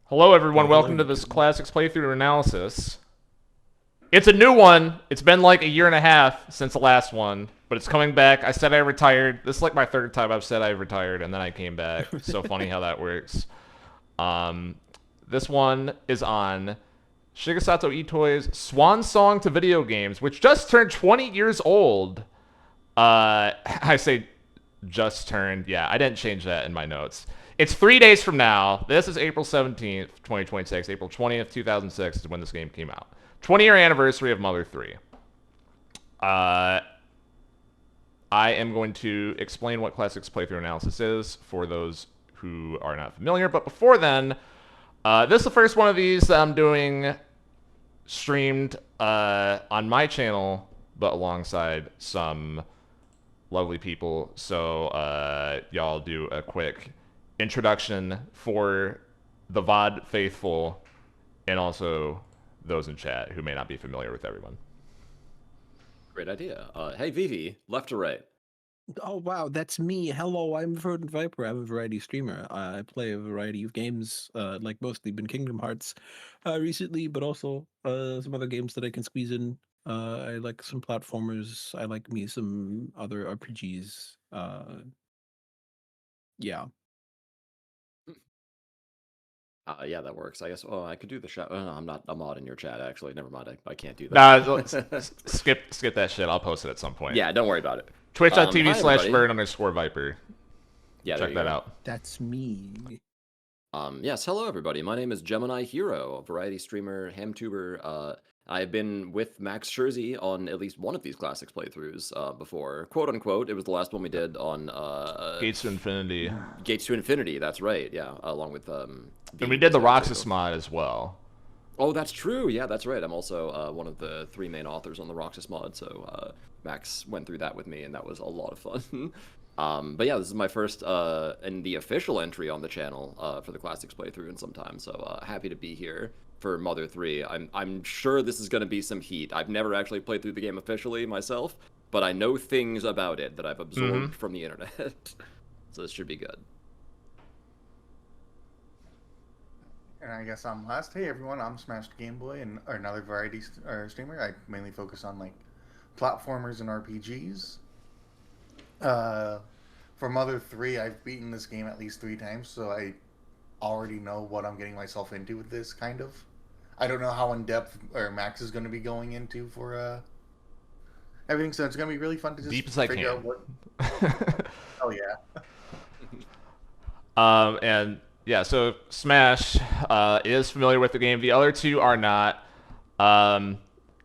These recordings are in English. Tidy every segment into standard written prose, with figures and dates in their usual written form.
Hello, everyone. Hello, Welcome to this YouTube. Classics playthrough analysis. It's a new one. It's been like a year and a half since the last one, but it's coming back. I said I retired. This is like my third time I've said I retired, and then I came back. So funny how that works. Um, this one is on Shigesato Itoi's Swan Song to Video Games, which just turned 20 years old. I say just turned. Yeah, I didn't change that in my notes. It's 3 days from now. This is April 17th, 2026. April 20th, 2006 is when this game came out. 20-year anniversary of Mother 3. Uh, I am going to explain what Classics Playthrough Analysis is for those who are not familiar. But before then, this is the first one of these that I'm doing streamed on my channel, but alongside some lovely people. So y'all do a quick introduction for the VOD faithful and also those in chat who may not be familiar with everyone. Great idea. Hey, Vivi, left or right? Oh wow, that's me. Hello, I'm Verdant Viper. I'm a variety streamer. I play a variety of games, like mostly been Kingdom Hearts, recently, but also some other games that I can squeeze in. I like some platformers. I like me some other RPGs. Yeah. Yeah, that works. I guess. Oh, I could do the shout. Oh, no, I'm not a mod in your chat. Actually, never mind. I can't do Nah, that. skip that shit. I'll post it at some point. Yeah, don't worry about it. Twitch.tv Hi, slash everybody. Vern_Viper. Yeah, there Check you that go. out. That's me. Yes, hello everybody. My name is Gemini Hero, a variety streamer, hamtuber. I've been with Max Scherzy on at least one of these classics playthroughs before, quote unquote. It was the last one we did on Gates to Infinity. Gates to Infinity. That's right. Yeah, along with And we did the Wizard Roxas too. mod as well. Oh, that's true. Yeah, that's right. I'm also one of the three main authors on the Roxas mod, so Max went through that with me, and that was a lot of fun. But yeah, this is my first and the official entry on the channel for the Classics playthrough in some time, so happy to be here for Mother 3. I'm sure this is going to be some heat. I've never actually played through the game officially myself, but I know things about it that I've absorbed from the internet, so this should be good. And I guess I'm last. Hey everyone, I'm Smashed Gameboy and another variety streamer. I mainly focus on like platformers and RPGs. Uh, for Mother 3, I've beaten this game at least 3 times, so I already know what I'm getting myself into with this kind of. I don't know how in depth or Max is going to be going into for everything, so it's going to be really fun to just Deep as I figure can. out what. Oh yeah. And yeah, so Smash is familiar with the game. The other two are not. I'm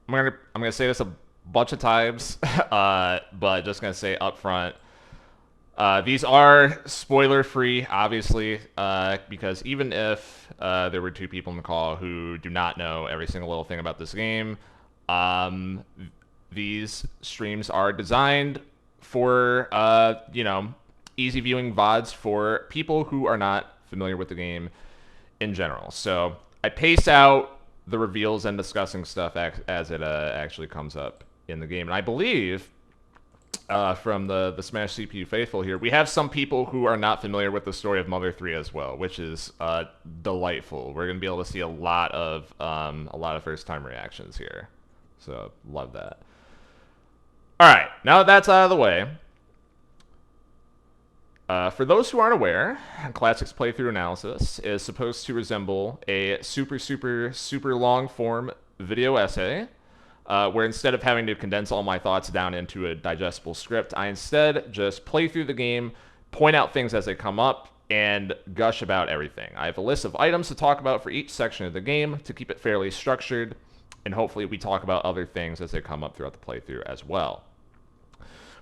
gonna say this a bunch of times, but just gonna say up front. These are spoiler free, obviously, because even if there were two people in the call who do not know every single little thing about this game, um, these streams are designed for, easy viewing VODs for people who are not familiar with the game in general. So I pace out the reveals and discussing stuff as it actually comes up in the game. And I believe from the Smash CPU faithful here, we have some people who are not familiar with the story of Mother 3 as well, which is delightful. We're gonna be able to see a lot of first time reactions here, so love that. All right, now that that's out of the way. For those who aren't aware, Classics Playthrough Analysis is supposed to resemble a super, super, super long form video essay, where instead of having to condense all my thoughts down into a digestible script, I instead just play through the game, point out things as they come up, and gush about everything. I have a list of items to talk about for each section of the game to keep it fairly structured, and hopefully we talk about other things as they come up throughout the playthrough as well.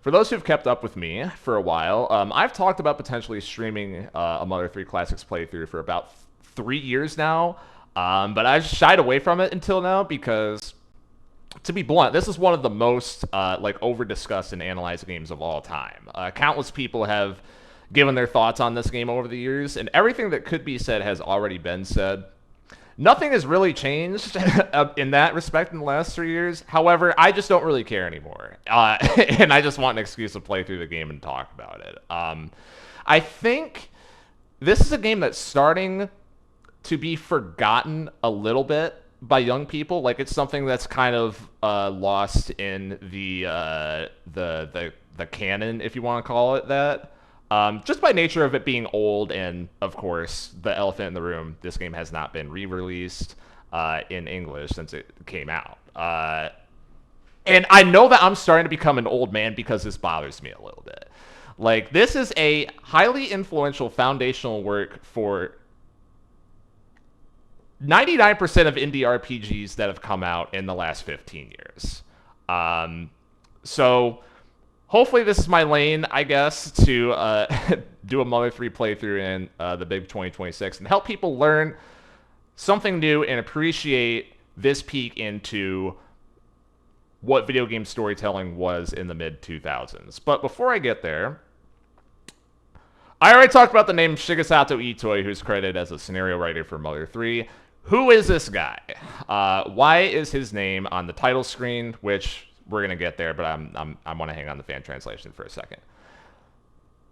For those who've kept up with me for a while, I've talked about potentially streaming a Mother 3 Classics playthrough for about 3 years now, but I've shied away from it until now because, to be blunt, this is one of the most over-discussed and analyzed games of all time. Countless people have given their thoughts on this game over the years, and everything that could be said has already been said. Nothing has really changed in that respect in the last 3 years. However, I just don't really care anymore. And I just want an excuse to play through the game and talk about it. I think this is a game that's starting to be forgotten a little bit by young people. Like, it's something that's kind of lost in the canon, if you want to call it that. Just by nature of it being old, and of course, the elephant in the room, this game has not been re-released in English since it came out. And I know that I'm starting to become an old man because this bothers me a little bit. Like, this is a highly influential foundational work for 99% of indie RPGs that have come out in the last 15 years. So hopefully this is my lane, I guess, to do a Mother 3 playthrough in the big 2026 and help people learn something new and appreciate this peek into what video game storytelling was in the mid-2000s. But before I get there, I already talked about the name Shigesato Itoi, who's credited as a scenario writer for Mother 3. Who is this guy? Why is his name on the title screen? Which we're gonna get there, but I want to hang on the fan translation for a second.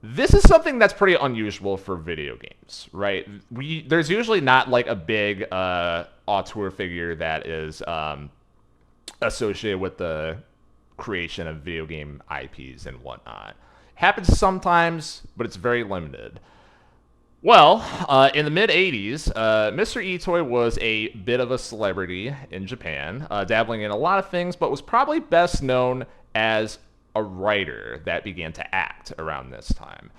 This is something that's pretty unusual for video games, right? There's usually not like a big auteur figure that is associated with the creation of video game IPs and whatnot. Happens sometimes, but it's very limited. Well, in the mid-'80s, Mr. Itoi was a bit of a celebrity in Japan, dabbling in a lot of things, but was probably best known as a writer that began to act around this time.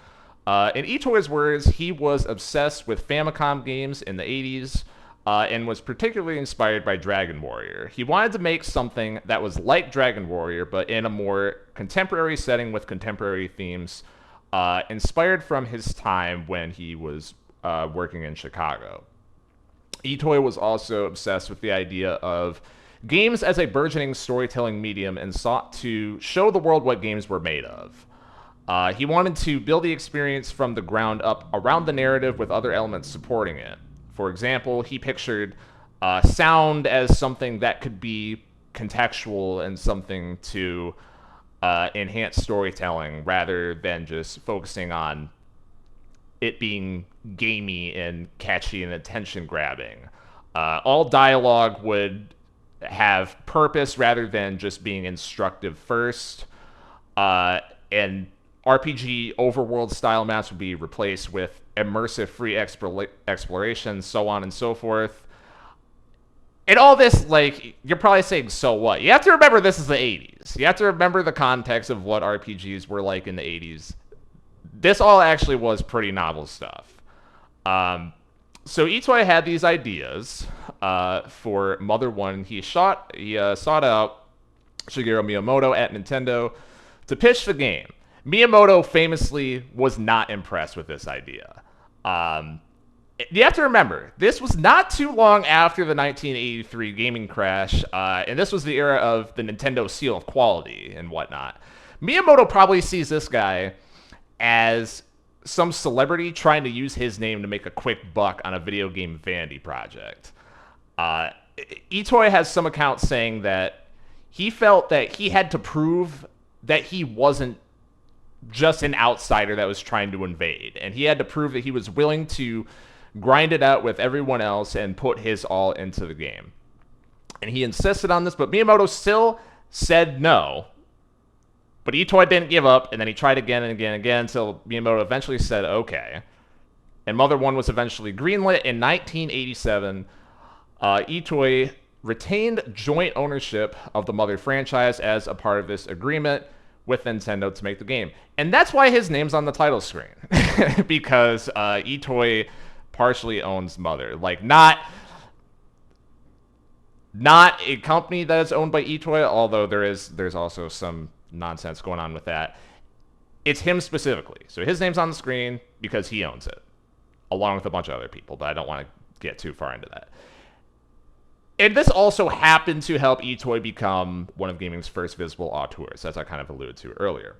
In Itoi's words, he was obsessed with Famicom games in the 80s, and was particularly inspired by Dragon Warrior. He wanted to make something that was like Dragon Warrior, but in a more contemporary setting with contemporary themes, inspired from his time when he was working in Chicago. Itoi was also obsessed with the idea of games as a burgeoning storytelling medium and sought to show the world what games were made of. He wanted to build the experience from the ground up around the narrative with other elements supporting it. For example, he pictured sound as something that could be contextual and something to enhance storytelling rather than just focusing on it being gamey and catchy and attention-grabbing. All dialogue would have purpose rather than just being instructive first. And RPG overworld style maps would be replaced with immersive free exploration, so on and so forth. And all this, like, you're probably saying, so what? You have to remember this is the 80s. You have to remember the context of what RPGs were like in the 80s. This all actually was pretty novel stuff. So Itoi had these ideas for Mother 1. He sought out Shigeru Miyamoto at Nintendo to pitch the game. Miyamoto famously was not impressed with this idea. You have to remember, this was not too long after the 1983 gaming crash, and this was the era of the Nintendo seal of quality and whatnot. Miyamoto probably sees this guy as some celebrity trying to use his name to make a quick buck on a video game vanity project. Itoi has some accounts saying that he felt that he had to prove that he wasn't just an outsider that was trying to invade, and he had to prove that he was willing to grind it out with everyone else and put his all into the game. And he insisted on this, but Miyamoto still said no. But Itoi didn't give up, and then he tried again and again and again until Miyamoto eventually said okay. And Mother 1 was eventually greenlit in 1987. Itoi retained joint ownership of the Mother franchise as a part of this agreement with Nintendo to make the game. And that's why his name's on the title screen. Because Itoi partially owns Mother. Like, not a company that is owned by Itoi, although there's also some nonsense going on with that. It's him specifically. So his name's on the screen because he owns it, along with a bunch of other people, but I don't want to get too far into that. And this also happened to help Itoi become one of gaming's first visible auteurs, as I kind of alluded to earlier.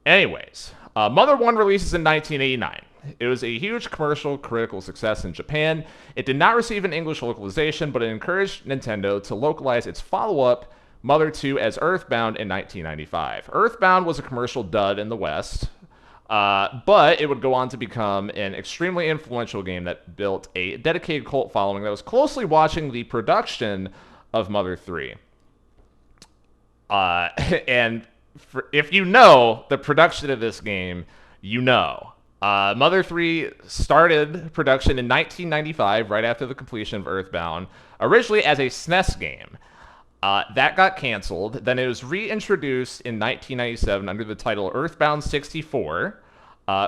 Anyways, Mother 1 releases in 1989. It was a huge commercial critical success in Japan. It did not receive an English localization, but it encouraged Nintendo to localize its follow-up, Mother 2, as Earthbound in 1995. Earthbound was a commercial dud in the West, But it would go on to become an extremely influential game that built a dedicated cult following that was closely watching the production of Mother 3. And if you know the production of this game, you know. Mother 3 started production in 1995, right after the completion of Earthbound, originally as a SNES game. That got canceled. Then it was reintroduced in 1997 under the title Earthbound 64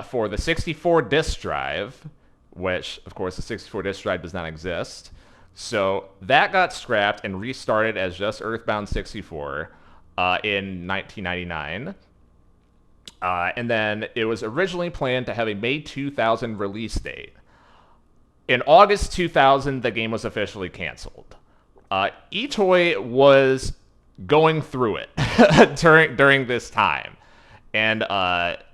for the 64 disk drive, which, of course, the 64 disk drive does not exist. So that got scrapped and restarted as just Earthbound 64 in 1999. And then it was originally planned to have a May 2000 release date. In August 2000, the game was officially canceled. eToy was going through it during this time. And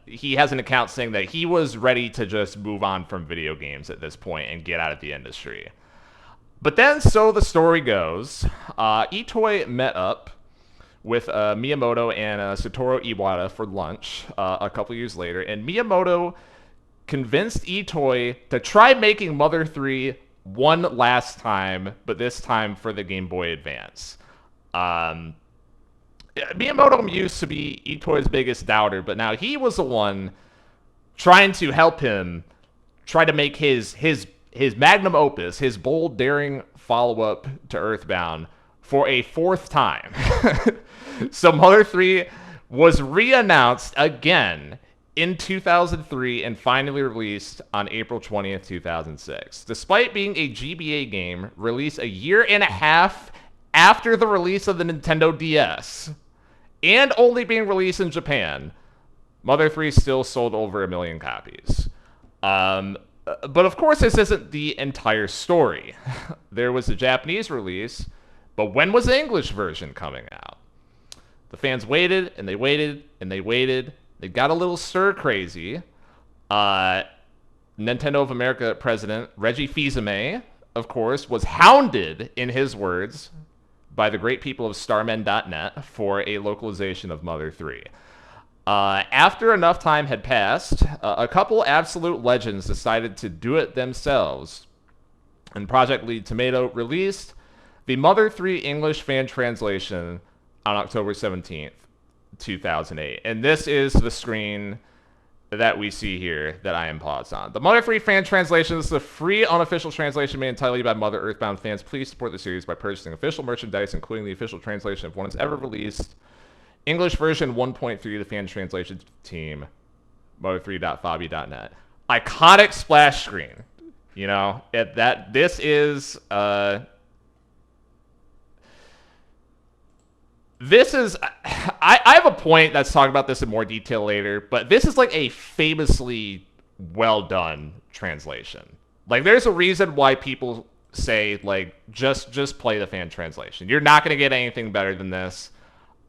he has an account saying that he was ready to just move on from video games at this point and get out of the industry. But then, so the story goes, eToy met up with Miyamoto and Satoru Iwata for lunch a couple years later, and Miyamoto convinced eToy to try making Mother 3 one last time, but this time for the Game Boy Advance. Miyamoto used to be eToy's biggest doubter, but now he was the one trying to help him try to make his magnum opus, his bold, daring follow-up to Earthbound, for a fourth time. So Mother 3 was re-announced again in 2003 and finally released on April 20th, 2006. Despite being a GBA game released a year and a half after the release of the Nintendo DS, and only being released in Japan, Mother 3 still sold over 1 million copies. But of course, this isn't the entire story. There was a Japanese release, but when was the English version coming out? The fans waited, and they waited, and they waited. They got a little stir-crazy. Nintendo of America president Reggie Fils-Aimé, of course, was hounded, in his words, by the great people of Starmen.net for a localization of Mother 3. After enough time had passed, a couple absolute legends decided to do it themselves, and Project Lead Tomato released the Mother 3 English fan translation on October 17th, 2008. And this is the screen that we see here that I am paused on. The Mother 3 fan translation is the free unofficial translation made entirely by Mother Earthbound fans. Please support the series by purchasing official merchandise, including the official translation of one that's ever released. English version 1.3, the fan translation team, mother3.fabi.net. Iconic splash screen. You know, this is I have a point that's talking about this in more detail later, but this is like a famously well done translation. Like, there's a reason why people say, like, just play the fan translation. You're not going to get anything better than this.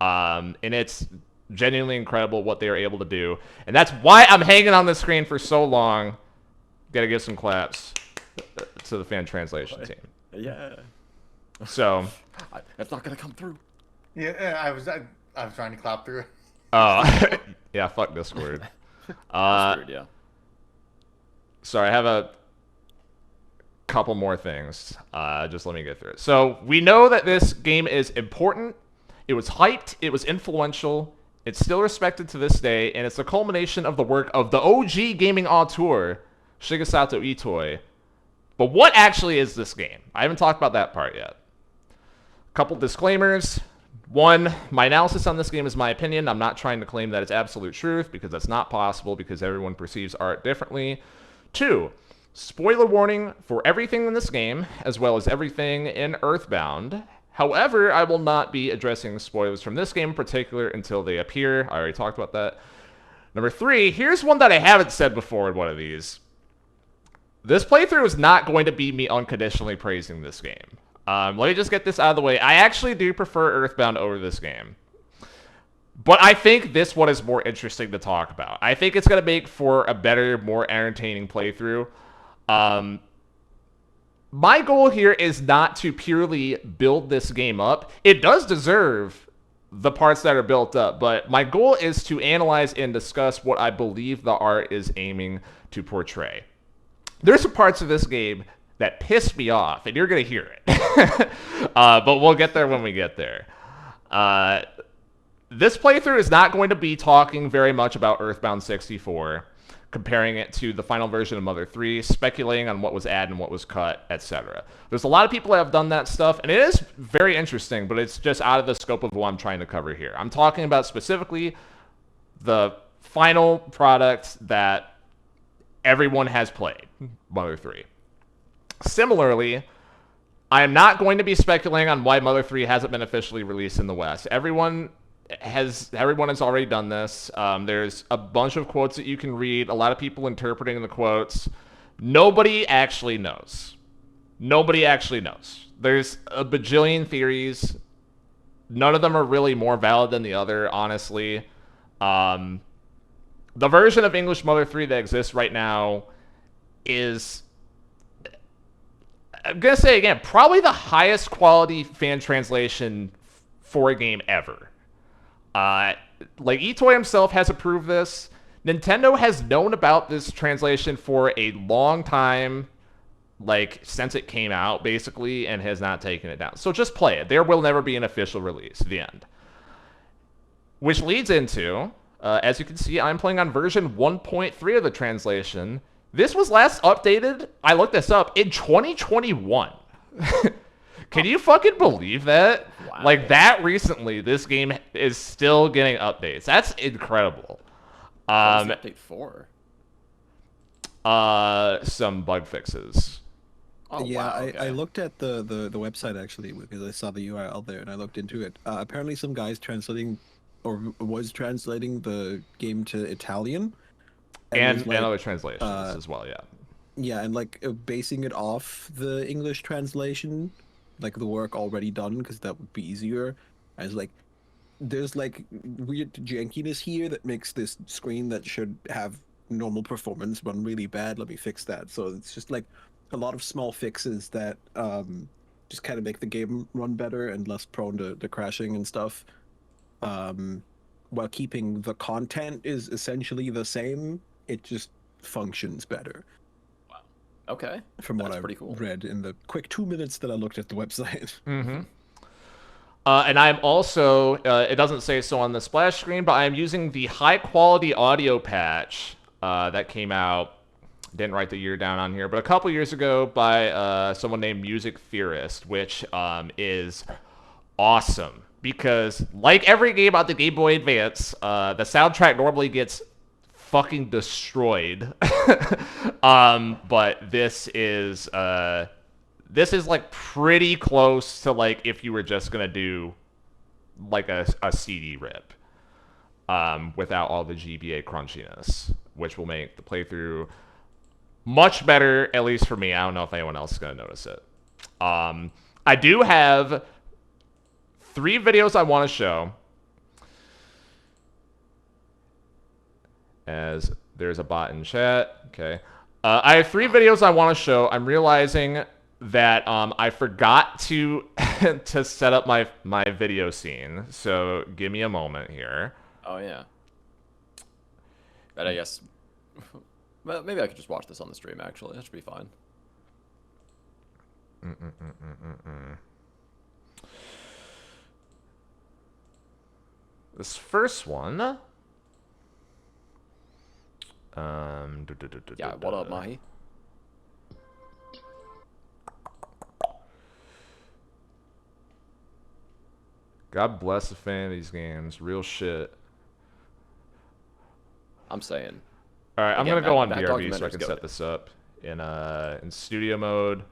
And it's genuinely incredible what they are able to do. And that's why I'm hanging on the screen for so long. Gotta give some claps to the fan translation team. Yeah. So It's not gonna come through. Yeah, I was trying to clap through. yeah, fuck Discord. Discord, yeah. Sorry, I have a couple more things. Just let me get through it. So we know that this game is important. It was hyped. It was influential. It's still respected to this day, and it's the culmination of the work of the OG gaming auteur, Shigesato Itoi. But what actually is this game? I haven't talked about that part yet. A couple disclaimers. One, my analysis on this game is my opinion. I'm not trying to claim that it's absolute truth, because that's not possible, because everyone perceives art differently. Two, spoiler warning for everything in this game, as well as everything in Earthbound. However, I will not be addressing spoilers from this game in particular until they appear. I already talked about that. Number three, here's one that I haven't said before in one of these. This playthrough is not going to be me unconditionally praising this game. Let me just get this out of the way. I actually do prefer Earthbound over this game. But I think this one is more interesting to talk about. I think it's going to make for a better, more entertaining playthrough. My goal here is not to purely build this game up. It does deserve the parts that are built up. But my goal is to analyze and discuss what I believe the art is aiming to portray. There's some parts of this game that piss me off, and you're going to hear it. But we'll get there when we get there. This playthrough is not going to be talking very much about Earthbound 64, comparing it to the final version of Mother 3, speculating on what was added and what was cut, etc. There's a lot of people that have done that stuff, and it is very interesting, but it's just out of the scope of what I'm trying to cover here. I'm talking about specifically the final product that everyone has played, Mother 3. Similarly, I am not going to be speculating on why Mother 3 hasn't been officially released in the West. Everyone has already done this. There's a bunch of quotes that you can read, a lot of people interpreting the quotes. Nobody actually knows. Nobody actually knows. There's a bajillion theories. None of them are really more valid than the other, honestly. The version of English Mother 3 that exists right now is, I'm going to say again, probably the highest quality fan translation for a game ever. Like Itoy himself has approved this. Nintendo has known about this translation for a long time, like since it came out, basically, and has not taken it down. So just play it. There will never be an official release. The end. Which leads into, as you can see, I'm playing on version 1.3 of the translation. This was last updated, I looked this up, in 2021. Can you fucking believe that? Wow. Like, that recently, this game is still getting updates. That's incredible. What was the update for? Some bug fixes. Oh, Yeah, wow, okay. I looked at the website actually because I saw the URL there and I looked into it. Apparently, some guys translating or was translating the game to Italian, And was, like, other translations as well, yeah. yeah, and like basing it off the English translation, like the work already done, because that would be easier. I was like, there's like weird jankiness here that makes this screen that should have normal performance run really bad. Let me fix that. So it's just like a lot of small fixes that just kind of make the game run better and less prone to crashing and stuff. While keeping the content is essentially the same, it just functions better. Okay. From what That's I pretty cool. read in the quick 2 minutes that I looked at the website. Mm-hmm. And I'm also, it doesn't say so on the splash screen, but I'm using the high-quality audio patch that came out, didn't write the year down on here, but a couple years ago by someone named Music Theorist, which is awesome. Because, like every game on the Game Boy Advance, the soundtrack normally gets fucking destroyed. But this is like pretty close to like if you were just gonna do like a CD rip, without all the GBA crunchiness, which will make the playthrough much better, at least for me. I don't know if anyone else is gonna notice it. I do have 3 videos I want to show. As there's a bot in chat. Okay. I have 3 videos I want to show. I'm realizing that I forgot to to set up my video scene. So give me a moment here. Oh, yeah. But I guess... Well, maybe I could just watch this on the stream, actually. That should be fine. This first one... Yeah, what up, Mahi? God bless the fan of these games. Real shit. I'm saying. All right, I'm Again, gonna go on that BRB so I documentary's can goated. set this up in studio mode,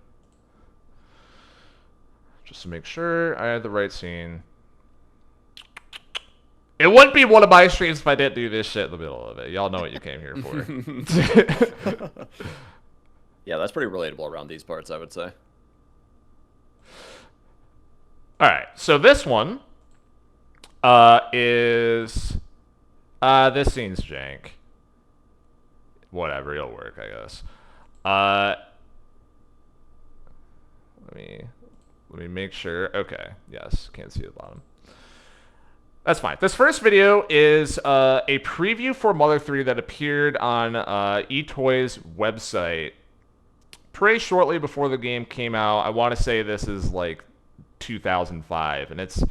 just to make sure I had the right scene. It wouldn't be one of my streams if I didn't do this shit in the middle of it. Y'all know what you came here for. Yeah, that's pretty relatable around these parts, I would say. All right, so this one is this scene's jank. Whatever, it'll work, I guess. Let me make sure. Okay, yes, can't see the bottom. That's fine. This first video is a preview for Mother 3 that appeared on eToy's website pretty shortly before the game came out. I want to say this is like 2005, and it's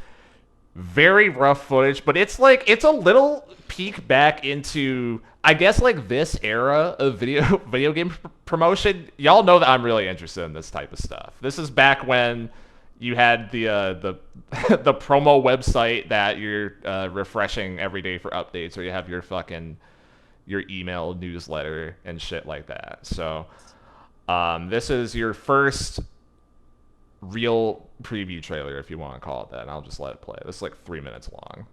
very rough footage, but it's a little peek back into, I guess, like this era of video game promotion. Y'all know that I'm really interested in this type of stuff. This is back when you had the the promo website that you're refreshing every day for updates, or you have your email newsletter and shit like that. So this is your first real preview trailer, if you want to call it that, and I'll just let it play. This is like 3 minutes long.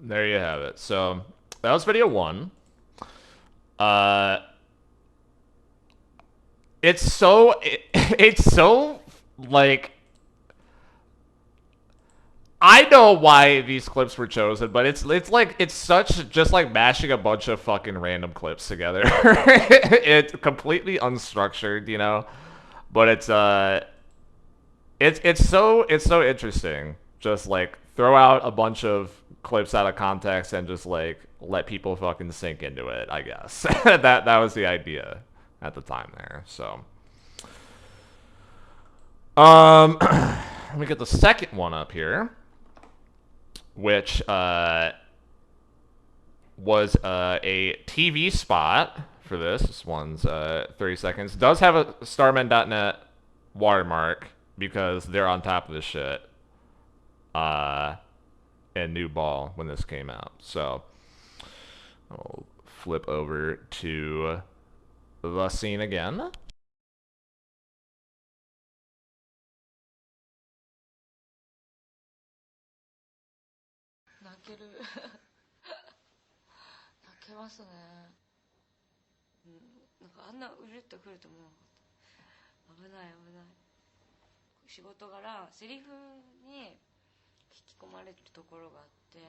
There you have it. So that was video 1. It's so like, I know why these clips were chosen, but it's such just like mashing a bunch of fucking random clips together. It's completely unstructured, you know, but it's so interesting. Just like throw out a bunch of clips out of context and just like let people fucking sink into it, I guess. That was the idea at the time there. So let me get the second one up here, which was a TV spot for this. This one's 30 seconds. Does have a starmen.net watermark because they're on top of this shit. and new ball when this came out. So I'll flip over to the scene again. 泣ける泣けますね。なんかあんなうるっとくると思わなかった。危ない危ない。仕事柄セリフに引き込まれるところがあって、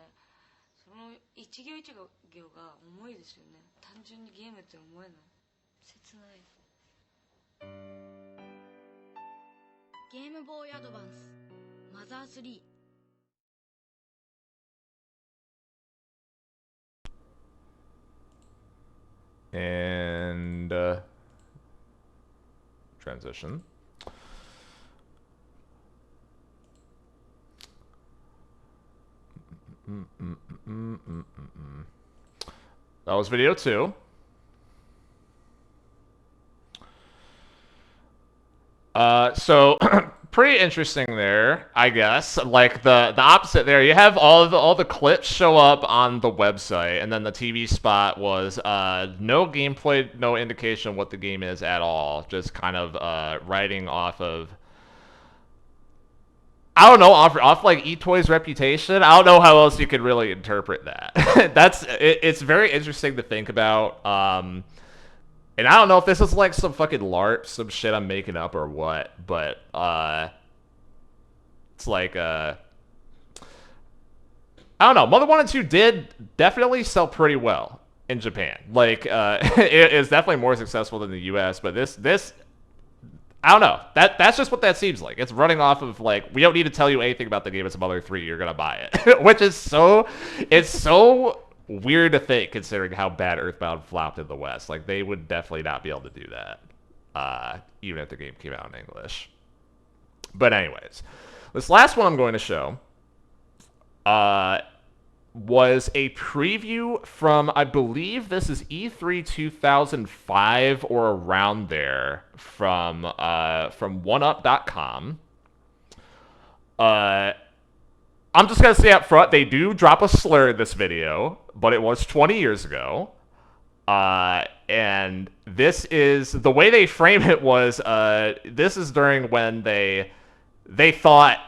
その一行一行が重いですよね。単純にゲームって思えない。切ない。ゲームボーイアドバンスマザー3 And transition. That was video 2. So pretty interesting there, I guess. Like the opposite there, you have all the clips show up on the website, and then the TV spot was no gameplay, no indication of what the game is at all. Just kind of writing off of, I don't know, off like eToy's reputation. I don't know how else you could really interpret that. It's very interesting to think about. And I don't know if this is like some fucking LARP, some shit I'm making up or what, but it's like I don't know. Mother 1 and 2 did definitely sell pretty well in Japan. Like it is definitely more successful than the US, but this I don't know. That's just what that seems like. It's running off of like, we don't need to tell you anything about the game. It's Mother 3. You're gonna buy it, which is so weird to think considering how bad Earthbound flopped in the West. Like they would definitely not be able to do that, even if the game came out in English. But anyways, this last one I'm going to show was a preview from, I believe this is E3 2005 or around there, from 1up.com. I'm just gonna say up front, they do drop a slur in this video, but it was 20 years ago. And this is, the way they frame it was, this is during when they thought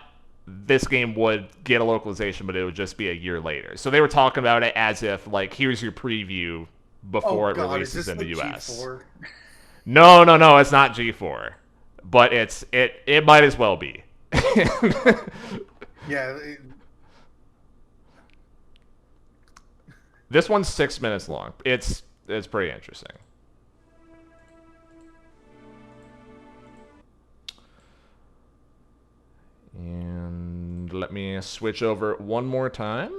this game would get a localization, but it would just be a year later. So they were talking about it as if, like, here's your preview before it releases in the US. G4? No, it's not G4. But it might as well be. Yeah. This one's 6 minutes long. It's pretty interesting. And let me switch over one more time.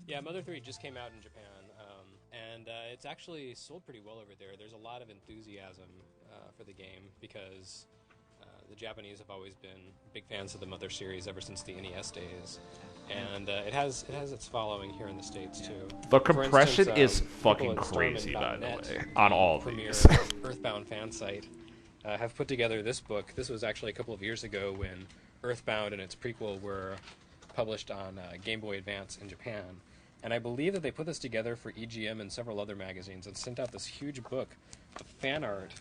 Yeah, Mother 3 just came out in Japan, and it's actually sold pretty well over there. There's a lot of enthusiasm for the game because the Japanese have always been big fans of the Mother series ever since the NES days, and it has its following here in the States too. The For compression instance, is people fucking at crazy, by the Stormin.net, way, on all of premier these. Earthbound fan site, have put together this book. This was actually a couple of years ago when Earthbound and its prequel were published on Game Boy Advance in Japan. And I believe that they put this together for EGM and several other magazines and sent out this huge book of fan art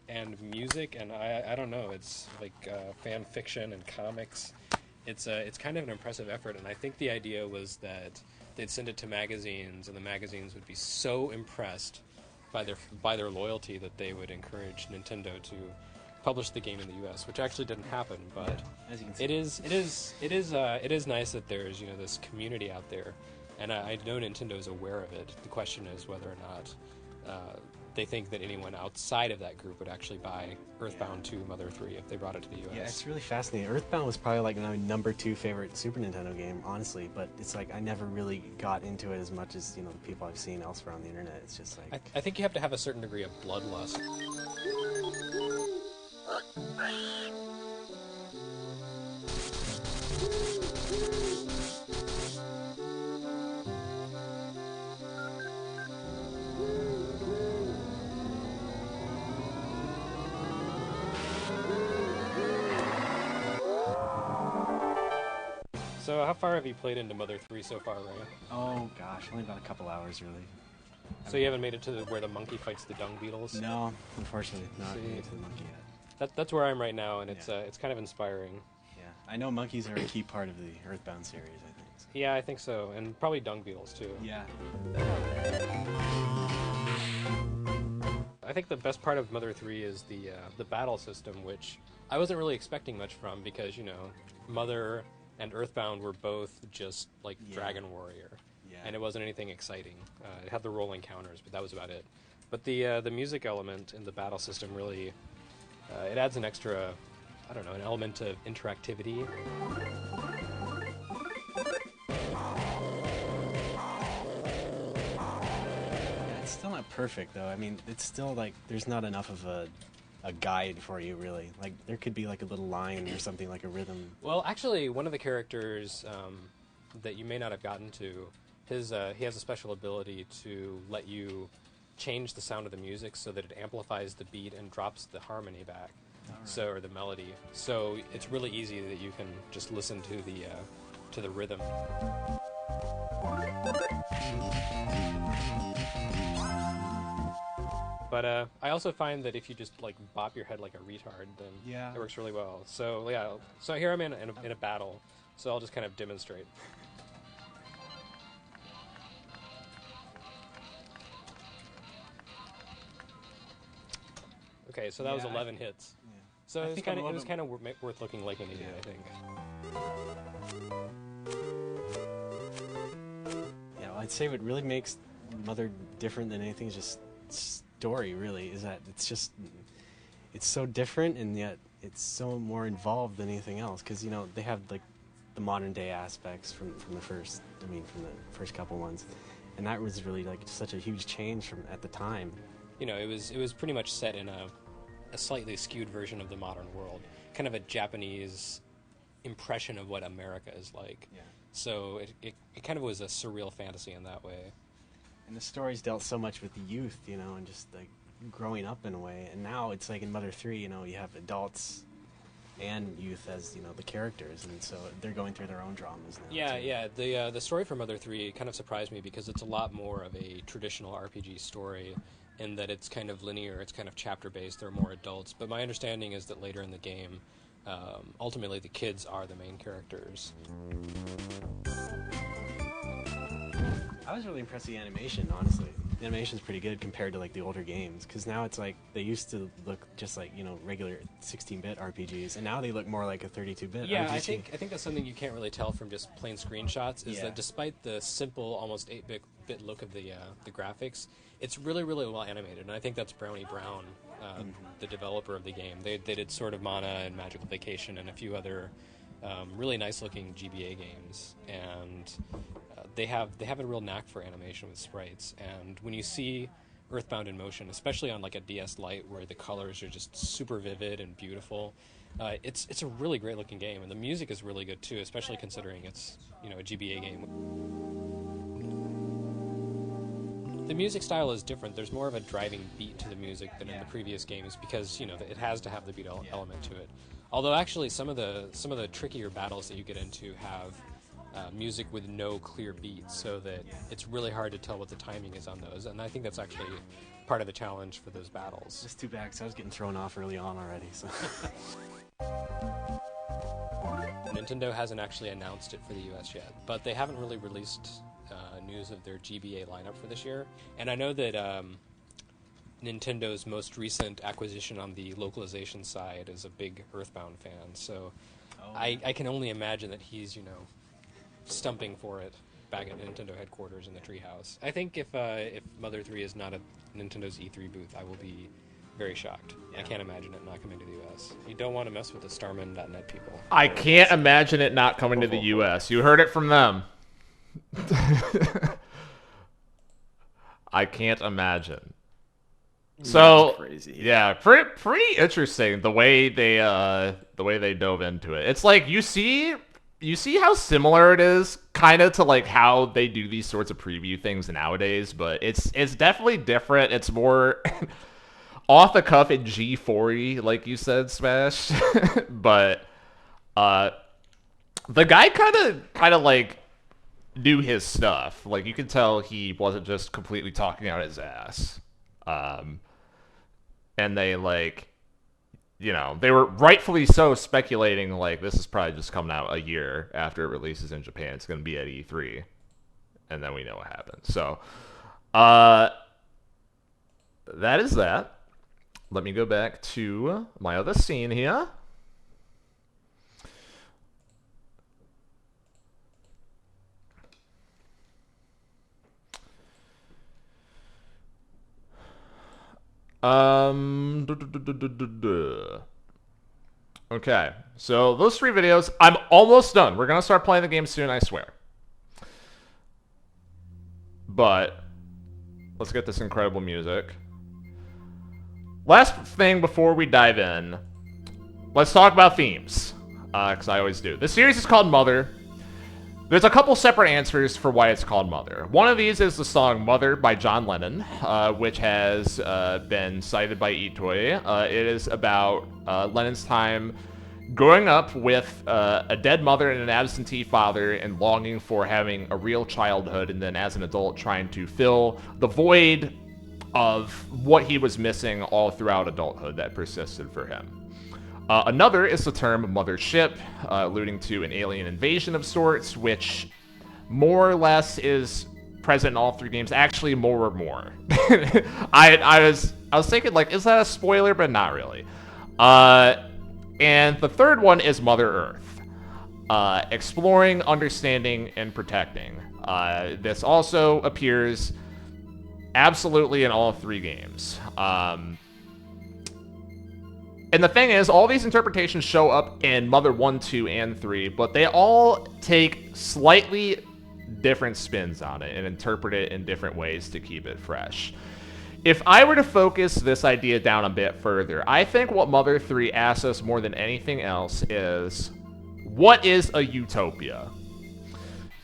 and music, and I don't know, it's like fan fiction and comics. It's kind of an impressive effort, and I think the idea was that they'd send it to magazines, and the magazines would be so impressed by their loyalty that they would encourage Nintendo to publish the game in the U.S., which actually didn't happen. But as you can see. it is nice that there's this community out there, and I know Nintendo's aware of it. The question is whether or not they think that anyone outside of that group would actually buy Earthbound 2 Mother 3 if they brought it to the US. Yeah, it's really fascinating. Earthbound was probably like my number 2 favorite Super Nintendo game, honestly. But it's like I never really got into it as much as the people I've seen elsewhere on the internet. It's just like I think you have to have a certain degree of bloodlust. So how far have you played into Mother 3 so far, Ray? oh gosh, only about a couple hours really. So you haven't made it to where the monkey fights the dung beetles? No, unfortunately, not See. made it to the monkey yet. That's where I'm right now, and it's Yeah. it's kind of inspiring. Yeah, I know monkeys are a key part of the Earthbound series. I think. So. Yeah, I think so, and probably dung beetles too. Yeah. I think the best part of Mother 3 is the battle system, which I wasn't really expecting much from because Mother and Earthbound were both just like Yeah. Dragon Warrior, Yeah. and it wasn't anything exciting. It had the rolling counters, but that was about it. But the music element in the battle system really it adds an extra, I don't know, an element of interactivity. It's still not perfect though. I mean, it's still like there's not enough of a guide for you really. Like there could be like a little line or something like a rhythm. Well, actually, one of the characters that you may not have gotten to, he has a special ability to let you change the sound of the music so that it amplifies the beat and drops the harmony back, or the melody. So it's really easy that you can just listen to the rhythm. But I also find that if you just like bop your head like a retard, then Yeah. it works really well. So yeah, so here I'm in a battle, so I'll just kind of demonstrate. Okay, so that was Yeah, 11 hits. Yeah. So I it was think I'm a kind of little bit- kind of worth looking like an idiot, Yeah. I think. Yeah, well, I'd say what really makes Mother different than anything is just story. Really, is that it's so different and yet it's so more involved than anything else. Because they have like the modern day aspects from the first. I mean, from the first couple ones, and that was really like such a huge change from at the time. It was pretty much set in a slightly skewed version of the modern world, kind of a Japanese impression of what America is like. Yeah. So it kind of was a surreal fantasy in that way. And the stories dealt so much with the youth, and just like growing up in a way. And now it's like in Mother 3, you have adults and youth as the characters, and so they're going through their own dramas now. Yeah, too. yeah. The story for Mother 3 kind of surprised me because it's a lot more of a traditional RPG story in that it's kind of linear, it's kind of chapter based. There are more adults, but my understanding is that later in the game, ultimately the kids are the main characters. I was really impressed with the animation, honestly. The animation's pretty good compared to like the older games, because now it's like they used to look just like regular 16-bit RPGs, and now they look more like a 32-bit Yeah, RPG. I think that's something you can't really tell from just plain screenshots. Is Yeah. that despite the simple, almost 8-bit look of the graphics, it's really really well animated, and I think that's Brownie Brown, the developer of the game. They did Sword of Mana and Magical Vacation and a few other really nice looking GBA games, and they have a real knack for animation with sprites. And when you see Earthbound in motion, especially on like a DS Lite where the colors are just super vivid and beautiful, it's a really great looking game, and the music is really good too, especially considering it's a GBA game. The music style is different. There's more of a driving beat to the music than in the previous games because it has to have the beat element to it. Although actually some of the trickier battles that you get into have music with no clear beats, so that it's really hard to tell what the timing is on those. And I think that's actually part of the challenge for those battles. It's too bad, because I was getting thrown off early on already. So. Nintendo hasn't actually announced it for the US yet, but they haven't really released news of their GBA lineup for this year. And I know that Nintendo's most recent acquisition on the localization side is a big Earthbound fan, so I can only imagine that he's stumping for it. back at Nintendo headquarters in the treehouse. I think if Mother 3 is not at Nintendo's E3 booth, I will be very shocked. I can't imagine it not coming to the US. You don't want to mess with the Starman.net people. I can't imagine it not coming to the US. You heard it from them. I can't imagine. So crazy. yeah, pretty interesting the way they dove into it. It's like you see how similar it is kind of to like how they do these sorts of preview things nowadays, but it's definitely different. It's more off the cuff and G40, like you said, Smash. But the guy kind of like knew his stuff. Like you could tell he wasn't just completely talking out his ass. And they like, you know, they were rightfully so speculating like this is probably just coming out a year after it releases in Japan. It's going to be at E3, and then we know what happens. So, that is that. Let me go back to my other scene here. Okay, so those 3 videos, I'm almost done. We're gonna start playing the game soon, I swear. But let's get this incredible music. Last thing before we dive in, let's talk about themes, because I always do. This series is called Mother. There's a couple separate answers for why it's called Mother. One of these is the song Mother by John Lennon, which has been cited by Itoy. It is about Lennon's time growing up with a dead mother and an absentee father and longing for having a real childhood, and then as an adult trying to fill the void of what he was missing all throughout adulthood that persisted for him. Another is the term mothership, alluding to an alien invasion of sorts, which more or less is present in all 3 games. Actually, more or more. I was thinking, like, is that a spoiler? But not really. And the third one is Mother Earth. Exploring, understanding, and protecting. This also appears absolutely in all 3 games. And the thing is, all these interpretations show up in Mother 1, 2, and 3, but they all take slightly different spins on it and interpret it in different ways to keep it fresh. If I were to focus this idea down a bit further, I think what Mother 3 asks us more than anything else is, what is a utopia?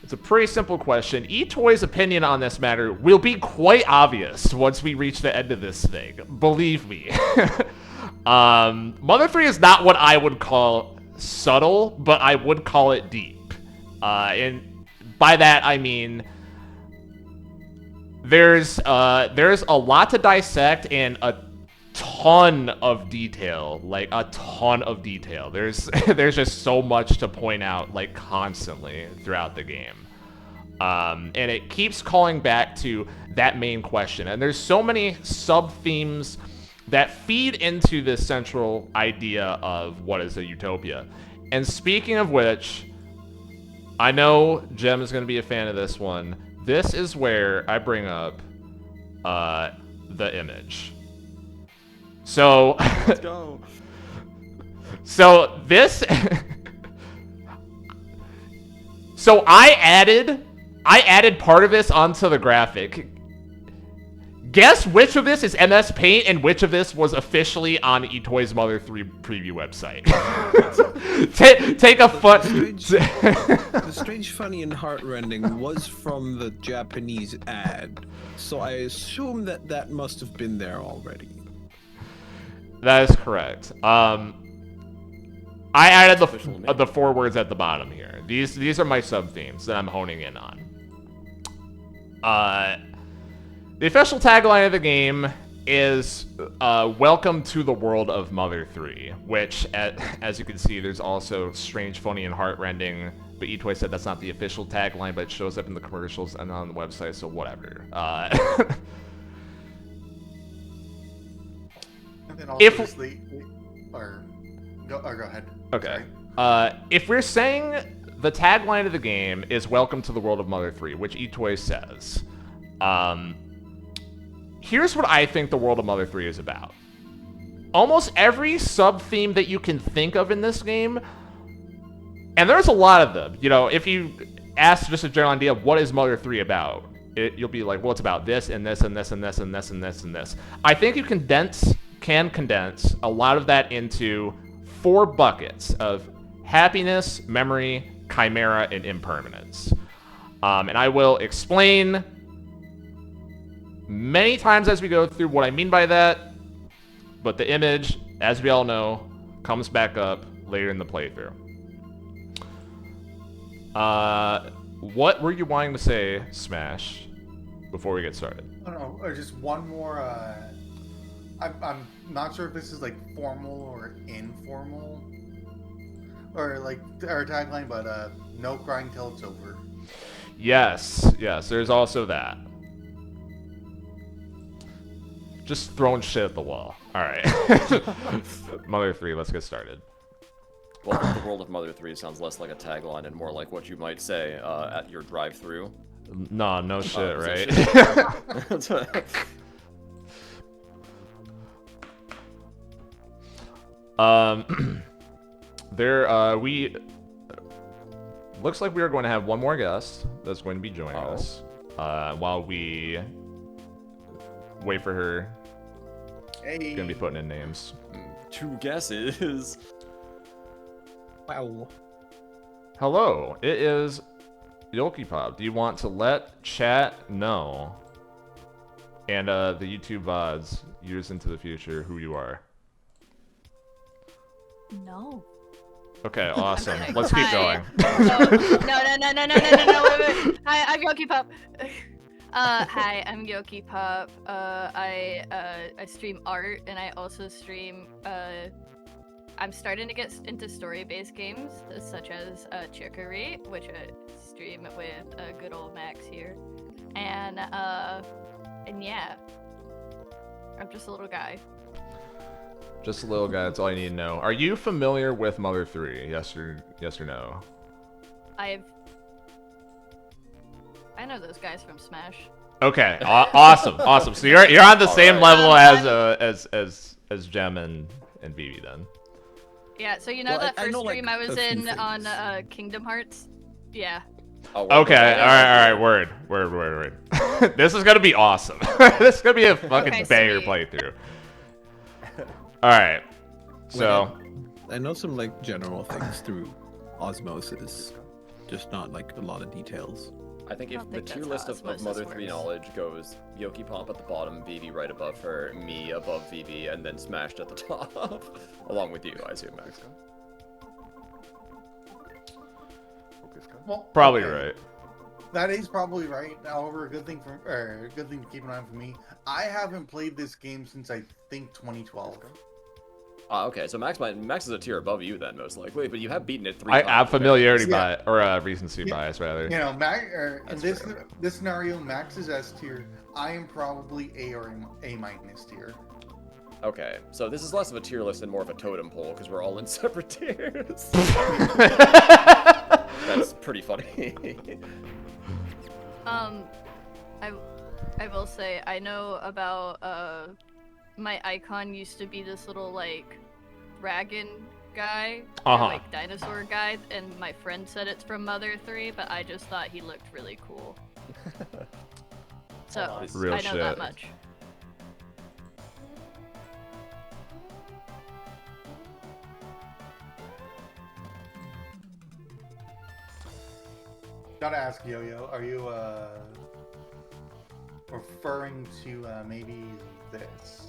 It's a pretty simple question. Itoy's opinion on this matter will be quite obvious once we reach the end of this thing. Believe me. Mother 3 is not what I would call subtle, but I would call it deep. And by that I mean there's a lot to dissect and a ton of detail, like a ton of detail. There's just so much to point out, like constantly throughout the game. And it keeps calling back to that main question. And there's so many sub-themes that feed into this central idea of what is a utopia. And speaking of which, I know Jem is going to be a fan of this one. This is where I bring up the image. So, Let's go. So this, so I added part of this onto the graphic. Guess which of this is MS Paint and which of this was officially on Itoy's Mother 3 preview website. Take a foot. The strange, funny, and heartrending was from the Japanese ad, so I assume that must have been there already. That is correct. I added the 4 words at the bottom here. These are my sub themes that I'm honing in on. The official tagline of the game is "Welcome to the world of Mother 3," which, as you can see, there's also strange, funny, and heartrending. But Itoy said that's not the official tagline, but it shows up in the commercials and on the website, so whatever. And then also go ahead. Okay. If we're saying the tagline of the game is "Welcome to the world of Mother 3," which Itoi says. Here's what I think the world of Mother 3 is about. Almost every sub-theme that you can think of in this game, and there's a lot of them. You know, if you ask just a general idea of what is Mother 3 about, you'll be like, well, it's about this and this and this and this and this and this and this. I think you can condense a lot of that into 4 buckets of happiness, memory, chimera, and impermanence. And I will explain many times as we go through what I mean by that, but the image, as we all know, comes back up later in the playthrough. What were you wanting to say, Smash, before we get started? I don't know, or just one more. I'm not sure if this is like formal or informal, or like our tagline, but no crying till it's over. Yes, there's also that. Just throwing shit at the wall. Alright. Mother 3, let's get started. Well, the world of Mother 3 sounds less like a tagline and more like what you might say at your drive-thru. No shit, right? We looks like we are going to have one more guest that's going to be joining us while we wait for her. Hey. Gonna be putting in names. 2 guesses. Wow. Hello, it is Yolkipop. Do you want to let chat know and the YouTube VODs years into the future who you are? No. Okay, awesome. Okay, Let's keep hi. going. No, wait. Hi, I'm Yoki Pop. Hi, I'm Yoki Pop. I stream art and I also stream. I'm starting to get into story-based games such as Chicory, which I stream with good old Max here, and yeah, I'm just a little guy. Just a little guy, that's all you need to know. Are you familiar with Mother 3? Yes or no? I know those guys from Smash. Okay, awesome. So you're on the same level as Gem and Vivi then. Yeah, so you know Well, that I first know, like, stream I was a few in on things. Kingdom Hearts? Yeah. Oh, Okay, all right, word. This is gonna be awesome. This is gonna be a fucking Okay, banger sweet. playthrough. All right, so I know some like general things through osmosis, just not like a lot of details. I think if don't the think tier that's list how of Mother osmosis 3 works. knowledge goes Yoki Pop at the bottom, Vivi right above her, me above Vivi, and then Smashed at the top. Along with you, I assume, Max. Well, probably okay. right. That is probably right. However, a good thing to keep an eye on for me. I haven't played this game since I think 2012. Okay, so Max is a tier above you then, most likely, but you have beaten it 3 I times. have familiarity Yeah. bias, or recency bias rather. You know, in That's this fair. this scenario, Max is S tier. I am probably A or A minus tier. Okay, so this is less of a tier list and more of a totem pole, because we're all in separate tiers. That's pretty funny. I will say I know about my icon used to be this little like dragon guy, or, like dinosaur guy, and my friend said it's from Mother 3, but I just thought he looked really cool. So Real I know that shit. much. Gotta ask Yo-Yo, are you referring to maybe this?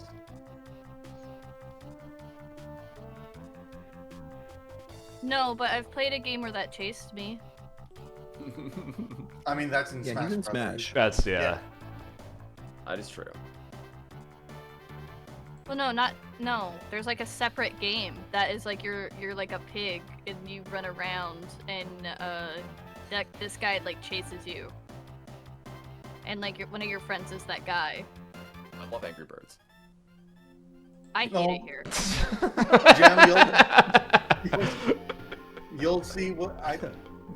No, but I've played a game where that chased me. I mean, that's in Yeah, Smash. he's in Brothers. Smash. That's yeah. That is true. Well, no. There's like a separate game that is like you're like a pig and you run around and this guy like chases you. And like one of your friends is that guy. I love Angry Birds. I hate No. it here. Jam, you'll see what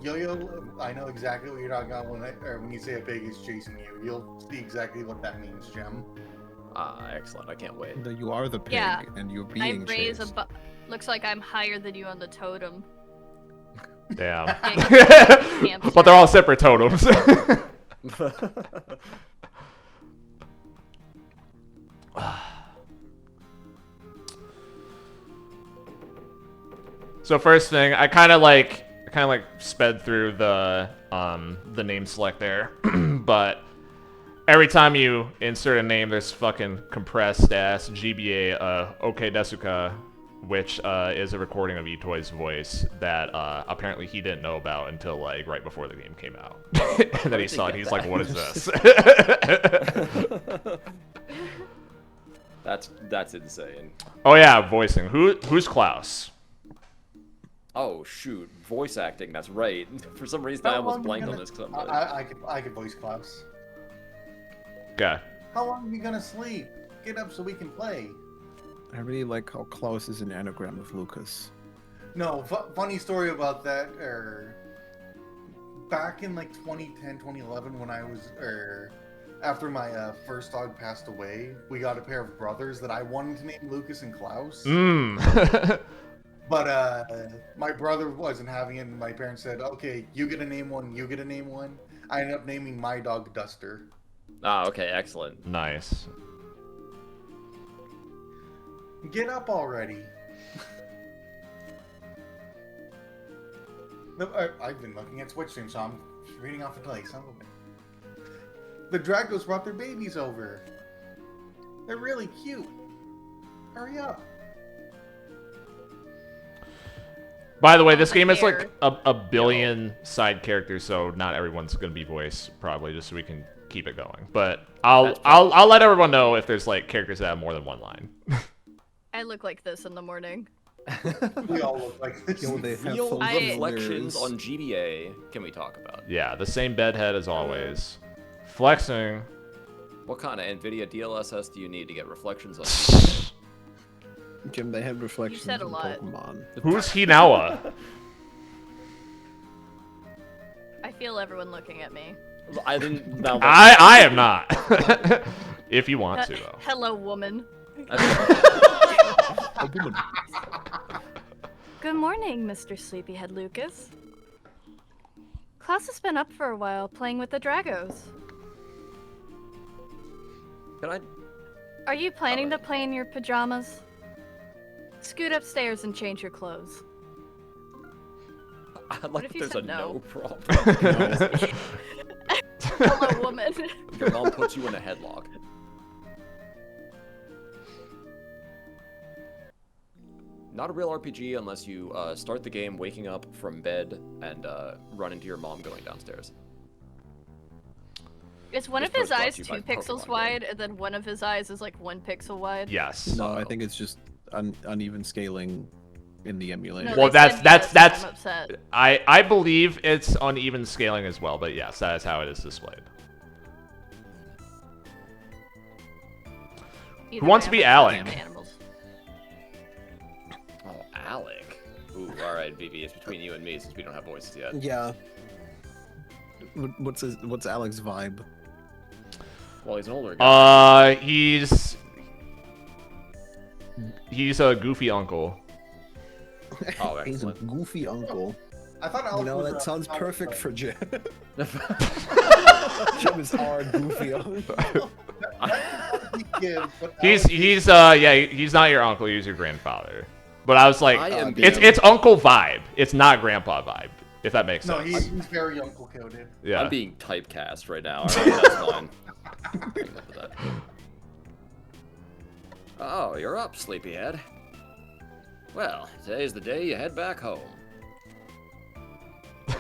Yo-Yo, I know exactly what you're talking about when you say a pig is chasing you. You'll see exactly what that means, Gem. Ah, excellent. I can't wait. You are the pig, Yeah, and you're I being raise chased. looks like I'm higher than you on the totem. Damn. Hamster. But they're all separate totems. So first thing, I kind of like sped through the name select there, but every time you insert a name, there's fucking compressed ass GBA OK Desuka, which is a recording of Itoi's voice that apparently he didn't know about until like right before the game came out. And then he saw it, he's like, "What is this?" That's insane. Oh yeah, voicing. Who's Klaus? Oh shoot, voice acting. That's right. For some reason, I almost blanked on this. I could voice Klaus. Okay. How long are you gonna sleep? Get up so we can play. I really like how Klaus is an anagram of Lucas. No, funny story about that. Back in like 2010, 2011, when I was, after my first dog passed away, we got a pair of brothers that I wanted to name Lucas and Klaus. But my brother wasn't having it, and my parents said, "Okay, you get to name one. You get to name one." I ended up naming my dog Duster. Ah, okay, excellent. Nice. Get up already. I've been looking at Twitch stream, so I'm reading off a delay. Son of a bitch. The Dragos brought their babies over. They're really cute. Hurry up. By the way, this game has like a billion side characters, so not everyone's gonna be voiced, probably, just so we can keep it going. But I'll let everyone know if there's like characters that have more than one line. I look like this in the morning. We all look like this. Real reflections on GBA. Can we talk about? Yeah, the same bedhead as always. Flexing. What kind of NVIDIA DLSS do you need to get reflections on? Jim, they had reflections said a on lot. Pokemon. Who's Hinawa? I feel everyone looking at me. I didn't. No, I am not. If you want to, though. Hello, woman. Good morning, Mr. Sleepyhead Lucas. Klaus has been up for a while playing with the Dragos. Can I? Are you planning to play in your pajamas? Scoot upstairs and change your clothes. I What like if that you there's a said no? no problem. Hello, woman. Your mom puts you in a headlock. Not a real RPG unless you start the game waking up from bed and run into your mom going downstairs. Is one This of his post brought eyes to you 2 by pixels Pokemon wide, and then one of his eyes is like 1 pixel wide? Yes. No, I think it's just uneven scaling in the emulator. No, Well, they said yes, that's I'm upset. I believe it's uneven scaling as well, but yes, that is how it is displayed. Either Who wants way, to be I'm Alec? upset. Animals. Oh, Alec. Ooh, all right, BB. It's between you and me since we don't have voices yet. Yeah. What's Alex's vibe? Well, he's an older guy. He's a goofy uncle. Oh, He's a excellent. goofy uncle. I thought Alex You know, was that sounds perfect for Jim. Jim Jim is our goofy uncle. He's not your uncle. He's your grandfather. But I was like, I am it's uncle vibe. It's not grandpa vibe. If that makes No, sense. he's very uncle coded. Yeah. I'm being typecast right now. All right, that's fine. Putting up with that. Oh, you're up, sleepyhead. Well, today's the day you head back home.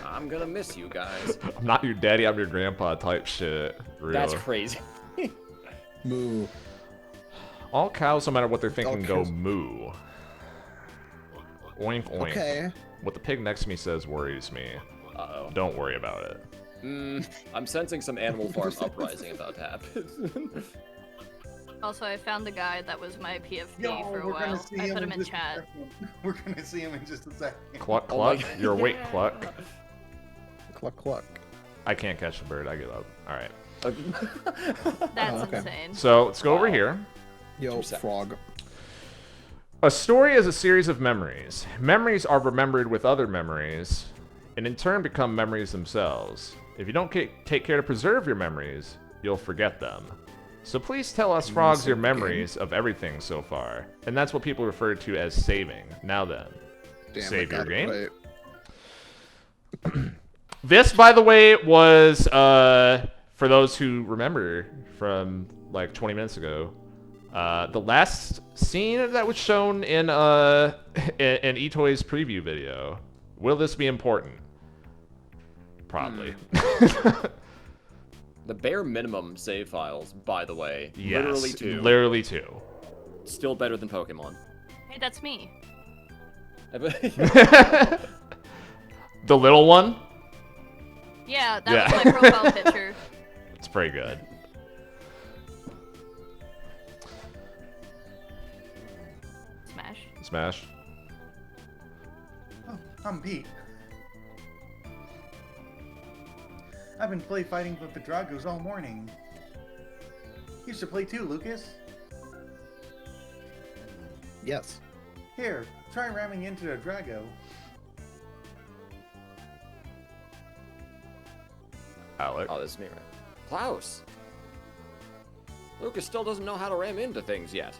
I'm gonna miss you guys. I'm not your daddy. I'm your grandpa type shit. Real. That's crazy. Moo. All cows, no matter what they're thinking, go cows. moo. Oink oink. Okay. What the pig next to me says worries me. Uh-oh. Don't worry about it. I'm sensing some Animal Farm uprising about to happen. Also, I found the guy that was my PFP Yo, for a we're gonna while. see I him put him in just a chat. second. We're gonna see him in just a second. Cluck Oh my cluck. God. You're awake, cluck. Cluck cluck. I can't catch the bird. I give up. All right. That's okay. insane. So let's go over here. Yo, 2 seconds. frog. A story is a series of memories. Memories are remembered with other memories, and in turn become memories themselves. If you don't take care to preserve your memories, you'll forget them. So please tell us, frogs, your memories of everything so far. And that's what people refer to as saving. Now then, Damn, save I your got it game. right. This, by the way, was, for those who remember from like 20 minutes ago, the last scene that was shown in eToy's preview video. Will this be important? Probably. The bare minimum save files, by the way. Yes, Literally 2. Literally 2. Still better than Pokemon. Hey, that's me. The little one? Yeah, that Yeah. was my profile picture. It's pretty good. Smash. Smash. Oh, I'm Pete. I've been play fighting with the Dragos all morning. You should play too, Lucas. Yes. Here, try ramming into a Drago. Alec. Oh, this is me, right? Klaus! Lucas still doesn't know how to ram into things yet.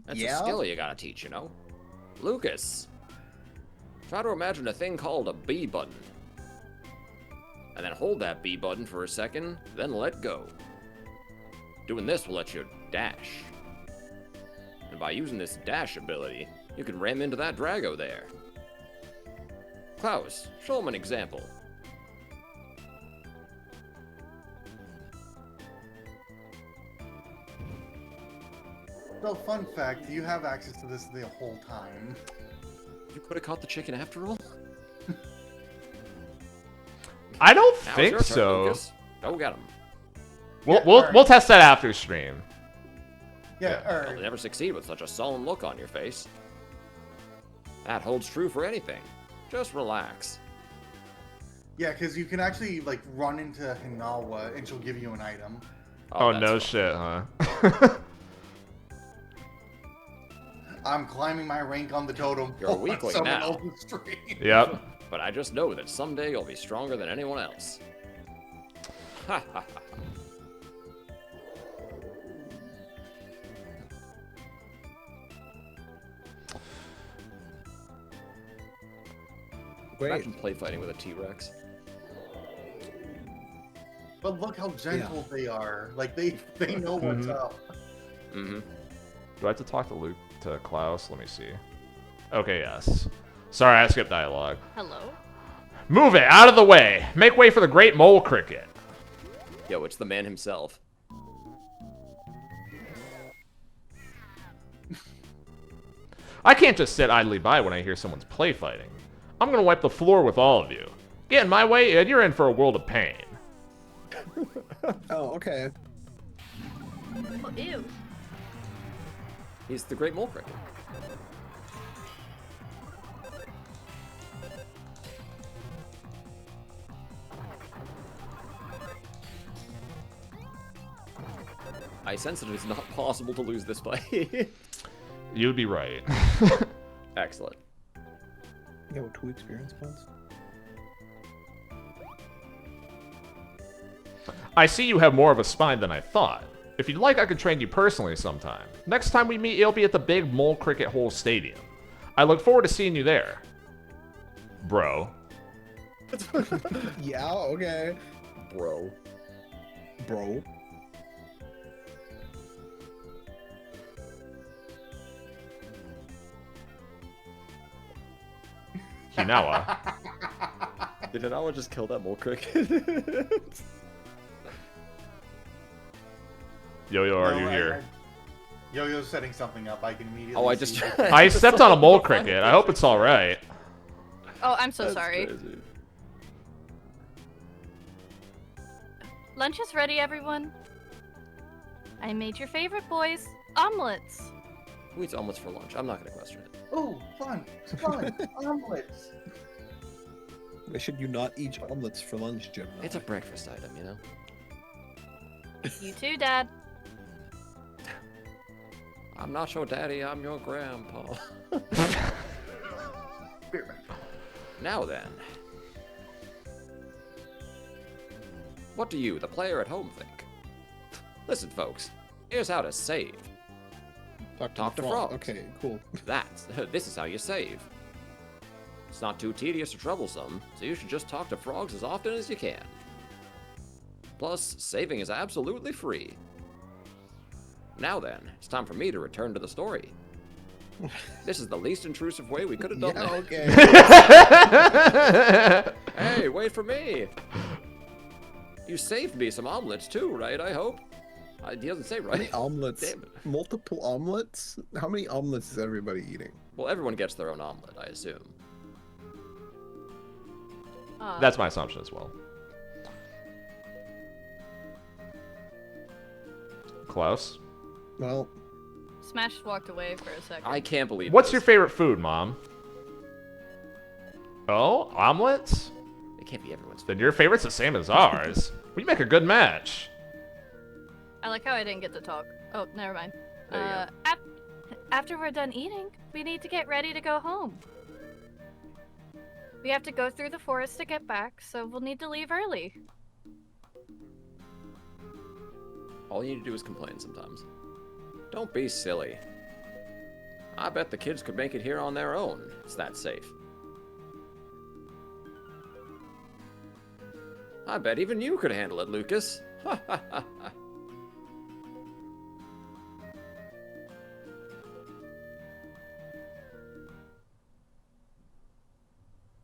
That's Yeah? a skill you gotta teach, you know? Lucas! Try to imagine a thing called a B button. And then hold that B button for a second, then let go. Doing this will let you dash. And by using this dash ability, you can ram into that Drago there. Klaus, show him an example. So, fun fact, you have access to this the whole time. You could have caught the chicken after all? I don't Now it's think your turn, so. Lucas. Go get him. We'll, Yeah, we'll, alright. we'll test that after stream. Yeah, You'll alright. never succeed with such a solemn look on your face. That holds true for anything. Just relax. Yeah, because you can actually, like, run into Hinawa and she'll give you an item. Oh, that's no fun. shit, huh? I'm climbing my rank on the totem. You're a weakling Someone now. else's stream. Yep. But I just know that someday you'll be stronger than anyone else. Ha ha ha. Great. Imagine play fighting with a T-Rex. But look how gentle they are. Like, they know what's Mhm. up. Mm-hmm. Do I have to talk to Klaus? Let me see. Okay, yes. Sorry, I skipped dialogue. Hello. Move it out of the way. Make way for the great mole cricket. Yo, it's the man himself. I can't just sit idly by when I hear someone's play fighting. I'm gonna wipe the floor with all of you. Get in my way, and you're in for a world of pain. Oh, okay. Oh, ew. He's the great mole cricket. I sense that it is not possible to lose this fight. You'd be right. Excellent. Yeah, with 2 experience points. I see you have more of a spine than I thought. If you'd like, I could train you personally sometime. Next time we meet, it'll be at the big Mole Cricket Hole Stadium. I look forward to seeing you there. Bro. Yeah, okay. Bro. Bro. Hinawa. Did Hinawa just kill that mole cricket? Yo-Yo, are No, you here? Yo-Yo's setting something up. I can immediately Oh, I see just... it. I stepped on a mole cricket. I hope it's alright. Oh, I'm so That's sorry. crazy. Lunch is ready, everyone. I made your favorite, boys. Omelets. Who eats omelets for lunch? I'm not gonna question it. Oh, fun! Fun! Omelets! Why should you not eat omelets for lunch, Jim? It's a breakfast item, you know? You too, Dad. I'm not your daddy, I'm your grandpa. Now then. What do you, the player at home, think? Listen, folks. Here's how to save. Talk to frogs. Okay, cool. This is how you save. It's not too tedious or troublesome, so you should just talk to frogs as often as you can. Plus, saving is absolutely free. Now then, it's time for me to return to the story. This is the least intrusive way we could have done that. Okay. Hey, wait for me. You saved me some omelets too, right? I hope. He doesn't say How many right. omelets? Damn it. Multiple omelets? How many omelets is everybody eating? Well, everyone gets their own omelet, I assume. That's my assumption as well. Klaus? Well, Smash walked away for a second. I can't believe What's this. your favorite food, Mom? Oh, omelets? It can't be everyone's Then your favorite's the same as ours. We make a good match. I like how I didn't get to talk. Oh, never mind. There After we're done eating, we need to get ready to go home. We have to go through the forest to get back, so we'll need to leave early. All you need to do is complain sometimes. Don't be silly. I bet the kids could make it here on their own. It's that safe. I bet even you could handle it, Lucas. Ha ha ha ha.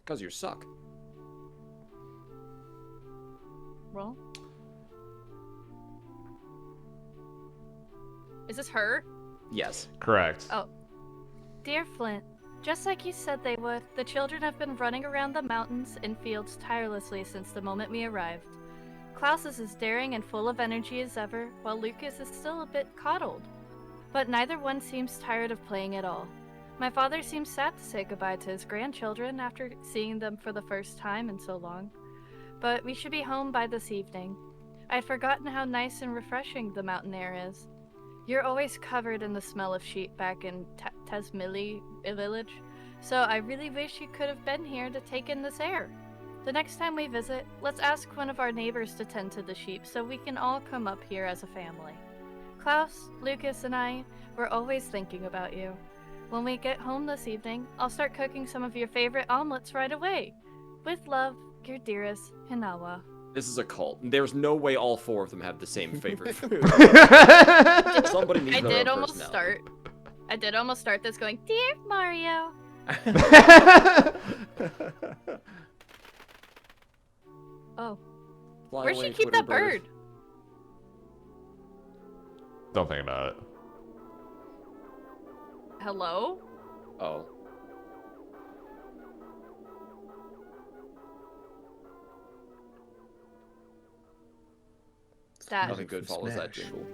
Because you suck. Well, is this her? Yes. Correct. Oh. Dear Flint, just like you said they would, the children have been running around the mountains and fields tirelessly since the moment we arrived. Klaus is as daring and full of energy as ever, while Lucas is still a bit coddled. But neither one seems tired of playing at all. My father seems sad to say goodbye to his grandchildren after seeing them for the first time in so long. But we should be home by this evening. I had forgotten how nice and refreshing the mountain air is. You're always covered in the smell of sheep back in Tasmili village, so I really wish you could have been here to take in this air. The next time we visit, let's ask one of our neighbors to tend to the sheep so we can all come up here as a family. Klaus, Lucas, and I, we're always thinking about you. When we get home this evening, I'll start cooking some of your favorite omelets right away. With love, your dearest, Hinawa. This is a cult. There's no way all four of them have the same favorite food. Somebody needs their own personality. I did almost start this going, Dear Mario. Oh. Fly Where'd away, she keep Twitter that bird? Don't think about it. Hello? Oh. That. Nothing good follows that Smash. jingle.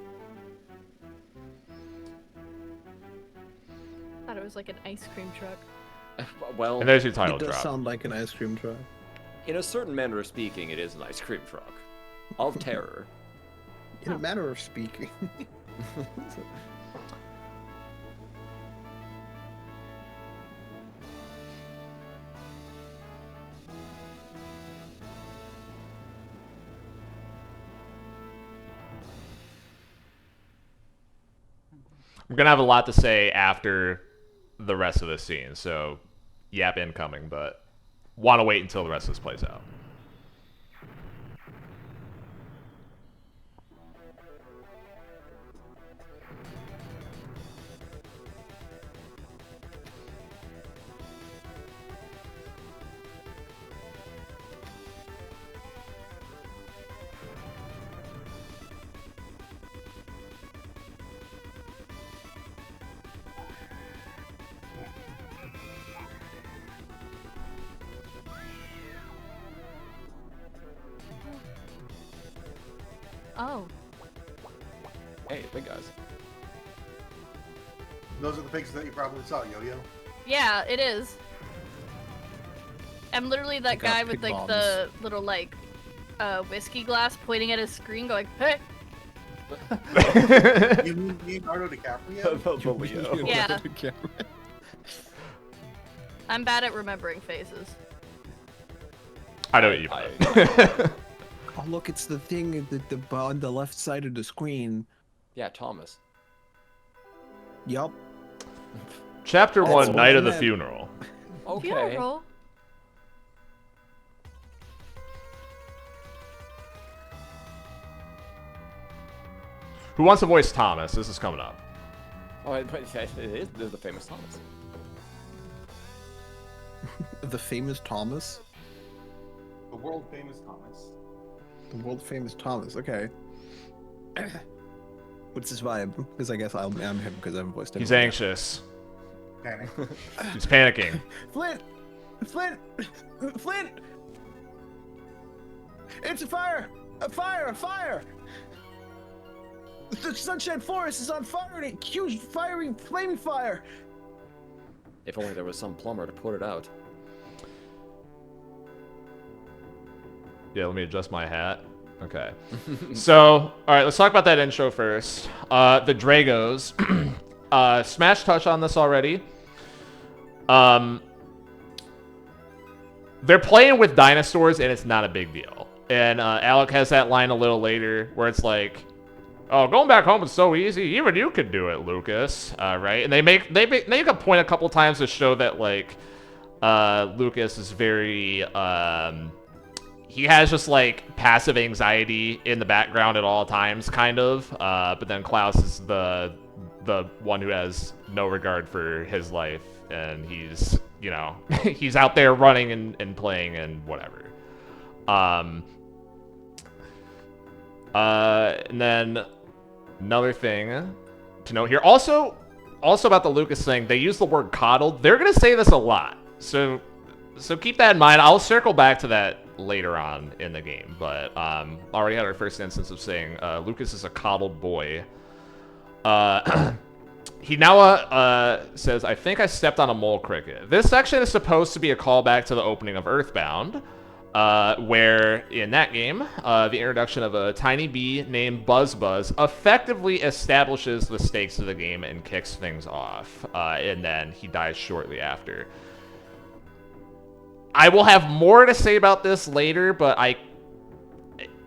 I thought it was like an ice cream truck. Well, And there's your It title does drop. sound like an ice cream truck. in a certain manner of speaking, it is an ice cream truck. Of terror. In a manner of speaking. I'm gonna have a lot to say after the rest of the scene, so yap incoming, but want to wait until the rest of this plays out. Oh. Hey, big guys. Those are the pigs that you probably saw, Yo-Yo. Yeah, it is. I'm literally that Check out guy with pig like bombs. the little like whiskey glass pointing at his screen, going, "Hey." You mean Leonardo DiCaprio? The Leo. Yeah. I'm bad at remembering faces. I know what you mean. Oh, look, it's the thing on the left side of the screen. Yeah, Thomas. Yup. Chapter That's 1, what Night I of the meant. Funeral. Okay. Funeral. Who wants to voice Thomas? This is coming up. Oh, it is the famous Thomas. The famous Thomas. The world famous Thomas. The world famous Thomas. Okay. What's his vibe? Because I guess I'm him because I haven't voiced him. He's anxious. Panic. He's panicking. Flint! Flint! Flint! It's a fire! A fire! A fire! The Sunshine Forest is on fire! A huge fiery, flaming fire! If only there was some plumber to put it out. Yeah, let me adjust my hat. Okay. So, alright, let's talk about that intro first. The Dragos. Smash touched on this already. They're playing with dinosaurs and it's not a big deal. And Alec has that line a little later where it's like, "Oh, going back home is so easy. Even you could do it, Lucas." Right? And they make a point a couple times to show that like Lucas is very he has just like passive anxiety in the background at all times, kind of. But then Klaus is the one who has no regard for his life, and he's, you know, he's out there running and playing and whatever. And then another thing to note here, also about the Lucas thing, they use the word coddled. They're gonna say this a lot, so keep that in mind. I'll circle back to that later on in the game, but already had our first instance of saying Lucas is a coddled boy. He now says, "I think I stepped on a mole cricket." This section is supposed to be a callback to the opening of Earthbound, where in that game, the introduction of a tiny bee named Buzz effectively establishes the stakes of the game and kicks things off, and then he dies shortly after. I will have more to say about this later, but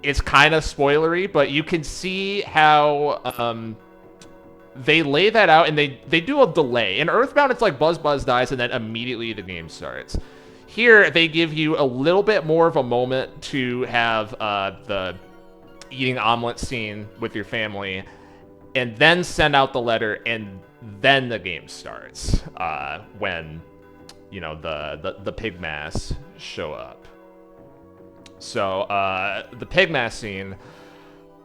it's kind of spoilery, but you can see how they lay that out, and they do a delay. In Earthbound, it's like Buzz dies, and then immediately the game starts. Here, they give you a little bit more of a moment to have the eating omelet scene with your family, and then send out the letter, and then the game starts when, you know, the pigmass show up. So the pigmass scene,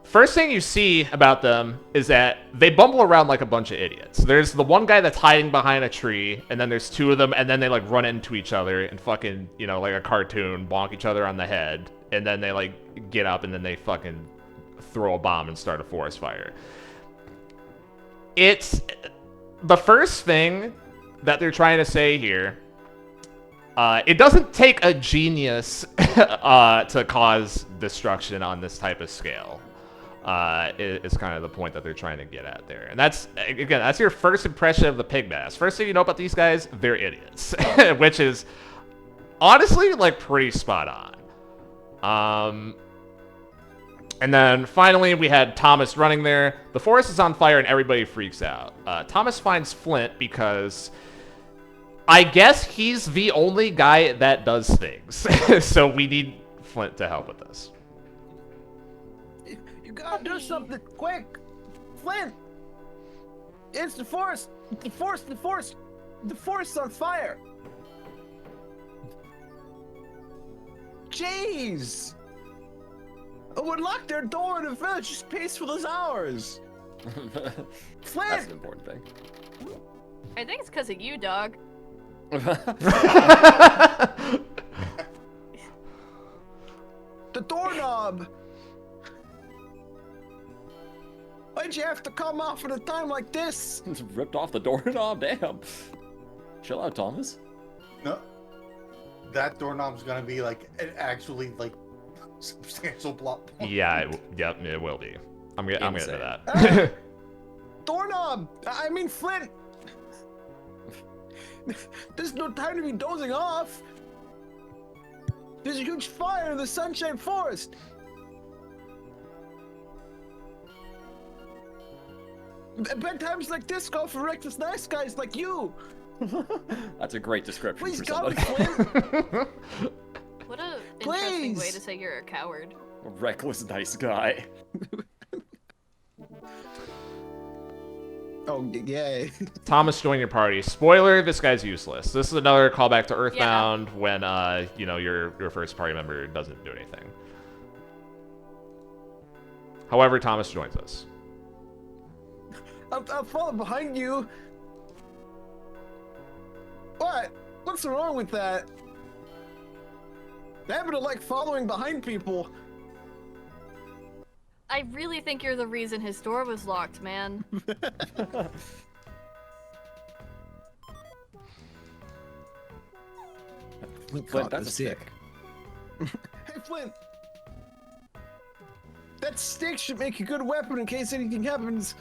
first thing you see about them is that they bumble around like a bunch of idiots. There's the one guy that's hiding behind a tree, and then there's two of them, and then they like run into each other and fucking, you know, like a cartoon, bonk each other on the head, and then they like get up and then they fucking throw a bomb and start a forest fire. It's the first thing that they're trying to say here. It doesn't take a genius to cause destruction on this type of scale. Is kind of the point that they're trying to get at there. And that's your first impression of the pigmass. First thing you know about these guys, they're idiots. Which is honestly like pretty spot on. And then finally we had Thomas running there. The forest is on fire and everybody freaks out. Thomas finds Flint because I guess he's the only guy that does things. So we need Flint to help with this. You gotta do something quick! Flint! It's the forest! The forest's on fire! Jeez! It would lock their door in the village as peaceful as ours! Flint! That's an important thing. I think it's because of you, dog. The doorknob! Why'd you have to come off at a time like this? It's ripped off the doorknob, damn. Chill out, Thomas. No. that doorknob's gonna be like an actually like substantial plot point. Yeah, yep, it will be. I'm getting to Insane. that. Doorknob! I mean Flint! There's no time to be dozing off! There's a huge fire in the Sunshine Forest! Bedtimes like this call for reckless nice guys like you! That's a great description Please for God, somebody. Flint! What a interesting way Please! to say you're a coward. A reckless nice guy. Oh, yay. Thomas joined your party. Spoiler, this guy's useless. This is another callback to Earthbound when, you know, your first party member doesn't do anything. However, Thomas joins us. I'm falling behind you. What? What's wrong with that? I happen to like following behind people. I really think you're the reason his door was locked, man. Flint, that's a stick. Hey, Flint. That stick should make a good weapon in case anything happens.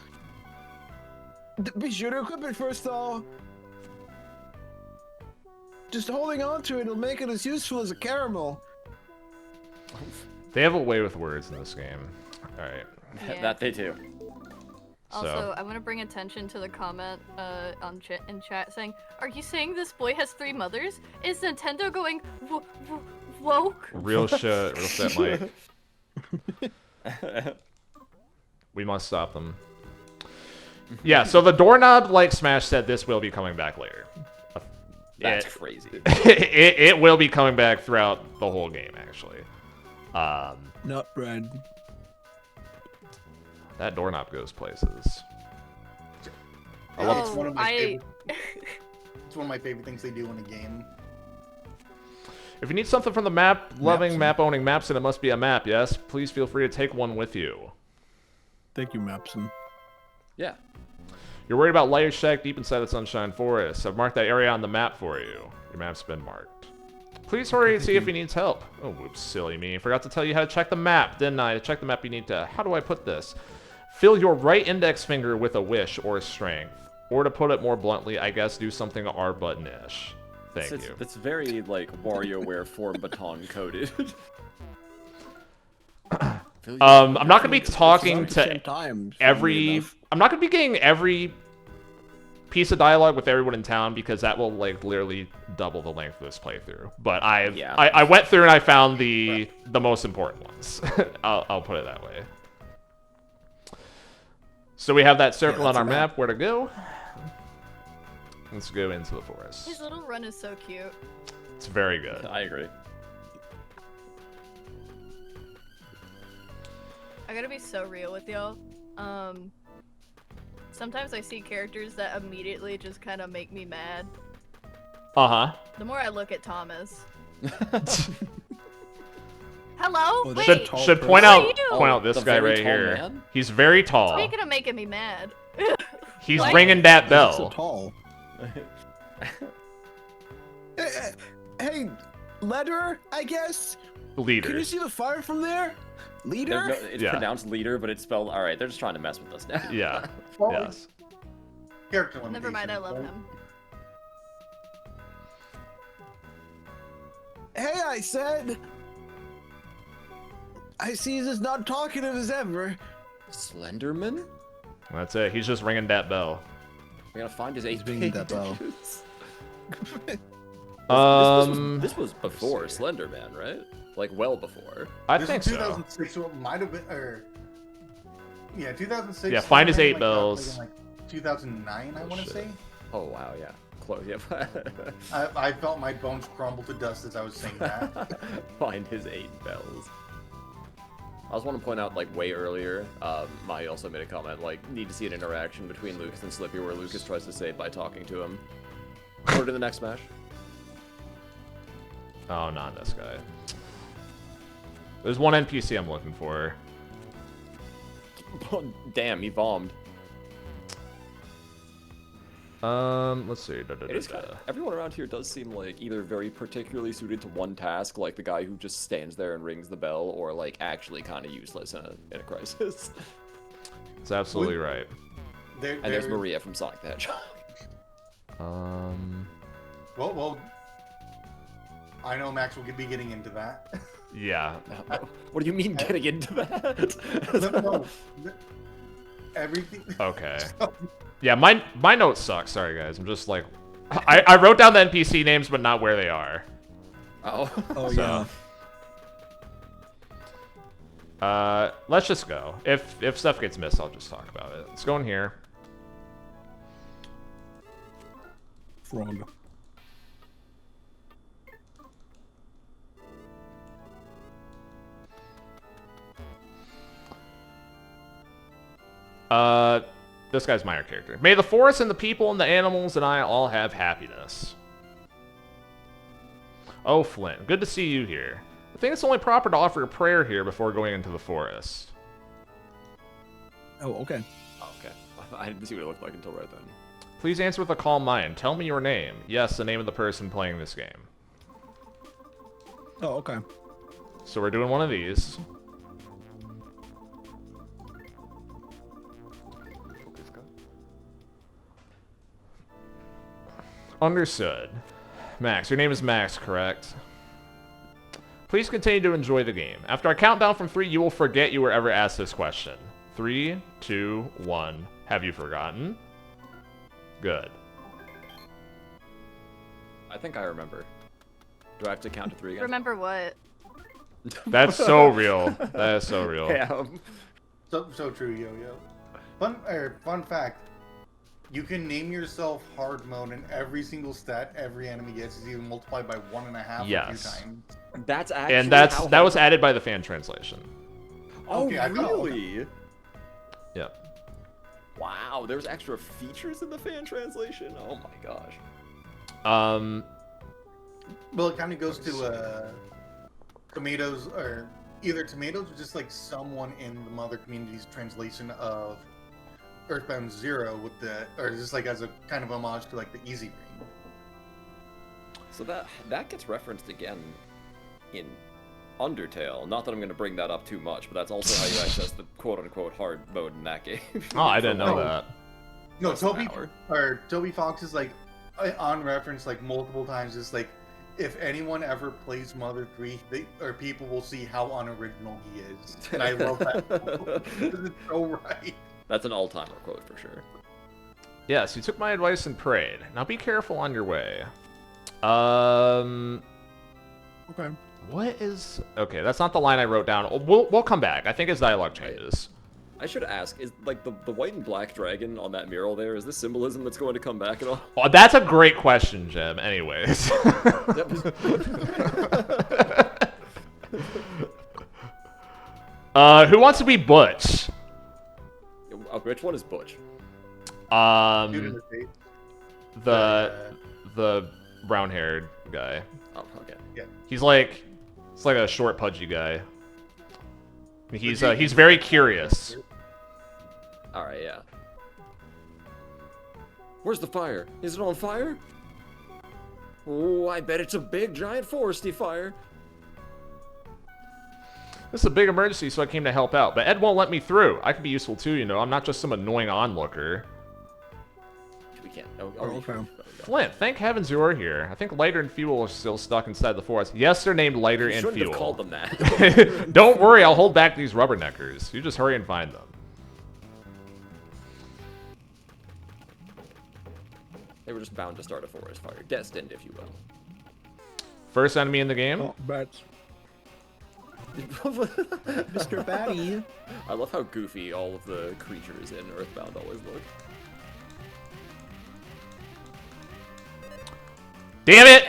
Be sure to equip it first, though. Just holding on to it will make it as useful as a caramel. They have a way with words in this game. Alright. Yeah. That they do. Also, I want to bring attention to the comment in chat saying, "Are you saying this boy has 3 mothers? Is Nintendo going woke?" Real shit, Mike. We must stop them. Yeah, so the doorknob, like Smash said, this will be coming back later. That's crazy. It will be coming back throughout the whole game, actually. Nut bread. That doorknob goes places. I love It's one of my I- favorite. It's one of my favorite things they do in a game. If you need something from the map-loving, Mapson. map-owning Mapson, it must be a map, yes? Please feel free to take one with you. Thank you, Mapson. Yeah. You're worried about Light Shack deep inside the Sunshine Forest. I've marked that area on the map for you. Your map's been marked. Please hurry and see if he needs help. Oh, whoops, silly me. Forgot to tell you how to check the map, didn't I? To check the map, you need to... How do I put this? Fill your right index finger with a wish or a strength. Or to put it more bluntly, I guess do something R button-ish. Thank you. That's very, like, WarioWare form baton coded. I'm not gonna be talking It's around the same to time, every... enough. I'm not gonna be getting every piece of dialogue with everyone in town because that will, like, literally double the length of this playthrough. But I went through and I found the most important ones. I'll put it that way. So we have that circle on our map where to go. Let's go into the forest. His little run is so cute. It's very good. I agree. I gotta be so real with y'all. Sometimes I see characters that immediately just kind of make me mad. Uh-huh. The more I look at Thomas. Hello? Oh, Wait, that's Should tall point person. out Oh, point out this the guy very right tall here. man? He's very tall. speaking of making me mad. He's What? ringing that So bell. tall. Hey, letter, I guess? Can Leader. you see the fire from there? Leader? It's Yeah. pronounced leader, but it's spelled... Alright, they're just trying to mess with us now. Yeah. Well, Yes. Character Never mind, I love limitations, him. Hey, I said. I see he's as not talkative as ever. Slenderman? That's it. He's just ringing that bell. We gotta find his He's 8 ringing that bell. This was before Slenderman, right? Like, well before. I This think is so. 2006, so it might have been, or yeah, 2006. Yeah, find his Slenderman, 8 like, bells. in, like 2009, I want to shit. say. Oh, wow, yeah. Close, yeah. I felt my bones crumble to dust as I was saying that. Find his 8 bells. I just want to point out, like, way earlier, Mahi also made a comment, like, need to see an interaction between Lucas and Slippy where Lucas tries to say it by talking to him. Or to the next Smash. Oh, not this guy. There's one NPC I'm looking for. Damn, he bombed. Let's see. Everyone around here does seem like either very particularly suited to one task, like the guy who just stands there and rings the bell, or like actually kind of useless in a crisis. It's absolutely right. And there's Maria from Sonic the Hedgehog. Well, I know Max will be getting into that. Yeah. What do you mean getting into that? No, everything. Okay. Yeah, my notes suck. Sorry, guys. I'm just like, I wrote down the NPC names, but not where they are. Oh. Oh So, yeah. let's just go. If stuff gets missed, I'll just talk about it. Let's go in here. Frog. This guy's my character. May the forest and the people and the animals and I all have happiness. Oh, Flynn, good to see you here. I think it's only proper to offer a prayer here before going into the forest. Oh, okay. Oh, okay. I didn't see what it looked like until right then. Please answer with a calm mind. Tell me your name. Yes, the name of the person playing this game. Oh, okay. So we're doing one of these. Understood. Max, your name is Max, correct? Please continue to enjoy the game. After I count down from 3, you will forget you were ever asked this question. 3, 2, 1. Have you forgotten? Good. I think I remember. Do I have to count to 3 again? Remember what? That's so real. That is so real. Yeah. So true, Yo-Yo. Fun fact. You can name yourself hard mode, and every single stat every enemy gets is even multiplied by 1.5 Yes. a few times. That's actually And that was added by the fan translation. Oh, Okay, I thought- really? Yep. Wow, there's extra features in the fan translation? Oh my gosh. Well, it kind of goes to tomatoes, or either tomatoes or just like someone in the mother community's translation of Earthbound Zero with the, or just like as a kind of homage to like the Easy Ring. So that gets referenced again in Undertale. Not that I'm going to bring that up too much, but that's also how you access the quote-unquote hard mode in that game. Oh, I didn't know that. No, Less than an hour. Toby Fox is like on reference like multiple times. It's like if anyone ever plays Mother 3, people will see how unoriginal he is, and I love that. It's so right. That's an all-timer quote for sure. Yes, you took my advice and prayed. Now be careful on your way. Okay. What is... Okay, that's not the line I wrote down. We'll come back. I think his dialogue changes. I should ask, is like the white and black dragon on that mural there, is this symbolism that's going to come back at all? Oh, that's a great question, Jim. Anyways. Who wants to be Butch? Which one is Butch? The brown-haired guy. Oh, okay. Yeah. He's like a short, pudgy guy. He's very curious. All right, yeah. Where's the fire? Is it on fire? Oh, I bet it's a big, giant foresty fire. This is a big emergency, so I came to help out. But Ed won't let me through. I can be useful too, you know. I'm not just some annoying onlooker. We can't. Okay. Flint, thank heavens you are here. I think Lighter and Fuel are still stuck inside the forest. Yes, they're named Lighter You and shouldn't Fuel. have called them that. Don't worry, I'll hold back these rubberneckers. You just hurry and find them. They were just bound to start a forest fire. Destined, if you will. First enemy in the game? Oh, bats. Mr. Batty. I love how goofy all of the creatures in Earthbound always look. Damn it!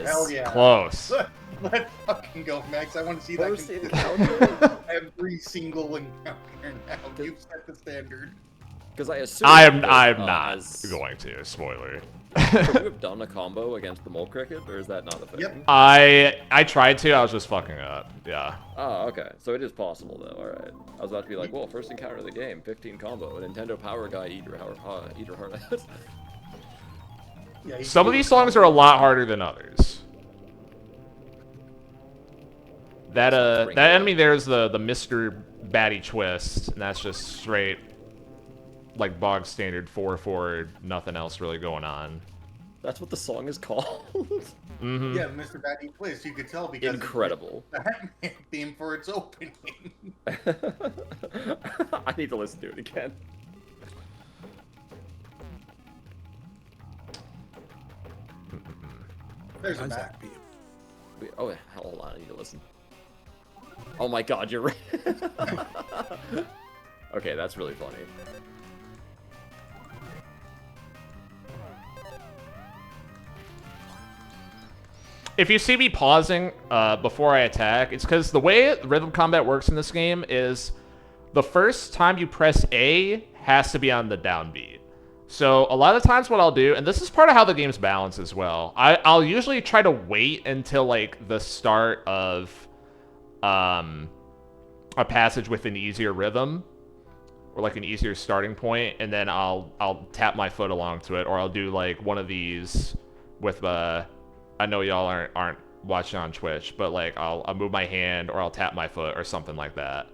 Hell yeah. Close. Let's fucking go, Max. I want to see First that encounter. every single encounter now. You've set the standard. Because I assume I'm that, not as- going to. Spoiler. Could you have done a combo against the mole cricket, or is that not a thing? Yep. I tried to, I was just fucking up. Yeah. Oh, okay. So it is possible, though. All right. I was about to be like, well, first encounter of the game, 15 combo, a Nintendo Power Guy, eat your heart out. Yeah, you Some of feel these songs are a lot harder than others. That that enemy there's the Mr. Batty Twist, and that's just straight like bog standard 4/4, nothing else really going on. That's what the song is called. Mm-hmm. Yeah, Mr. Batty Twist. You could tell because Incredible. it's the Batman theme for its opening. I need to listen to it again. There's a How's back. that be? Oh, hold on, I need to listen. Oh my god, you're right. Okay, that's really funny. If you see me pausing before I attack, it's because the way rhythm combat works in this game is the first time you press A has to be on the downbeat. So a lot of times what I'll do, and this is part of how the game's balanced as well, I'll usually try to wait until like the start of a passage with an easier rhythm or like an easier starting point, and then I'll tap my foot along to it, or I'll do like one of these with I know y'all aren't watching on Twitch, but like I'll move my hand or I'll tap my foot or something like that.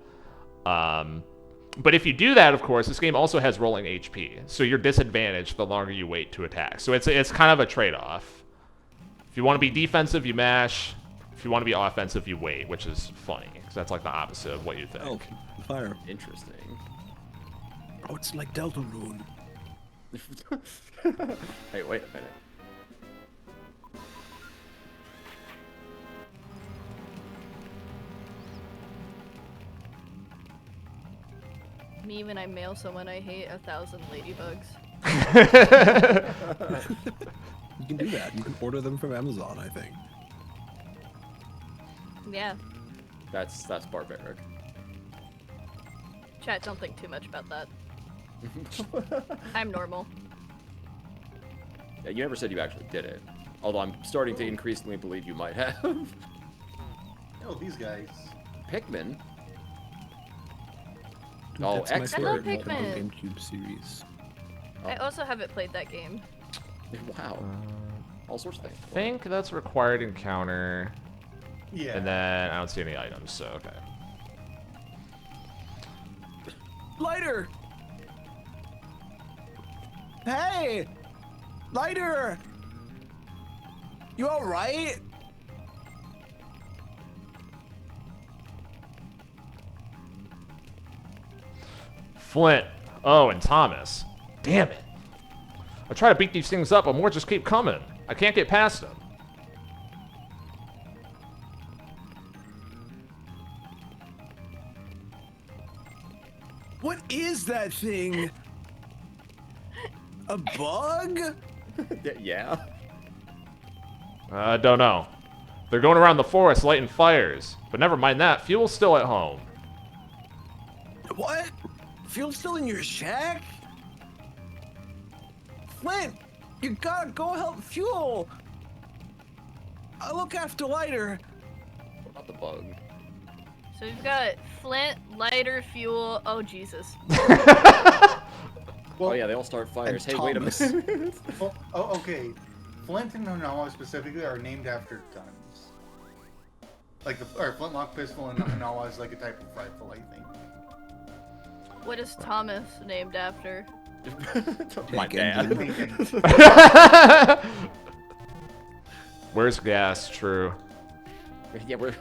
But if you do that, of course, this game also has rolling HP, so you're disadvantaged the longer you wait to attack. So it's kind of a trade-off. If you want to be defensive, you mash. If you want to be offensive, you wait, which is funny, because that's like the opposite of what you think. Oh, fire. Interesting. Oh, it's like Deltarune. Hey, wait a minute. Me when I mail someone I hate 1,000 ladybugs. You can do that. You can order them from Amazon, I think. Yeah. That's barbaric. Chat, don't think too much about that. I'm normal. Yeah, you never said you actually did it. Although I'm starting to increasingly believe you might have. Oh, these guys. Pikmin? Dude, Oh, that's my expert. favorite I love Nintendo Pikmin. GameCube series. I also haven't played that game. Wow. All sorts of things. I think that's required encounter, Yeah. and then I don't see any items, so okay. Lighter! Hey! Lighter! You alright? Flint. Oh, and Thomas. Damn it. I try to beat these things up, but more just keep coming. I can't get past them. What is that thing? A bug? Yeah. I don't know. They're going around the forest lighting fires. But never mind that, fuel's still at home. What? Fuel's still in your shack? Flint, you gotta go help Fuel. I'll look after Lighter. What about the bug? So we've got Flint, lighter, fuel. Oh, Jesus. Oh yeah, they all start fires. Hey, wait a Thomas. minute. Oh, okay. Flint and Hanawa specifically are named after guns. Like or flintlock pistol and Hanawa is like a type of rifle, I think. What is Thomas named after? My dad. Where's gas? True. Yeah, we're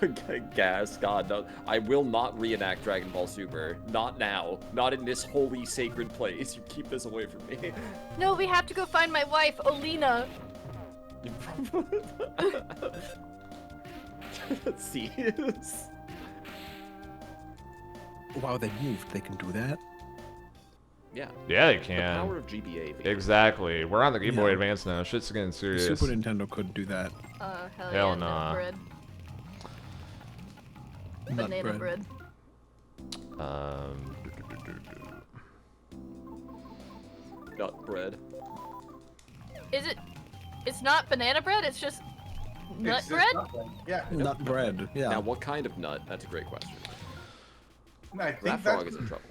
gas. God, no. I will not reenact Dragon Ball Super. Not now. Not in this holy, sacred place. You keep this away from me. No, we have to go find my wife, Olina. See? Wow, they moved. They can do that? Yeah. Yeah, they The can. power of GBA. baby. Exactly. We're on the Game Boy Yeah. Advance now. Shit's getting The serious. Super Nintendo couldn't do that. Hell Hell yeah, nah. nut bread. Nut Banana bread. Um, Nut bread. Is it? It's not banana bread. It's just nut It's just bread. nut bread. Yeah. Nut bread, yeah. Now, what kind of nut? That's a great question. I think That that's frog is in trouble.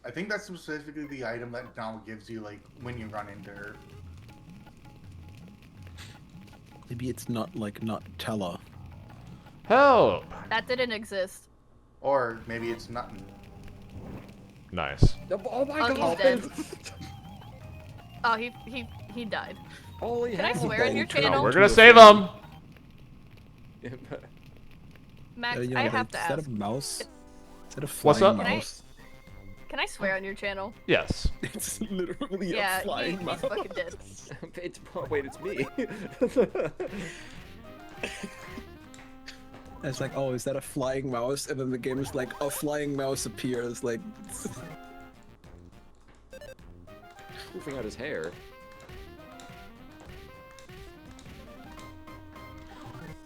I think that's specifically the item that now gives you like when you run into her. Maybe it's not like Nutella. Help! That didn't exist. Or maybe it's nothing. Nice. Oh my Oh, god! he's dead. Oh, he died. Holy Can I hell! swear on your No, No, channel? we're gonna save him! Max, You know, I have to is that ask. a mouse? Is that a What's flying up? mouse? Can I swear on your channel? Yes. It's literally Yeah, a flying he's mouse. fucking dead. Wait, it's me. It's like, oh, is that a flying mouse? And then the game is like, a flying mouse appears. Like, Poofing out his hair.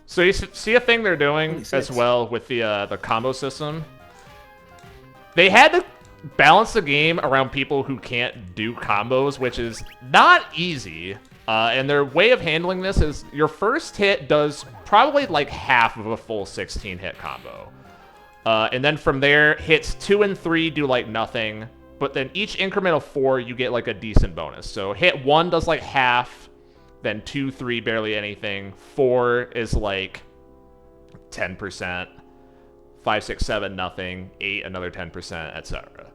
So you see a thing they're doing 26. as well with the combo system. They had to balance the game around people who can't do combos, which is not easy. And their way of handling this is your first hit does probably like half of a full 16-hit combo. And then from there, hits 2 and 3 do like nothing. But then each increment of 4, you get like a decent bonus. So hit 1 does like half, then 2, 3, barely anything. 4 is like 10%. 5, 6, 7, nothing. 8, another 10%, etc.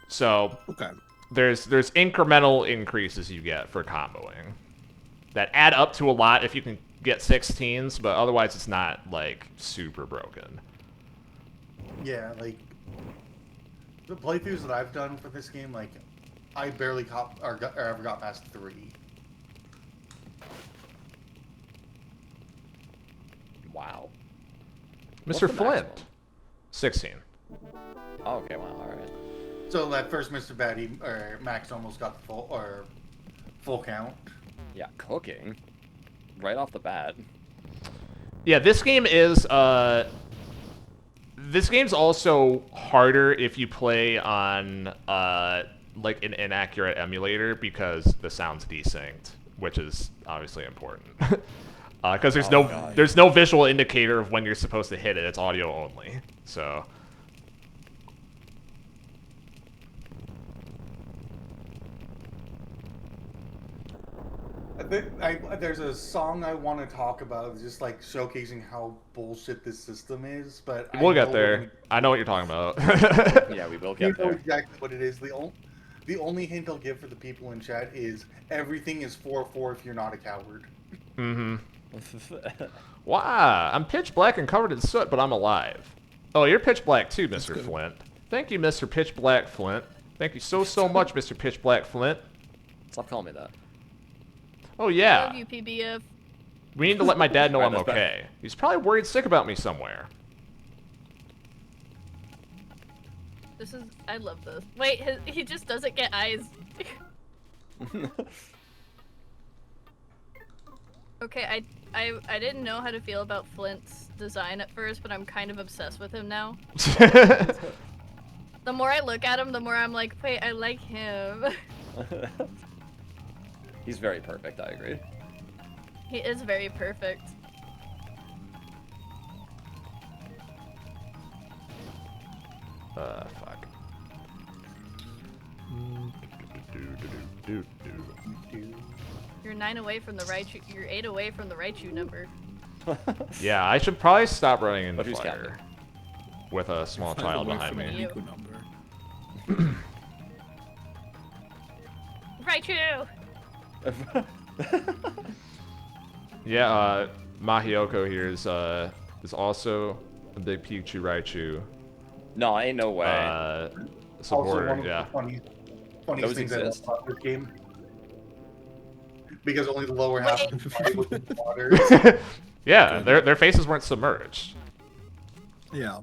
So okay. there's incremental increases you get for comboing that add up to a lot if you can get 16s, but otherwise it's not like super broken. Yeah, like the playthroughs that I've done for this game, like I barely ever got past 3. Wow. Mr. the Flint, maximum? 16. Oh, okay, wow, alright. So that first Mr. Batty or Max almost got the full count. Yeah, cooking. Right off the bat. Yeah, this game is this game's also harder if you play on like an inaccurate emulator because the sound's desynced, which is obviously important. Because there's no visual indicator of when you're supposed to hit it. It's audio only. So There's a song I want to talk about, just like showcasing how bullshit this system is. But we'll get there. I know what you're talking about. Yeah, we will You get know there. exactly what it is. The only hint I'll give for the people in chat is everything is 4-4 if you're not a coward. Mm-hmm. Wow, I'm pitch black and covered in soot, but I'm alive. Oh, you're pitch black too, Mr. Flint. Thank you, Mr. Pitch Black Flint. Thank you so much, Mr. Pitch Black Flint. Stop calling me that. Oh yeah. Love you, PBF. We need to let my dad know Alright, I'm that's okay. He's probably worried sick about me somewhere. I love this. Wait, he just doesn't get eyes. Okay, I didn't know how to feel about Flint's design at first, but I'm kind of obsessed with him now. The more I look at him, the more I'm like, wait, I like him. He's very perfect, I agree. He is very perfect. Fuck. You're 9 away from the Raichu. You're 8 away from the Raichu number. Yeah, I should probably stop running into But who's fire with a small child behind me. Raichu! Yeah, Mahioko here is also a big Pikachu Raichu No, ain't no way. supporter. Also, one of Yeah. the funniest Those things I love exist. about this game. Because only the lower half of the body was in water. Yeah, their faces weren't submerged. Yeah.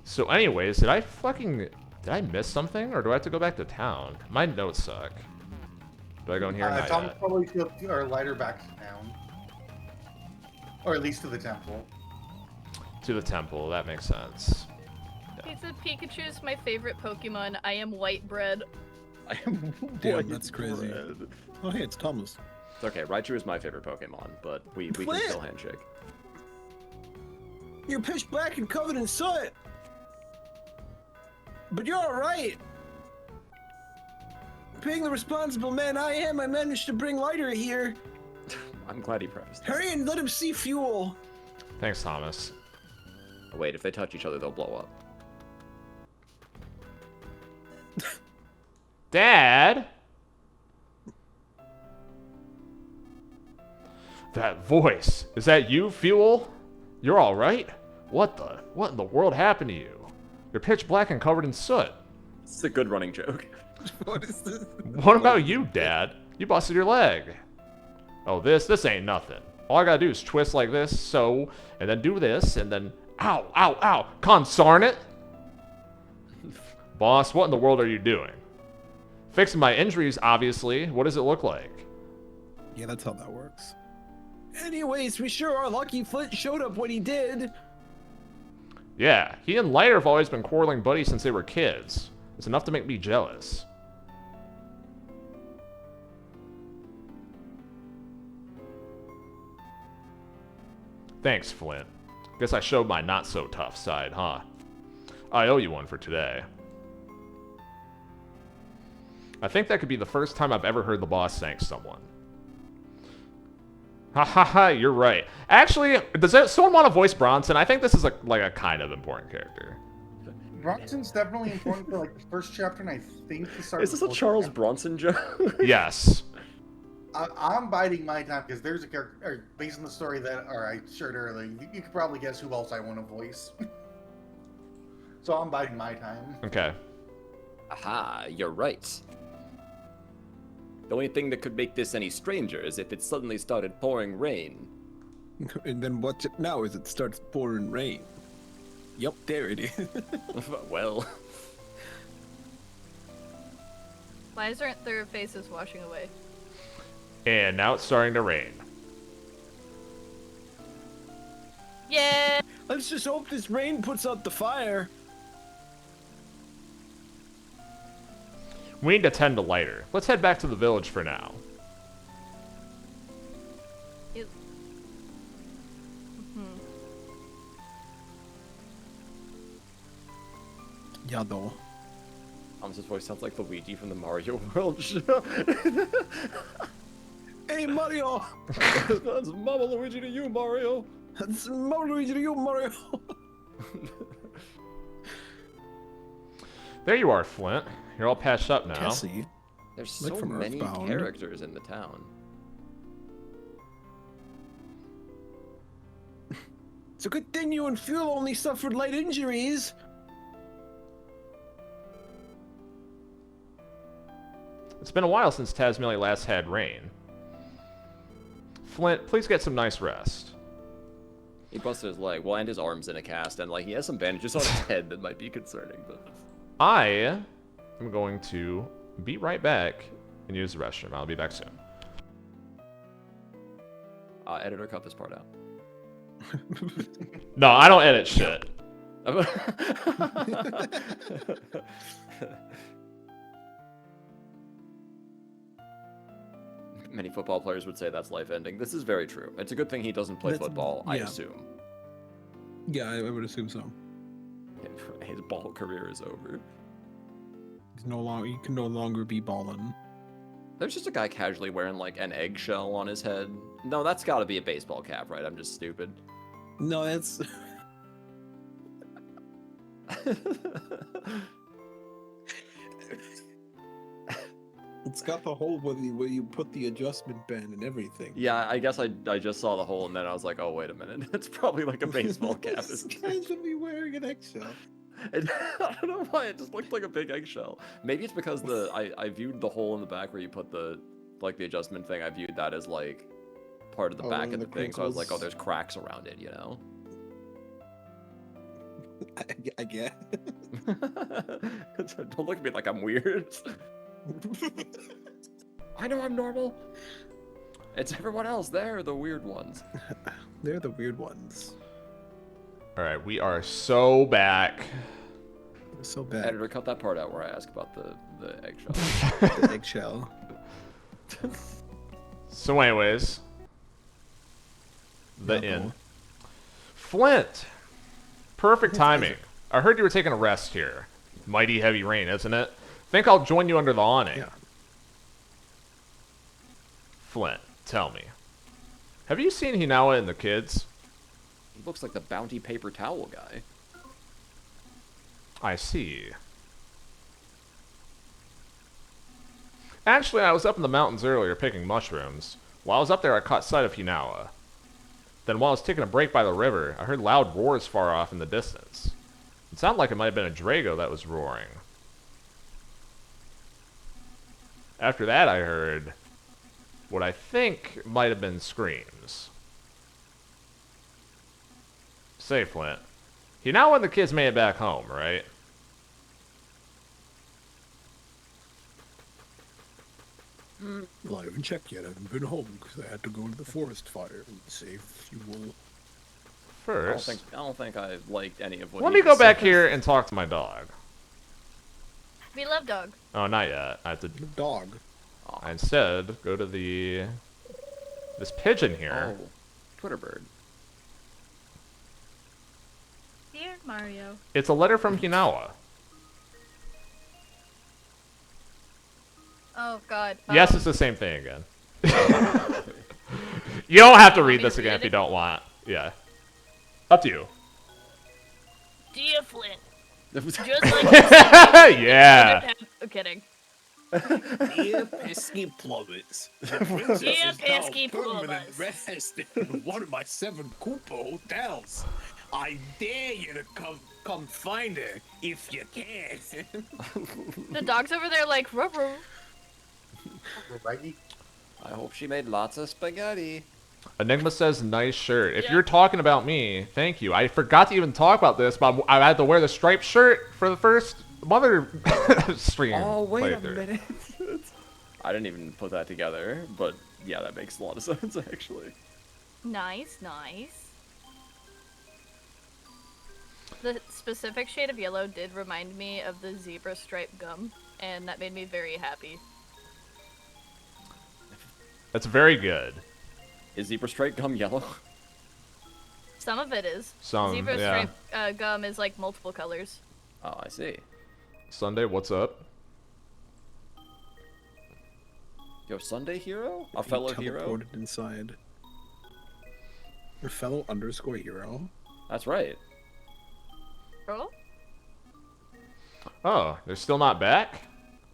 So anyways, did I miss something, or do I have to go back to town? My notes suck. Do I go in here? Not Thomas yet. probably took our lighter back to town. Or at least to the temple. To the temple, that makes sense. He said Pikachu is my favorite Pokemon. I am white bread. Damn, that's crazy. Oh, hey, it's Thomas. It's okay, Raichu is my favorite Pokemon, but we can Flint! still handshake. You're pitch black and covered in soot. But you're all right. Being the responsible man I am, I managed to bring Lighter here. I'm glad he prefaced that. Hurry and let him see fuel. Thanks, Thomas. Wait, if they touch each other, they'll blow up. Dad? That voice. Is that you, Fuel? You're all right? What in the world happened to you? You're pitch black and covered in soot. It's a good running joke. What is this? What about you, Dad? You busted your leg. Oh, this ain't nothing. All I gotta do is twist like this, so, and then do this, and then, ow, ow, ow, consarn it! Boss, what in the world are you doing? Fixing my injuries, obviously. What does it look like? Yeah, that's how that works. Anyways, we sure are lucky Flint showed up when he did. Yeah, he and Lighter have always been quarreling buddies since they were kids. It's enough to make me jealous. Thanks, Flint. Guess I showed my not-so-tough side, huh? I owe you one for today. I think that could be the first time I've ever heard the boss thank someone. Ha ha ha, you're right. Actually, does someone want to voice Bronson? I think this is like a kind of important character. Bronson's definitely important for like the first chapter, and I think the start. Is this a Charles Bronson joke? Yes. I'm biding my time because there's a character based on the story that, or I shared earlier. You could probably guess who else I want to voice. So I'm biding my time. Okay. Aha, you're right. The only thing that could make this any stranger is if it suddenly started pouring rain. And then watch it now as it starts pouring rain. Yep, there it is. Well. Why aren't their faces washing away? And now it's starting to rain. Yeah. Let's just hope this rain puts out the fire. We need to tend to Lighter. Let's head back to the village for now. Yeah, though. Thomas's voice sounds like Luigi from the Mario World show. Hey, Mario! That's Mama Luigi to you, Mario. That's Mama Luigi to you, Mario. There you are, Flint. You're all patched up now. Cassie. There's Like so from many Earthbound. characters in the town. It's a good thing you and Fuel only suffered light injuries. It's been a while since Tasmania last had rain. Flint, please get some nice rest. He busted his leg, well, and his arm's in a cast, and like he has some bandages on his head that might be concerning. But I am going to be right back and use the restroom. I'll be back soon. editor, cut this part out. No, I don't edit shit. Many football players would say that's life ending. This is very true. It's a good thing he doesn't play football, I assume. Yeah, I would assume so. His ball career is over. He's no longer. He can no longer be balling. There's just a guy casually wearing like an eggshell on his head. No, that's got to be a baseball cap, right? I'm just stupid. No, that's. It's got the hole where you put the adjustment band and everything. Yeah, I guess I just saw the hole and then I was like, oh wait a minute, it's probably like a baseball cap. This guy should be wearing an eggshell. And I don't know why it just looked like a big eggshell. Maybe it's because I viewed the hole in the back where you put the the adjustment thing. I viewed that as like part of the back of the thing, so I was like, oh, there's cracks around it, you know. I guess. Don't look at me like I'm weird. I know I'm normal. It's everyone else. They're the weird ones. They're the weird ones. All right, we are so back. We're so bad. Editor, cut that part out where I ask about the eggshell. The eggshell. So anyways, the inn. Flint! Perfect timing. I heard you were taking a rest here. mighty heavy rain, isn't it? Think I'll join you under the awning. Yeah. Flint, tell me. Have you seen Hinawa and the kids? He looks like the bounty paper towel guy. I see. Actually, I was up in the mountains earlier picking mushrooms. While I was up there, I caught sight of Hinawa. Then while I was taking a break by the river, I heard loud roars far off in the distance. It sounded like it might have been a Drago that was roaring. After that, I heard what I think might have been screams. Say, Flint, Hinawa and the kids made it back home, right? Well, I haven't checked yet. I haven't been home because I had to go to the forest fire and save fuel. First, I don't think I liked any of what. let he me go just back said. here and talk to my dog. We love dog. Oh, not yet. I have to Dog. I instead go to this pigeon here. Oh, Twitter bird. Dear Mario. It's a letter from Hinawa. Oh God. Yes, it's the same thing again. You don't have to read me this to again read if you it? don't want. Yeah. Up to you. Dear Flint. Just like Yeah. I'm kidding. Dear pesky plumbers. Dear pesky plumbers. Rest in one of my 7 Koopa hotels. I dare you to come find her if you can. The dog's over there like rubber. Raggy. I hope she made lots of spaghetti. Enigma says, nice shirt. If Yeah. you're talking about me, thank you. I forgot to even talk about this, but I had to wear the striped shirt for the first Mother stream. Oh, wait a playthrough. minute. I didn't even put that together, but yeah, that makes a lot of sense, actually. Nice, nice. The specific shade of yellow did remind me of the zebra stripe gum, and that made me very happy. That's very good. Is zebra stripe gum yellow? Some of it is. Some, Zebra yeah. stripe gum is like multiple colors. Oh, I see. Sunday, what's up? Yo, Sunday hero? A fellow hero? Teleported inside. A fellow underscore hero. That's right. Oh? Oh, they're still not back?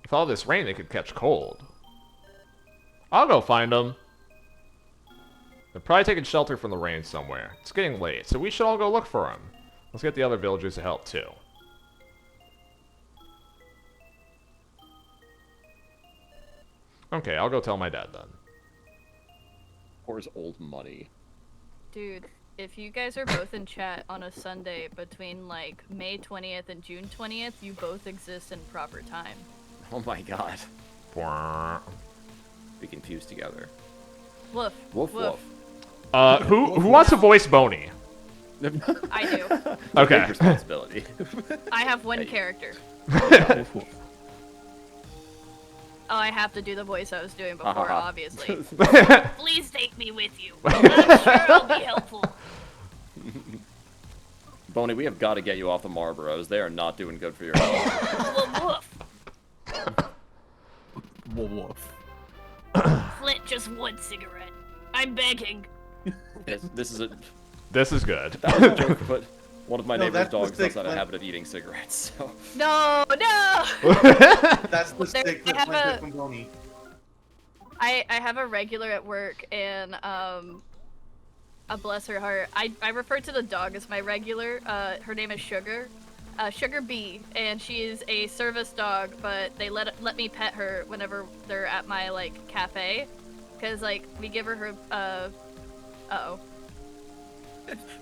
With all this rain, they could catch cold. I'll go find them. They're probably taking shelter from the rain somewhere. It's getting late, so we should all go look for them. Let's get the other villagers to help, too. Okay, I'll go tell my dad then. Pours old money. Dude, if you guys are both in chat on a Sunday between like May 20th and June 20th, you both exist in proper time. Oh my god. Bwah. Be confused together. Woof. Woof woof. Who wants to voice Boney? I do. Okay. Big responsibility. I have one Hey. character. Oh, I have to do the voice I was doing before, obviously. Please take me with you. I'm sure I'll be helpful. Boney, we have got to get you off the Marlboros. They are not doing good for your health. Woof. Woof. Flint, just one cigarette. I'm begging. This is a This is good. that was a joke, but one of my No, neighbor's that's the dogs stick, does have a Flint. habit of eating cigarettes. So No, no! That's the There- stick I that have Flint a- took from Boney. I have a regular at work, and bless her heart. I refer to the dog as my regular. Her name is Sugar, Sugar Bee, and she is a service dog. But they let me pet her whenever they're at my like cafe, because like we give her uh-oh.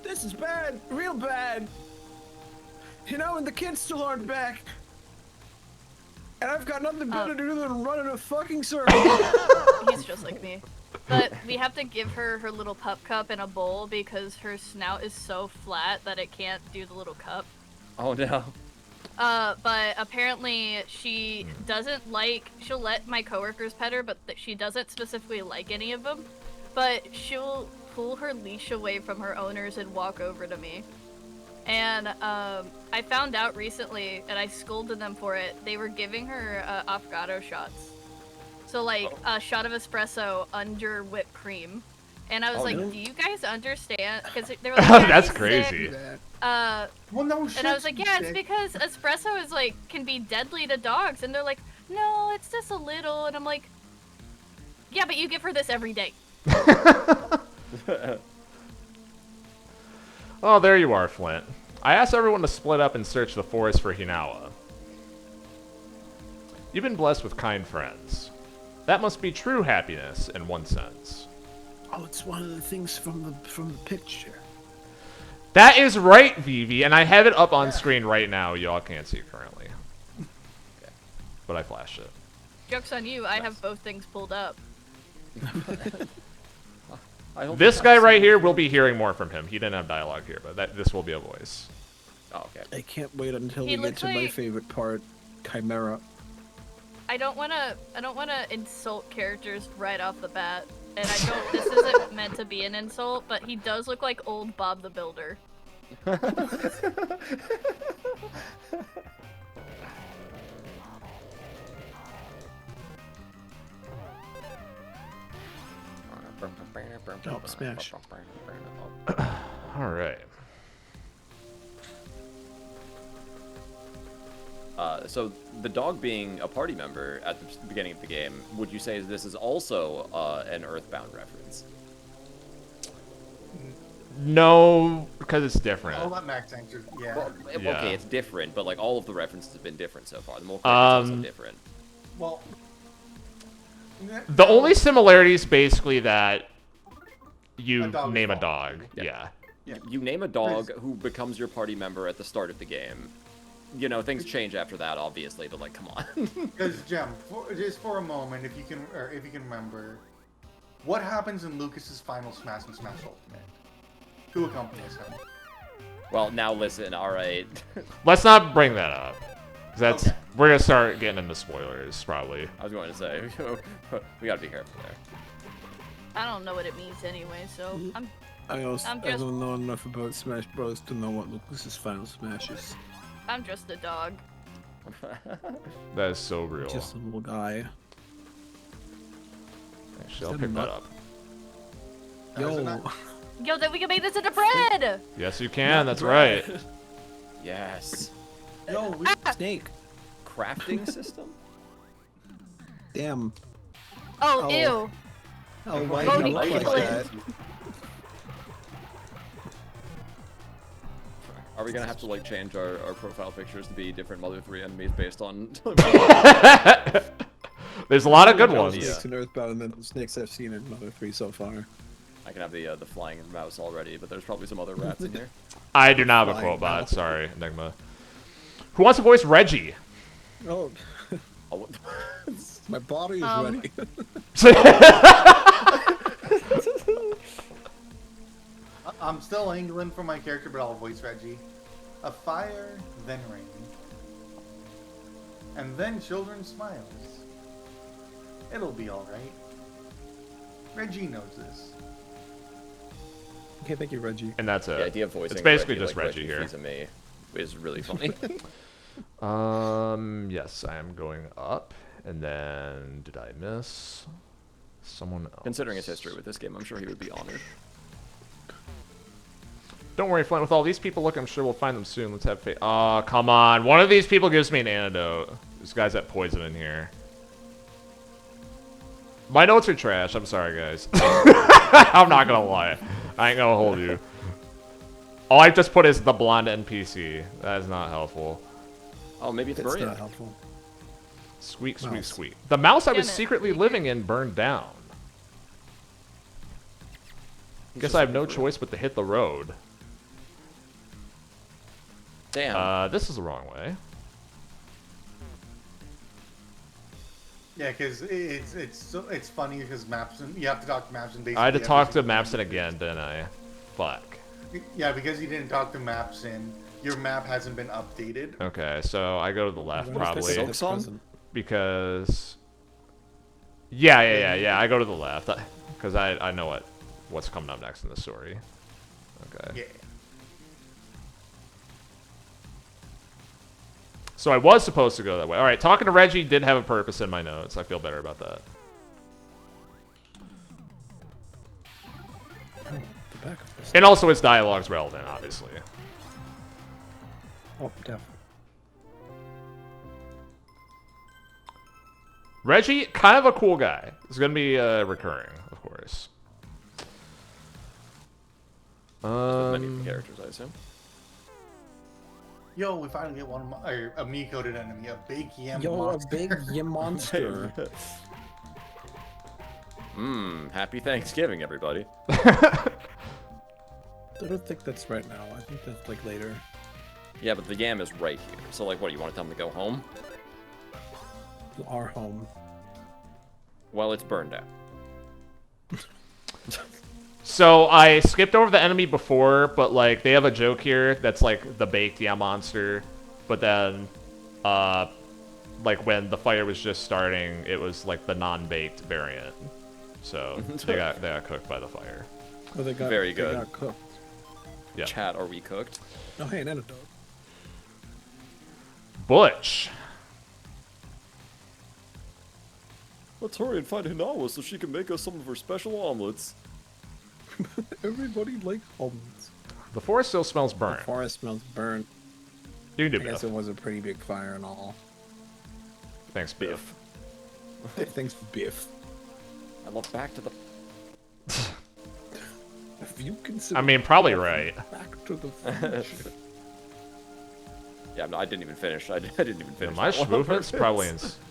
This is bad, real bad. You know, and the kids still aren't back. And I've got nothing better to do than run in a fucking circle. He's just like me. But we have to give her her little pup cup in a bowl because her snout is so flat that it can't do the little cup. oh no. But apparently she doesn't like, she'll let my coworkers pet her, but she doesn't specifically like any of them. But she'll pull her leash away from her owners and walk over to me. And I found out recently, and I scolded them for it. They were giving her affogato shots. So like a shot of espresso under whipped cream. And I was like, no. do you guys understand? Because they were like, yeah, That's she's crazy. sick. Well, no shit. And I was like, yeah, it's sick. because espresso is like can be deadly to dogs. And they're like, no, it's just a little. And I'm like, yeah, but you give her this every day. Oh, there you are, Flint. I asked everyone to split up and search the forest for Hinawa. You've been blessed with kind friends. That must be true happiness in one sense. Oh, it's one of the things from the picture. That is right, Vivi, and I have it up on screen right now. Y'all can't see it currently. Okay. But I flashed it. Joke's on you, I have both things pulled up. This guy right here, we'll be hearing more from him. He didn't have dialogue here, but this will be a voice. Oh, okay. I can't wait until He we get looks to my like- favorite part, Chimera. I don't wanna insult characters right off the bat. And I don't this isn't meant to be an insult, but he does look like old Bob the Builder. Oh, smash. Alright. So the dog being a party member at the beginning of the game, would you say this is also an Earthbound reference? No, because it's different. I'll let Max answer. Yeah. Well, Yeah. okay, it's different, but like all of the references have been different so far. The more characters also different. Well. The only similarity is basically that you A dog name a is dog. Yeah. Yeah. You name a dog who becomes your party member at the start of the game. You know, things change after that, obviously, but like, come on. Because Jem, just for a moment, if you can remember, what happens in Lucas's final Smash and Smash Ultimate? Who accompanies him? Well, now listen, alright. Let's not bring that up. 'Cause that's Okay. we're gonna start getting into spoilers, probably. I was going to say, we gotta be careful there. I don't know what it means anyway, so I'm I I'm just- don't know enough about Smash Bros. To know what Lucas's final Smash is. just a dog. That is so real. Just a little guy. Actually, I'll Is that pick a that nut? up. Isn't Yo, that- Yo, then we can make this into bread! Yes, you can. That's right. Yes. yo, snake. Crafting system? Damn. Oh, Oh. ew. Oh, why Bodhi do you look like Clint. that? Are we gonna have to like change our profile pictures to be different Mother 3 enemies based on... There's a lot of good All ones. Snakes in Earthbound, and then the snakes I've seen in Mother 3 so far. I can have the flying mouse already, but there's probably some other rats in here. I do not have a Flying quote bot. mouse. Sorry, Enigma. Who wants to voice Reggie? Oh, Oh, what- my body is Um, ready. I'm still angling for my character, but I'll voice Reggie. A fire, then rain. And then children smiles. It'll be alright. Reggie knows this. Okay, thank you, Reggie. And that's it. the idea of voicing It's basically Reggie, just like Reggie here. Freeze and me is really funny. Yes, I am going up. And then, did I miss someone else? Considering his history with this game, I'm sure he would be honored. Don't worry, Flint. With all these people, look, I'm sure we'll find them soon. Let's have faith. Oh, come on. One of these people gives me an antidote. This guy's got poison in here. My notes are trash. I'm sorry, guys. I'm not gonna lie. I ain't gonna hold you. All I just put is the blonde NPC. That is not helpful. Oh, maybe it's It's Maria. not helpful. Squeak, squeak, Mouse. squeak. The mouse I was Damn it. secretly living in burned down. Guess just I have no looking for it. choice but to hit the road. Damn. This is the wrong way. Yeah, because it's funny because Mapson, you have to talk to Mapson basically. I had to every talk to single Mapson time. again, didn't I? Fuck. Yeah, because you didn't talk to Mapson, your map hasn't been updated. Okay, so I go to the left What if this probably is the present? because. Yeah. I go to the left because I know what's coming up next in the story. Okay. Yeah. So I was supposed to go that way. All right, talking to Reggie did have a purpose in my notes. I feel better about that. The back of this. And also, its dialogue's relevant, obviously. Oh, definitely. Reggie, kind of a cool guy. It's gonna be recurring, of course. Many different characters, I assume. Yo, we finally get one of my, or a me-coded enemy, a big yam Yo, monster. a big yam monster. Happy Thanksgiving, everybody. I don't think that's right now. I think that's like later. Yeah, but the yam is right here. So, like, what, you want to tell them to go home? Our home. Well, it's burned out. So I skipped over the enemy before, but like they have a joke here that's like the baked yam monster, but then like when the fire was just starting, it was like the non-baked variant. So they got cooked by the fire. Oh, they got, Very they good. got cooked. Yeah. Chat, are we cooked? Oh, hey, an antidote. Butch. Let's hurry and find Hinawa so she can make us some of her special omelets. Everybody likes almonds. The forest still smells The burnt. forest smells burnt. You can I do guess Biff. it was a pretty big fire and all. Thanks, Biff. Thanks, Biff. I love back to the... If you consider. I mean, probably right. Back to the future. Yeah, no, I didn't even finish. I didn't even Yeah, finish. my that one on schmovement's purpose. probably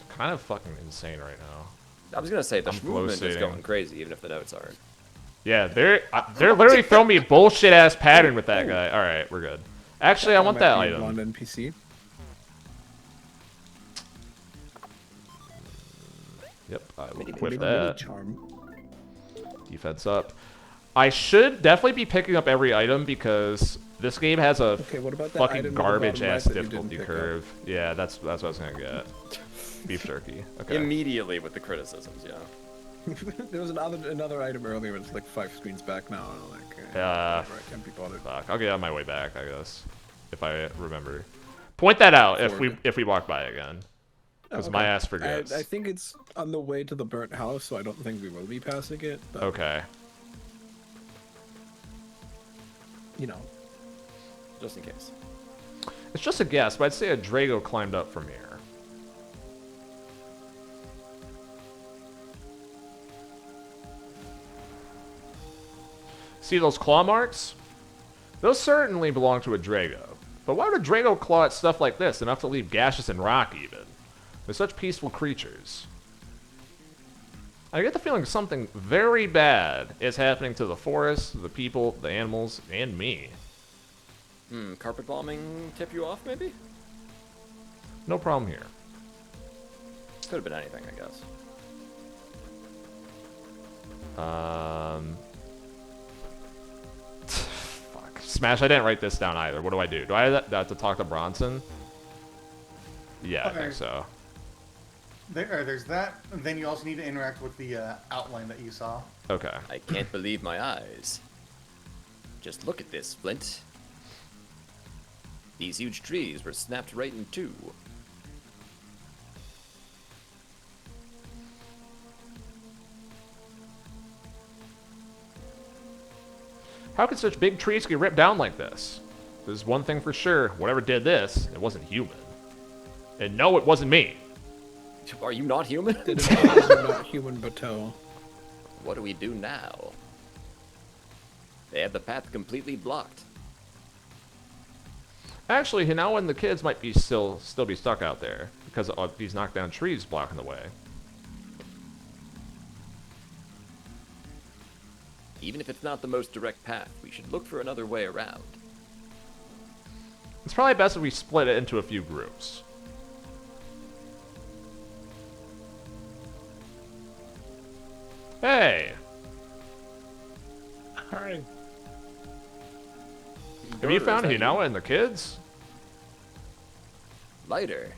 kind of fucking insane right now. I was gonna say, the I'm movement is flow-stating. going crazy, even if the notes aren't. Yeah, they're literally throwing me a bullshit ass pattern with that guy. All right, we're good. Actually, I want that Might be a item. blonde NPC. Yep, I will Maybe equip a that. charm. Defense up. I should definitely be picking up every item because this game has a Okay, what about that fucking item at the garbage bottom right ass that you didn't difficulty pick up? curve. Yeah, that's what I was gonna get. Beef jerky. Okay. Immediately with the criticisms, yeah. There was another item earlier. It's like 5 screens back now. And I'm like, whatever, I can't be bothered. Fuck. I'll get on my way back, I guess, if I remember. Point that out Forward. if we walk by again, because my ass forgets. I think it's on the way to the burnt house, so I don't think we will be passing it. But, Okay. you know, Just in case. It's just a guess, but I'd say a Drago climbed up from here. See those claw marks? Those certainly belong to a Drago. But why would a Drago claw at stuff like this, enough to leave gaseous and rock even? They're such peaceful creatures. I get the feeling something very bad is happening to the forest, the people, the animals, and me. Carpet bombing tip you off, maybe? No problem here. Could have been anything, I guess. Fuck. Smash, I didn't write this down either. What do I do? Do I have to talk to Bronson? Yeah, I think Okay. so. There's that. And then you also need to interact with the outline that you saw. Okay. I can't believe my eyes. Just look at this, Flint. These huge trees were snapped right in two. How could such big trees get ripped down like this? There's one thing for sure. Whatever did this, it wasn't human. And no, it wasn't me. Are you not human? the dinosaurs are not human bateau. What do we do now? They have the path completely blocked. Actually, Hinawa and the kids might be still be stuck out there because of these knockdown trees blocking the way. Even if it's not the most direct path, we should look for another way around. It's probably best if we split it into a few groups. Hey! Hi. Have you Or found is that Hinawa and the kids? Lighter.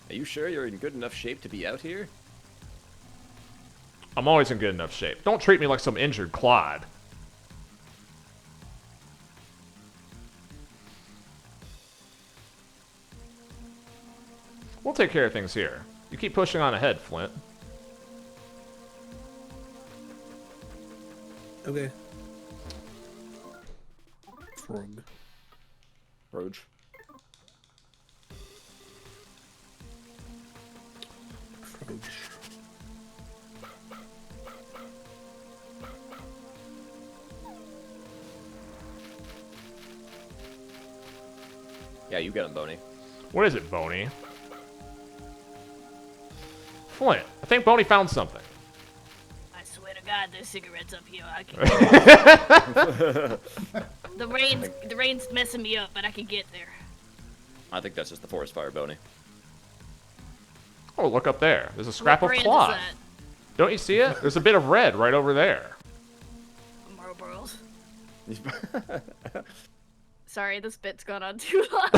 Are you sure you're in good enough shape to be out here? I'm always in good enough shape. Don't treat me like some injured clod. take care of things here. You keep pushing on ahead, Flint. Okay. Frog. Roach. Frog. Yeah, you get him, Boney. What is it, Boney? Flint, I think Boney found something. I swear to God, there's cigarettes up here. I can. The rain's messing me up, but I can get there. I think that's just the forest fire, Boney. Oh, look up there. There's a scrap What of brand cloth. is that? Don't you see it? There's a bit of red right over there. Marlboros. Sorry, this bit's gone on too long.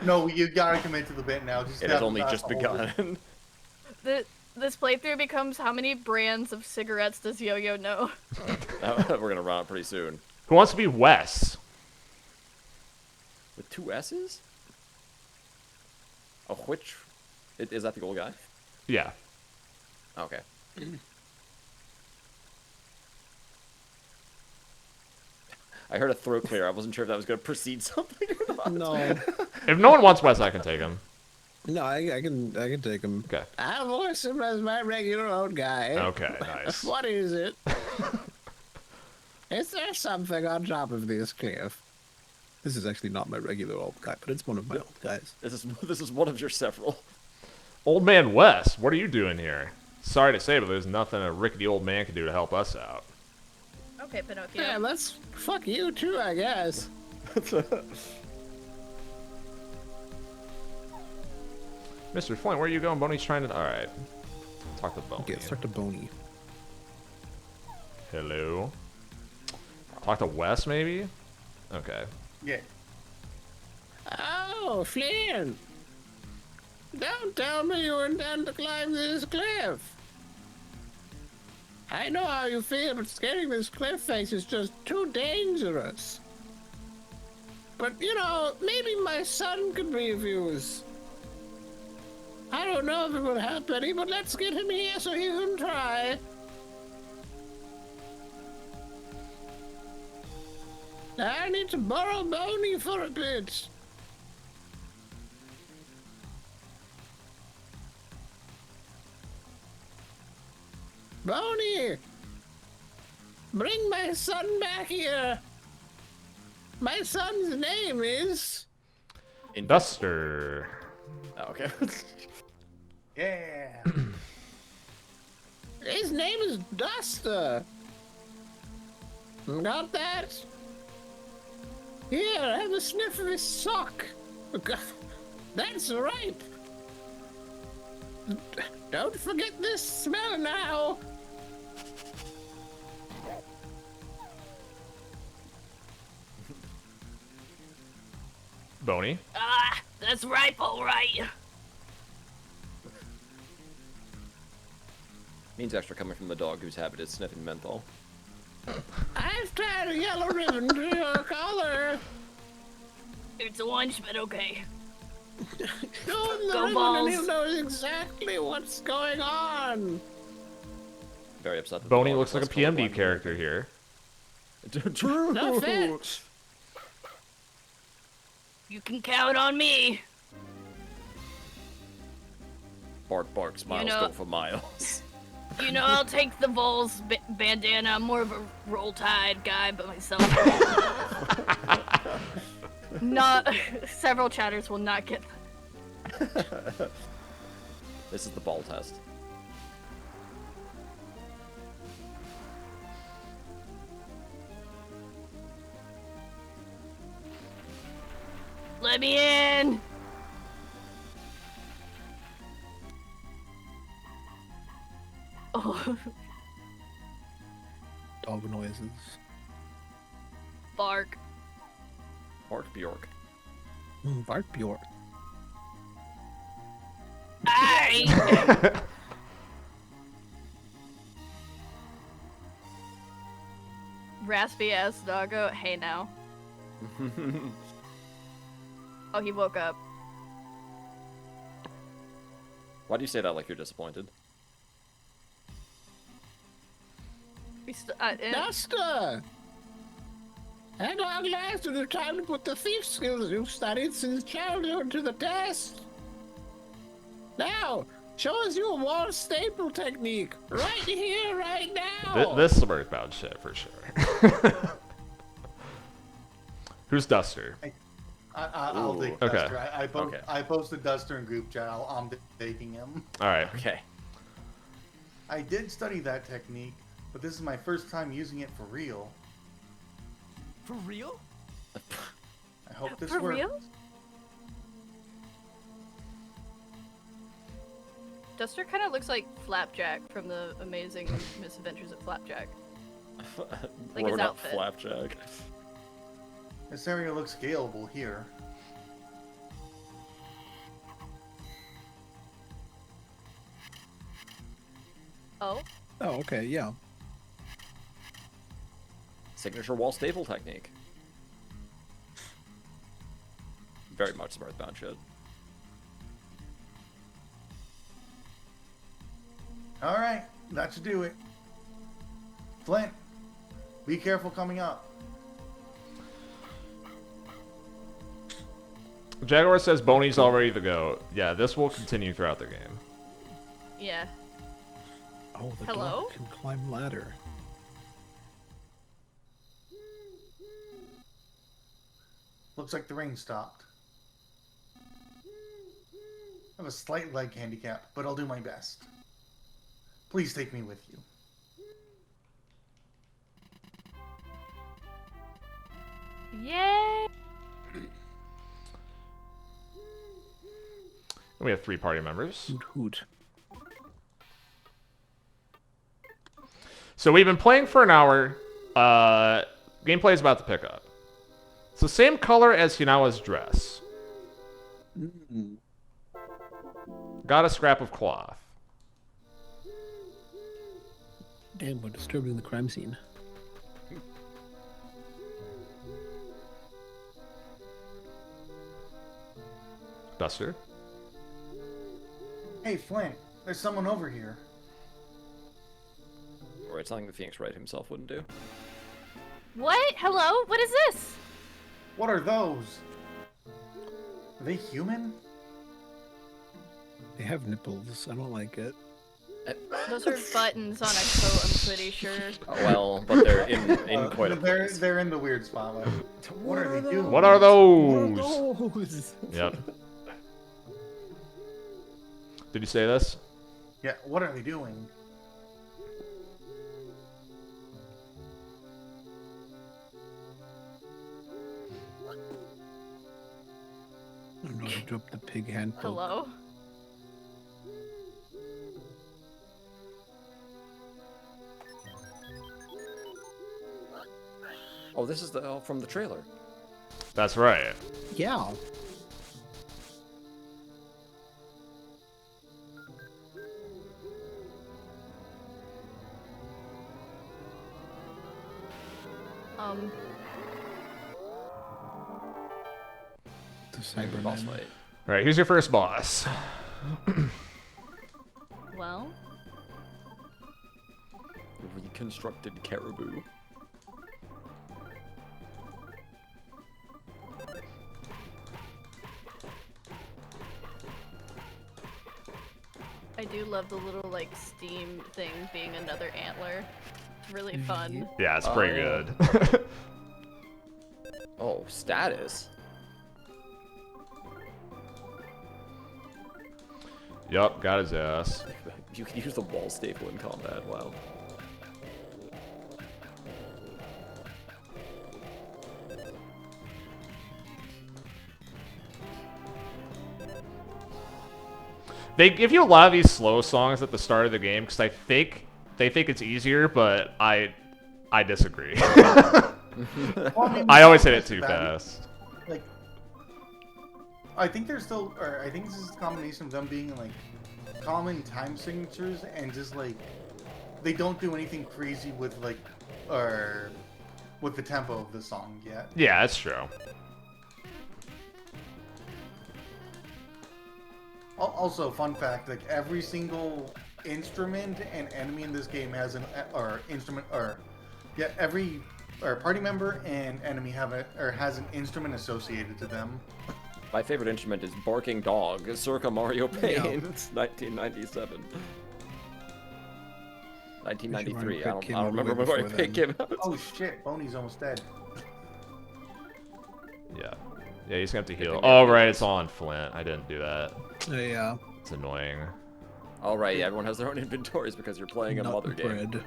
No, you gotta commit to the bit now. Just It has only just begun. This playthrough becomes how many brands of cigarettes does Yo-Yo know? We're gonna run out pretty soon. Who wants to be Wes? With 2 S's? Oh, which? Is that the old guy? Yeah. Okay. I heard a throat clear. I wasn't sure if that was going to precede something or not. No. If no one wants Wes, I can take him. No, I can take him. Okay. I voice him as my regular old guy. Okay, nice. What is it? Is there something on top of this cliff? This is actually not my regular old guy, but it's one of my old guys. This is one of your several. Old man Wes, what are you doing here? Sorry to say, but there's nothing a rickety old man can do to help us out. Okay, Pinocchio. Yeah, let's fuck you too, I guess. Mr. Flint, where are you going? Boney's trying to... Alright. Talk to Boney. Okay, let's talk to Boney. Hello? Talk to Wes, maybe? Okay. Yeah. Oh, Flynn! Don't tell me you intend to climb this cliff. I know how you feel, but scaling this cliff face is just too dangerous. But, you know, maybe my son could be of use. I don't know if it will help any, but let's get him here so he can try. I need to borrow Boney for a bit. Boney! Bring my son back here! My son's name is... Duster. Oh, okay. Yeah. His name is Duster. Got that? Here, have a sniff of his sock. That's right. Don't forget this smell now. Boney? Ah, that's ripe, all right. Means extra coming from the dog whose habit is sniffing menthol. I've tied a yellow ribbon to your collar. It's a lunch, but okay. Show him the Go ribbon balls. and he'll know exactly what's going on. Very upset. That Boney the dog looks is like a less PMD colorblind. character here. True. No fit. You can count on me. Bark, bark, smiles know- go for miles. You know, I'll take the Vols bandana. I'm more of a Roll Tide guy, but myself. Not several chatters will not get. This is the ball test. Let me in. Oh, Dog noises. bark. Bark Bjork. Bart Bjork. Aye. Raspy ass doggo. Hey now. Oh, he woke up. Why do you say that like you're disappointed? Duster! And at last it is time to put the thief skills you've studied since childhood to the test. Now, show us your wall staple technique. Right here, right now. This is Earthbound shit for sure. Who's Duster? I'll Ooh, take okay. Duster. I posted Duster in group chat. I'm taking him. All right. Okay. I did study that technique, but this is my first time using it for real. For real? I hope this For works. real? Duster kind of looks like Flapjack from the Amazing Misadventures of Flapjack. Like his What about outfit. Flapjack? This area looks scalable here. Oh, Oh, okay, yeah. Signature wall staple technique. Very much some Earthbound shit. All right, that should do it. Flint, be careful coming up. Jaguar says Boney's all ready to go. Yeah, this will continue throughout the game. yeah. Oh, the Hello? dog can climb ladder. Looks like the rain stopped. I have a slight leg handicap, but I'll do my best. Please take me with you. Yay! And we have 3 party members. Hoot hoot. So we've been playing for an hour. Gameplay is about to pick up. It's the same color as Hinawa's dress. Mm. Got a scrap of cloth. Damn, we're disturbing the crime scene. Duster. Hey, Flint, there's someone over here. Or it's something the Phoenix Wright himself wouldn't do. What? Hello? What is this? What are those? Are they human? They have nipples. I don't like it. Those are buttons on a coat, I'm pretty sure. Well, but they're in quite a place. They're in the weird spot. Like, what are they doing? What are those? Those. Yep. Did you say this? Yeah, what are they doing? I don't know to drop the pig hand poke. Hello? Oh, this is the from the trailer. That's right. Yeah. The Cyberman. Boss fight. All right, here's your first boss. Well, Reconstructed caribou. I do love the little, like, steam thing being another antler. Really fun. Yeah, it's pretty Oh. good. Oh, status. Yup, got his ass. You can use the wall staple in combat. Wow. They give you a lot of these slow songs at the start of the game because they think it's easier, but I disagree. I always hit it too fast. Like, I think they're still, or I think this is a combination of them being like common time signatures and just like they don't do anything crazy with like, or with the tempo of the song yet. Yeah, that's true. Also, fun fact: like every single instrument and enemy in this game has an or instrument or yeah, every or party member and enemy have a or has an instrument associated to them. My favorite instrument is Barking Dog, circa Mario Paint, 1997. 1993. I don't remember when Mario Paint came out. Oh shit, Boney's almost dead. Yeah. Yeah, he's gonna have to heal. Oh, right, it's on Flint. I didn't do that. Yeah. It's annoying. All right, yeah, everyone has their own inventories because you're playing a mother game.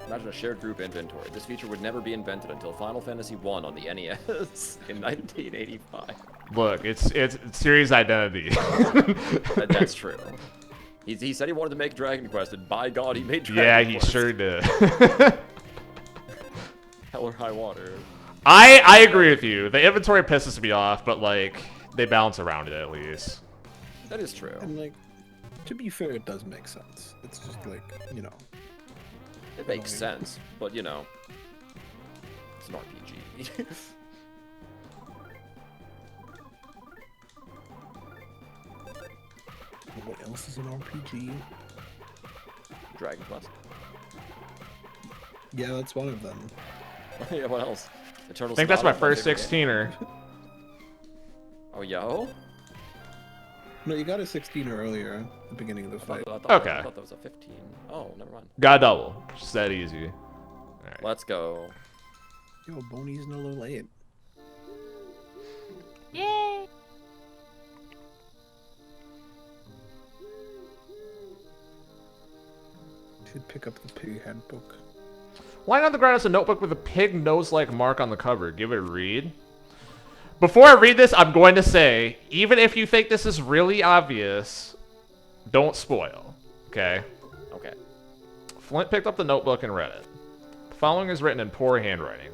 Imagine a shared group inventory. This feature would never be invented until Final Fantasy I on the NES in 1985. Look, it's series identity. That's true. He said he wanted to make Dragon Quest, and by God, he made Dragon Yeah, Quest. he sure did. Hell or high water. I agree with you. The inventory pisses me off, but like they balance around it at least. That is true. And like, to be fair, it does make sense. It's just like, you know. It makes sense, but you know, it's an RPG. What else is an RPG? Dragon Quest. Yeah, that's one of them. Yeah, what else? Eternal I think that's my Sonata, first favorite game. 16er. Oh, yo? No, you got a 16 earlier at the beginning of the fight. I Okay. thought that was a 15. Oh, never mind. Got a double. Just that easy. Alright. Let's go. Yo, Boney's no little late. Yay! Should pick up the pig handbook. Lying on the ground is a notebook with a pig nose-like mark on the cover. Give it a read. Before I read this, I'm going to say, even if you think this is really obvious, don't spoil. Okay? Okay. Flint picked up the notebook and read it. The following is written in poor handwriting.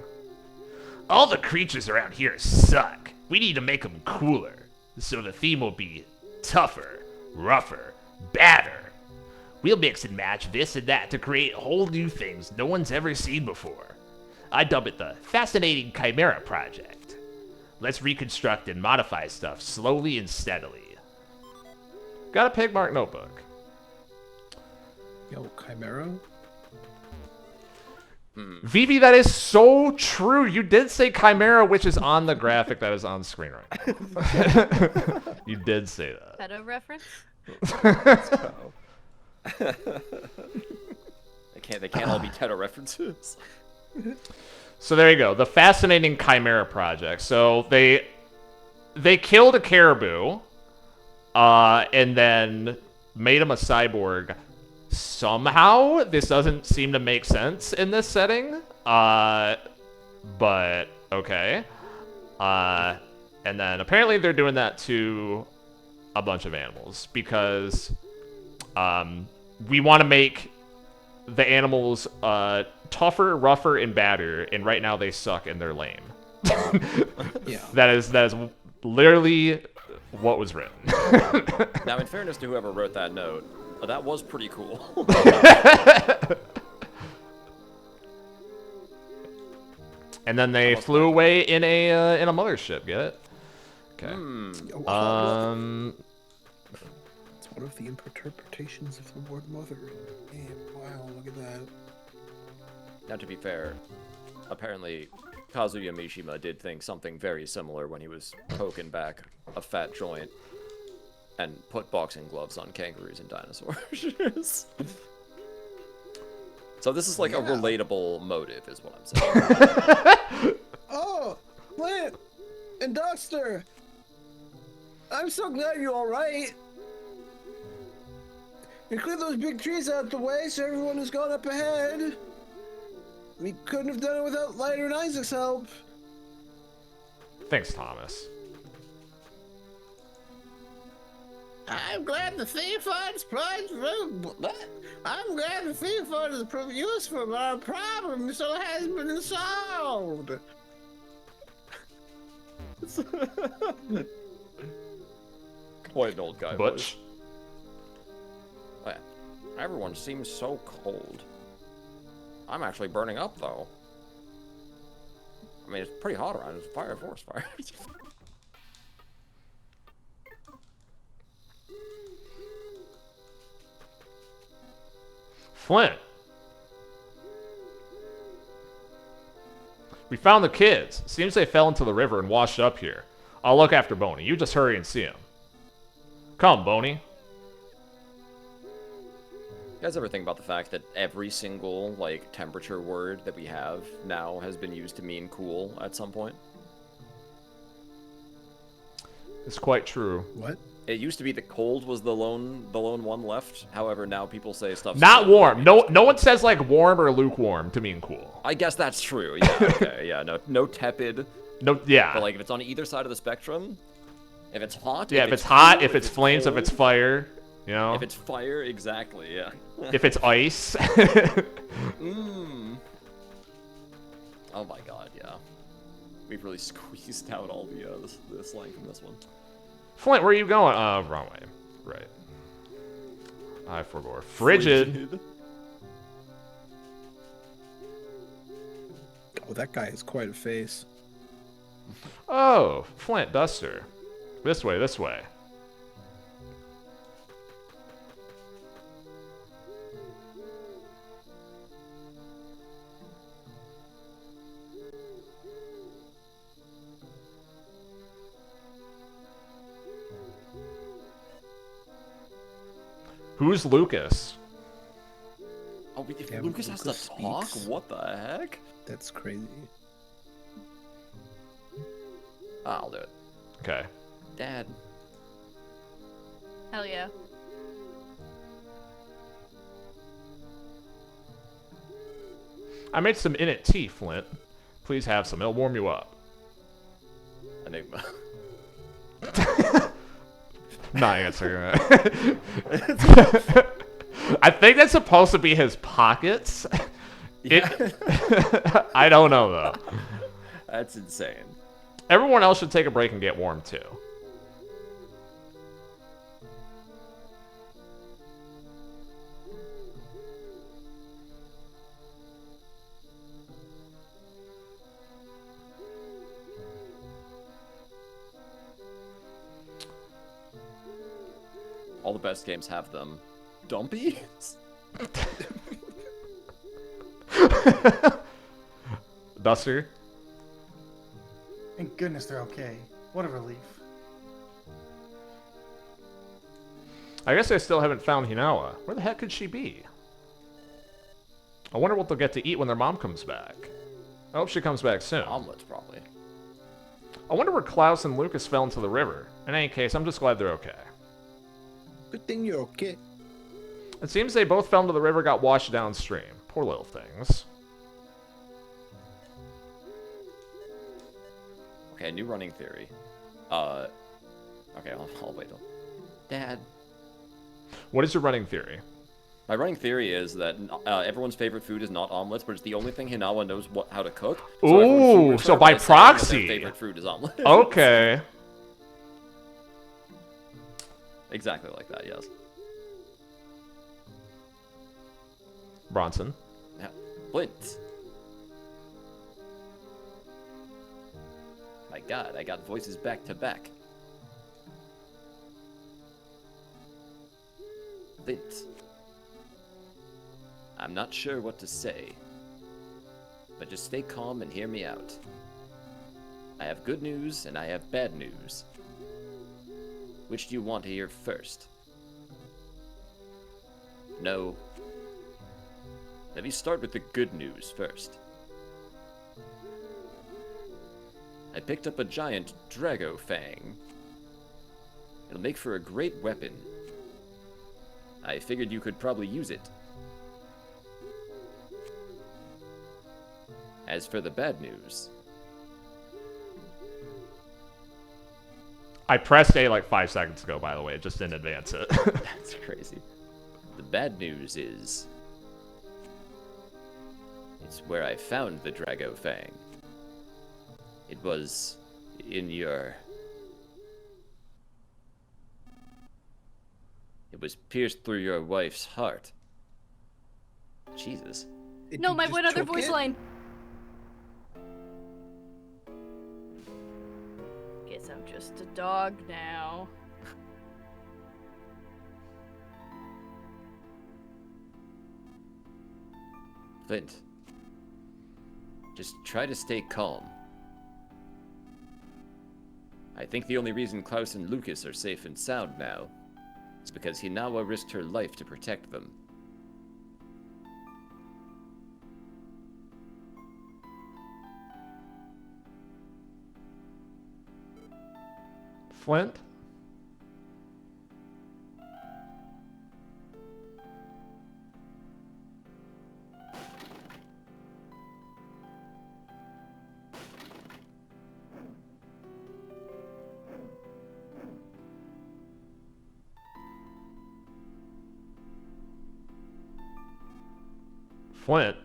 All the creatures around here suck. We need to make them cooler. So the theme will be tougher, rougher, badder. We'll mix and match this and that to create whole new things no one's ever seen before. I dub it the Fascinating Chimera Project. Let's reconstruct and modify stuff slowly and steadily. Got a pig mark notebook. Yo, Chimera? Vivi, that is so true. You did say Chimera, which is on the graphic that is on screen right now. You did say that. Pedo reference? They can't all be Teto references. So there you go. The Fascinating Chimera Project. So they killed a caribou, and then made him a cyborg. Somehow, this doesn't seem to make sense in this setting. But okay. And then apparently they're doing that to a bunch of animals because we want to make the animals tougher, rougher, and badder, and right now they suck and they're lame. Yeah. That is literally what was written. Now, in fairness to whoever wrote that note, that was pretty cool. And then they flew away in a mothership. Get it? Okay. It's one of the interpretations of the word mother. Damn, wow, look at that. Now, to be fair, apparently Kazuya Mishima did think something very similar when he was poking back a fat joint and put boxing gloves on kangaroos and dinosaurs. So this is like a relatable motive, is what I'm saying. Oh, Flint and Duster! I'm so glad you're alright! You cleared those big trees out the way so everyone has gone up ahead. We couldn't have done it without Lighter and Isaac's help. Thanks, Thomas. I'm glad the thief funds I'm glad the thief fund is useful, but our problem still has been solved. Quite an old guy. Butch. Well, everyone seems so cold. I'm actually burning up, though. I mean, it's pretty hot around. It's a forest fire. Flint. We found the kids. Seems they fell into the river and washed up here. I'll look after Boney. You just hurry and see him. Come, Boney. You guys ever think about the fact that every single, like, temperature word that we have now has been used to mean cool at some point? It's quite true. What? It used to be that cold was the lone one left. However, now people say stuff. Not warm. No one says like warm or lukewarm to mean cool. I guess that's true. Yeah. Okay. Yeah. No tepid. No. Yeah. But like if it's on either side of the spectrum, if it's hot. Yeah. If it's hot, if it's flames, if it's fire. You know. If it's fire, exactly. Yeah. If it's ice. Oh my god. Yeah. We've really squeezed out all the slang from this one. Flint, where are you going? Wrong way. Right. I forgot. Frigid. Oh, that guy has quite a face. Oh, Flint Duster. This way, this way. Who's Lucas? Oh, if Yeah, Lucas has to Lucas talk? speaks. What the heck? That's crazy. I'll do it. Okay. Dad. Hell yeah. I made some in it tea, Flint. Please have some. It'll warm you up. Enigma. Not answering that. I think that's supposed to be his pockets. I don't know, though. That's insane. Everyone else should take a break and get warm, too. All the best games have them. Dumpy? Duster? Thank goodness they're okay. What a relief. I guess I still haven't found Hinawa. Where the heck could she be? I wonder what they'll get to eat when their mom comes back. I hope she comes back soon. Omelets, probably. I wonder where Klaus and Lucas fell into the river. In any case, I'm just glad they're okay. Good thing you're okay. It seems they both fell into the river, got washed downstream. Poor little things. Okay, new running theory. Okay, I'll wait till. Dad. What is your running theory? My running theory is that everyone's favorite food is not omelets, but it's the only thing Hinawa knows how to cook. So Ooh, so by proxy. Their favorite food is omelets. Okay. Exactly like that, yes. Bronson. Yeah. Flint. My god, I got voices back to back. Flint. I'm not sure what to say, but just stay calm and hear me out. I have good news and I have bad news. Which do you want to hear first? No. Let me start with the good news first. I picked up a giant Drago Fang. It'll make for a great weapon. I figured you could probably use it. As for the bad news... I pressed A like 5 seconds ago, by the way. It just didn't advance it. That's crazy. The bad news is... it's where I found the Drago Fang. It was in your... it was pierced through your wife's heart. Jesus. No, my one other voice line. Guess I'm just a dog now. Flint, just try to stay calm. I think the only reason Klaus and Lucas are safe and sound now is because Hinawa risked her life to protect them. Flint? Flint?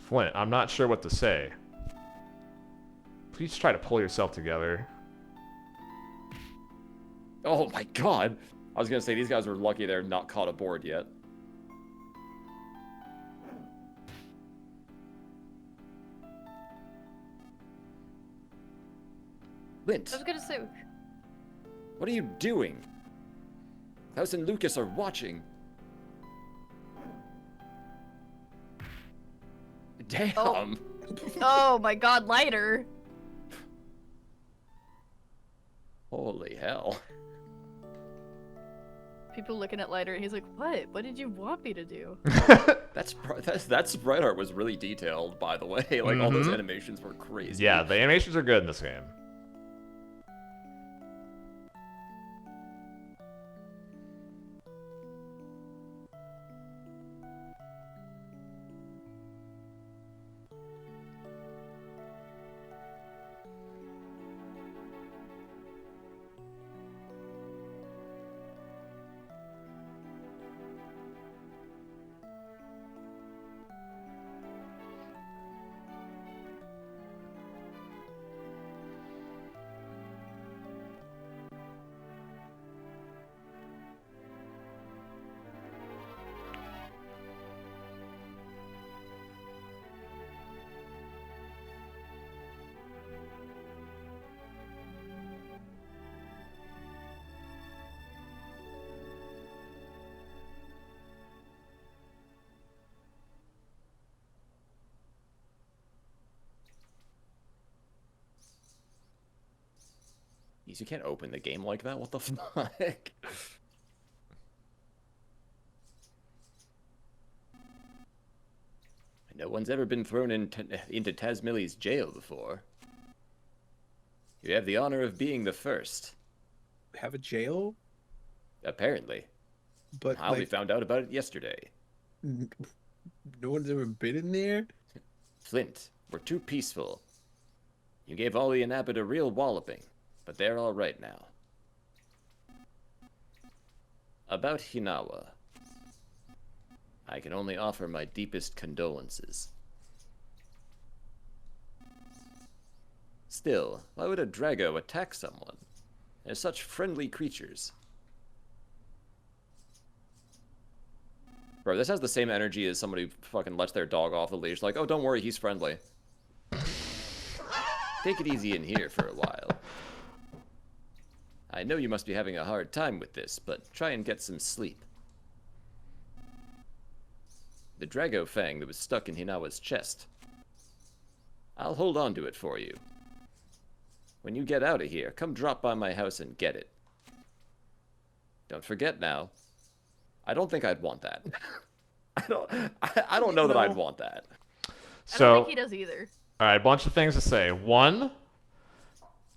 Flint, I'm not sure what to say. Please try to pull yourself together. Oh my god! I was gonna say, these guys are lucky they're not caught aboard yet. Flint, I was gonna say. what are you doing? Klaus and Lucas are watching. Damn! Oh my god, lighter. Holy hell. People looking at lighter, and he's like, "What? What did you want me to do?" That sprite art was really detailed, by the way. Like, all those animations were crazy. Yeah, the animations are good in this game. You can't open the game like that? What the fuck? No one's ever been thrown into Tazmilly's jail before. You have the honor of being the first. Have a jail? Apparently. But I only found out about it yesterday. No one's ever been in there? Flint, we're too peaceful. You gave Ollie and Abbott a real walloping, but they're all right now. About Hinawa, I can only offer my deepest condolences. Still, why would a Drago attack someone? They're such friendly creatures. Bro, this has the same energy as somebody who fucking lets their dog off the leash. Like, oh, don't worry, he's friendly. Take it easy in here for a while. I know you must be having a hard time with this, but try and get some sleep. The Drago Fang that was stuck in Hinawa's chest. I'll hold on to it for you. When you get out of here, come drop by my house and get it. Don't forget now. I don't think I'd want that. I don't know that I'd want that. I So, don't think he does either. all right, a bunch of things to say. One,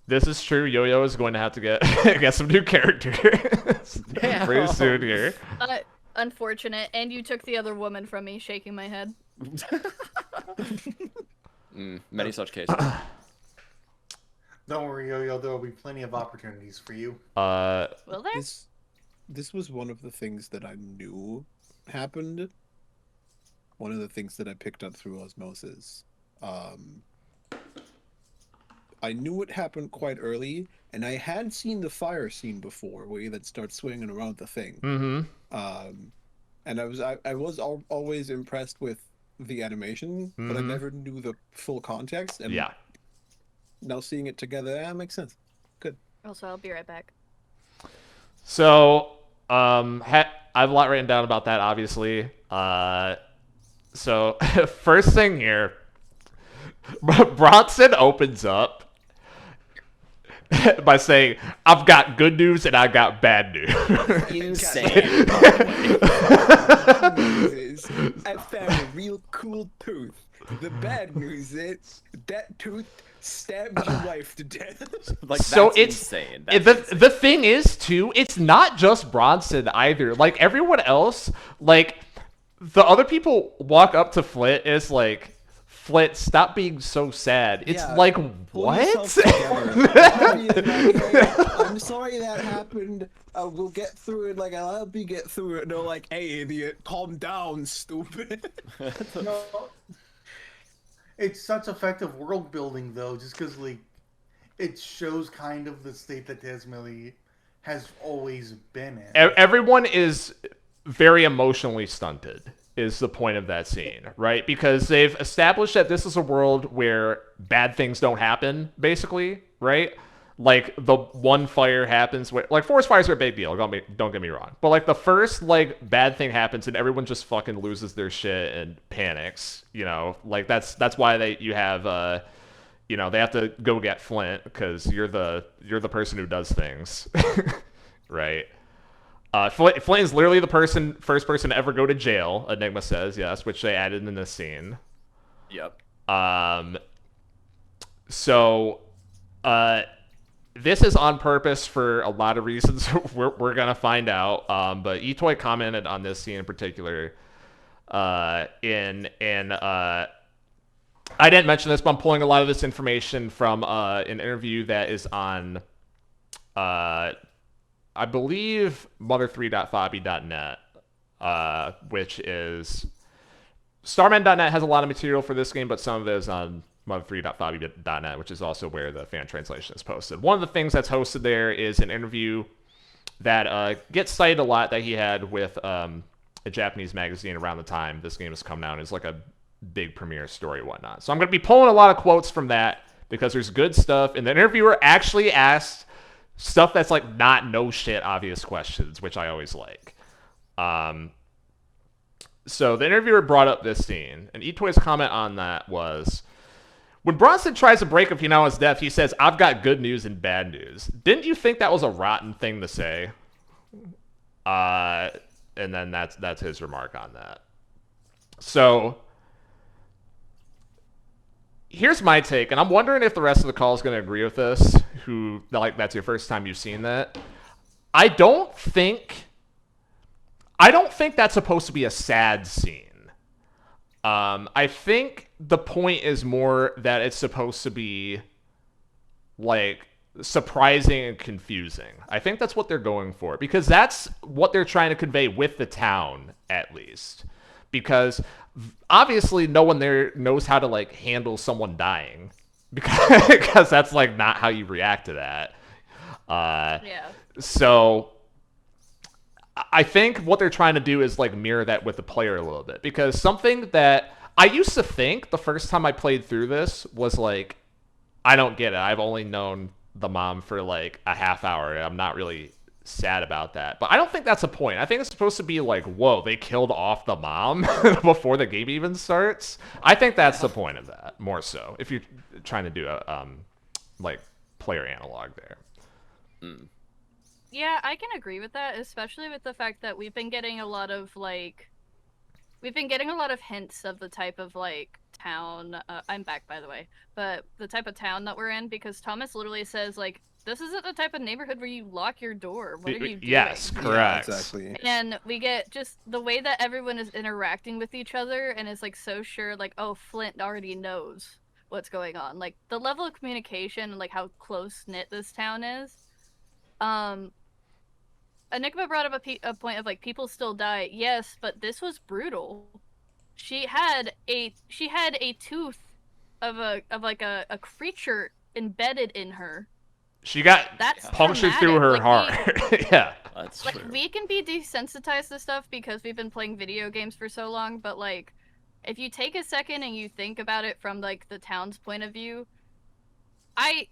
this is true. Yo-Yo is going to have to get get some new characters pretty soon here. Unfortunate. And you took the other woman from me, shaking my head. Many such cases. Don't worry, Yo-Yo. There will be plenty of opportunities for you. Will there? This was one of the things that I knew happened. One of the things that I picked up through osmosis. I knew it happened quite early, and I had seen the fire scene before, where you then start swinging around the thing. And I was always impressed with the animation, but I never knew the full context. And Yeah. now seeing it together, that makes sense. Good. Also, I'll be right back. So, I have a lot written down about that, obviously. So first thing here, Bronson opens up by saying, "I've got good news and I got bad news." Insane. Bad news is I found a real cool tooth. The bad news is that tooth stabbed your wife to death. Like, So that's it's insane. the thing is too, it's not just Bronson either. Like everyone else, like the other people walk up to Flint and it's like, Flint, stop being so sad. It's Yeah, like, Pull what? yourself together. Hey, I'm sorry that happened. We'll get through it. Like, I'll help you get through it. No, like, hey, idiot, calm down, stupid. No, it's such effective world building though, just because like it shows kind of the state that Tasmania has always been in. Everyone is very emotionally stunted, is the point of that scene, right? Because they've established that this is a world where bad things don't happen, basically, right? Like, the one fire happens, like, forest fires are a big deal, don't get me wrong. But, like, the first, like, bad thing happens and everyone just fucking loses their shit and panics, you know? Like, that's why you have, you know, they have to go get Flint, because you're the person who does things, right? Flint is literally the first person to ever go to jail, Enigma says, yes, which they added in this scene. Yep. So, this is on purpose for a lot of reasons we're gonna find out. But Etoy commented on this scene in particular. I didn't mention this, but I'm pulling a lot of this information from an interview that is on, I believe, mother3.fabi.net, which is... Starman.net has a lot of material for this game, but some of it is on mother3.fabi.net, which is also where the fan translation is posted. One of the things that's hosted there is an interview that gets cited a lot that he had with a Japanese magazine around the time this game was coming out. It's like a big premiere story and whatnot. So I'm going to be pulling a lot of quotes from that because there's good stuff. And the interviewer actually asked stuff that's like not no shit obvious questions, which I always like. So the interviewer brought up this scene, and Itoy's comment on that was, when Bronson tries to break up Hinawa's death, he says, "I've got good news and bad news." Didn't you think that was a rotten thing to say? And then that's his remark on that. So here's my take, and I'm wondering if the rest of the call is going to agree with this, who, like, that's your first time you've seen that. I don't think that's supposed to be a sad scene. I think the point is more that it's supposed to be, like, surprising and confusing. I think that's what they're going for, because that's what they're trying to convey with the town, at least. Because obviously no one there knows how to, like, handle someone dying, because that's, like, not how you react to that. Yeah. So I think what they're trying to do is, like, mirror that with the player a little bit, because something that I used to think the first time I played through this was, like, I don't get it. I've only known the mom for, like, a half hour, and I'm not really sad about that. But I don't think that's the point. I think it's supposed to be like, whoa, they killed off the mom before the game even starts. I think that's the point of that, more so, if you're trying to do a, like, player analog there. Mm. Yeah, I can agree with that, especially with the fact that we've been getting a lot of hints of the type of, like, town. I'm back, by the way, but the type of town that we're in, because Thomas literally says, like, this isn't the type of neighborhood where you lock your door. What are you doing? Yes, correct. Yeah, exactly. And we get just the way that everyone is interacting with each other and is, like, so sure, like, oh, Flint already knows what's going on. Like, the level of communication and, like, how close-knit this town is. Enigma brought up a point of, like, people still die. Yes, but this was brutal. She had a tooth of a creature embedded in her. She got That's punctured through her heart. Yeah. That's like, true. we can be desensitized to stuff because we've been playing video games for so long, but, like, if you take a second and you think about it from, like, the town's point of view, I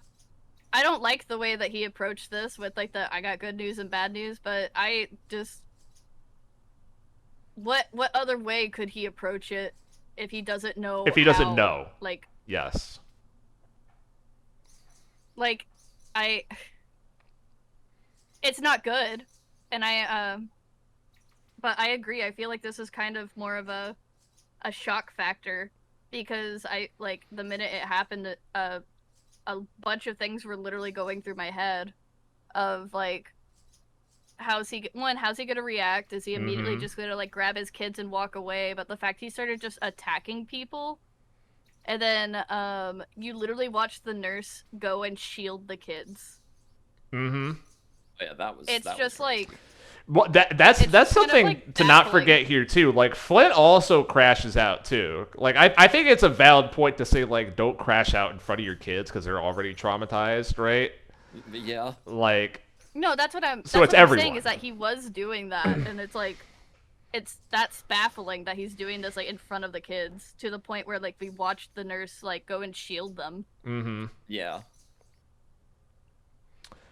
don't like the way that he approached this with, like, the I got good news and bad news, but what other way could he approach it if he doesn't know? If he doesn't how, know. like, Yes. like, it's not good, and but I agree. I feel like this is kind of more of a shock factor because the minute it happened, a bunch of things were literally going through my head of like, how's he gonna react? Is he immediately just gonna like grab his kids and walk away? But the fact he started just attacking people, and then you literally watch the nurse go and shield the kids. Yeah, that was. It's that just was like. Well, that's kind of, something like, to not baffling. forget here too. Like Flint also crashes out too. Like I think it's a valid point to say like don't crash out in front of your kids because they're already traumatized, right? Yeah. Like No, that's what I'm. That's So it's what I'm everyone. saying is that he was doing that, and it's like, that's baffling that he's doing this like in front of the kids to the point where like we watched the nurse like go and shield them. Yeah.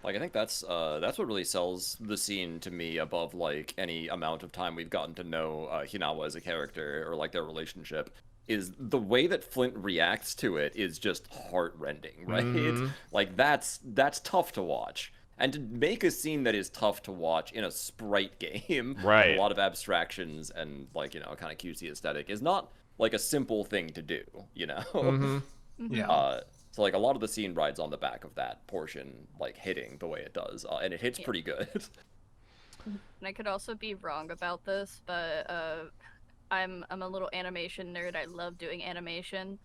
Like I think that's what really sells the scene to me above like any amount of time we've gotten to know Hinawa as a character or like their relationship is the way that Flint reacts to it is just heartrending, right? Like that's tough to watch. And to make a scene that is tough to watch in a sprite game Right. with a lot of abstractions and like, you know, kind of cutesy aesthetic is not like a simple thing to do, you know? Yeah. So like a lot of the scene rides on the back of that portion, like hitting the way it does, and it hits pretty good. And I could also be wrong about this, but I'm a little animation nerd. I love doing animation,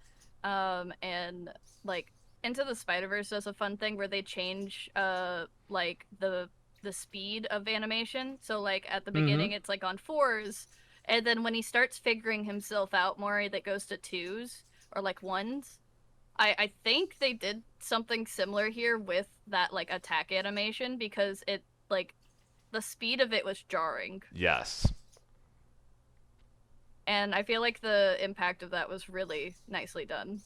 and like Into the Spider-Verse does a fun thing where they change like the speed of animation. So like at the beginning it's like on 4s, and then when he starts figuring himself out more, that goes to 2s or like 1s. I think they did something similar here with that like attack animation because it like the speed of it was jarring. yes. And I feel like the impact of that was really nicely done.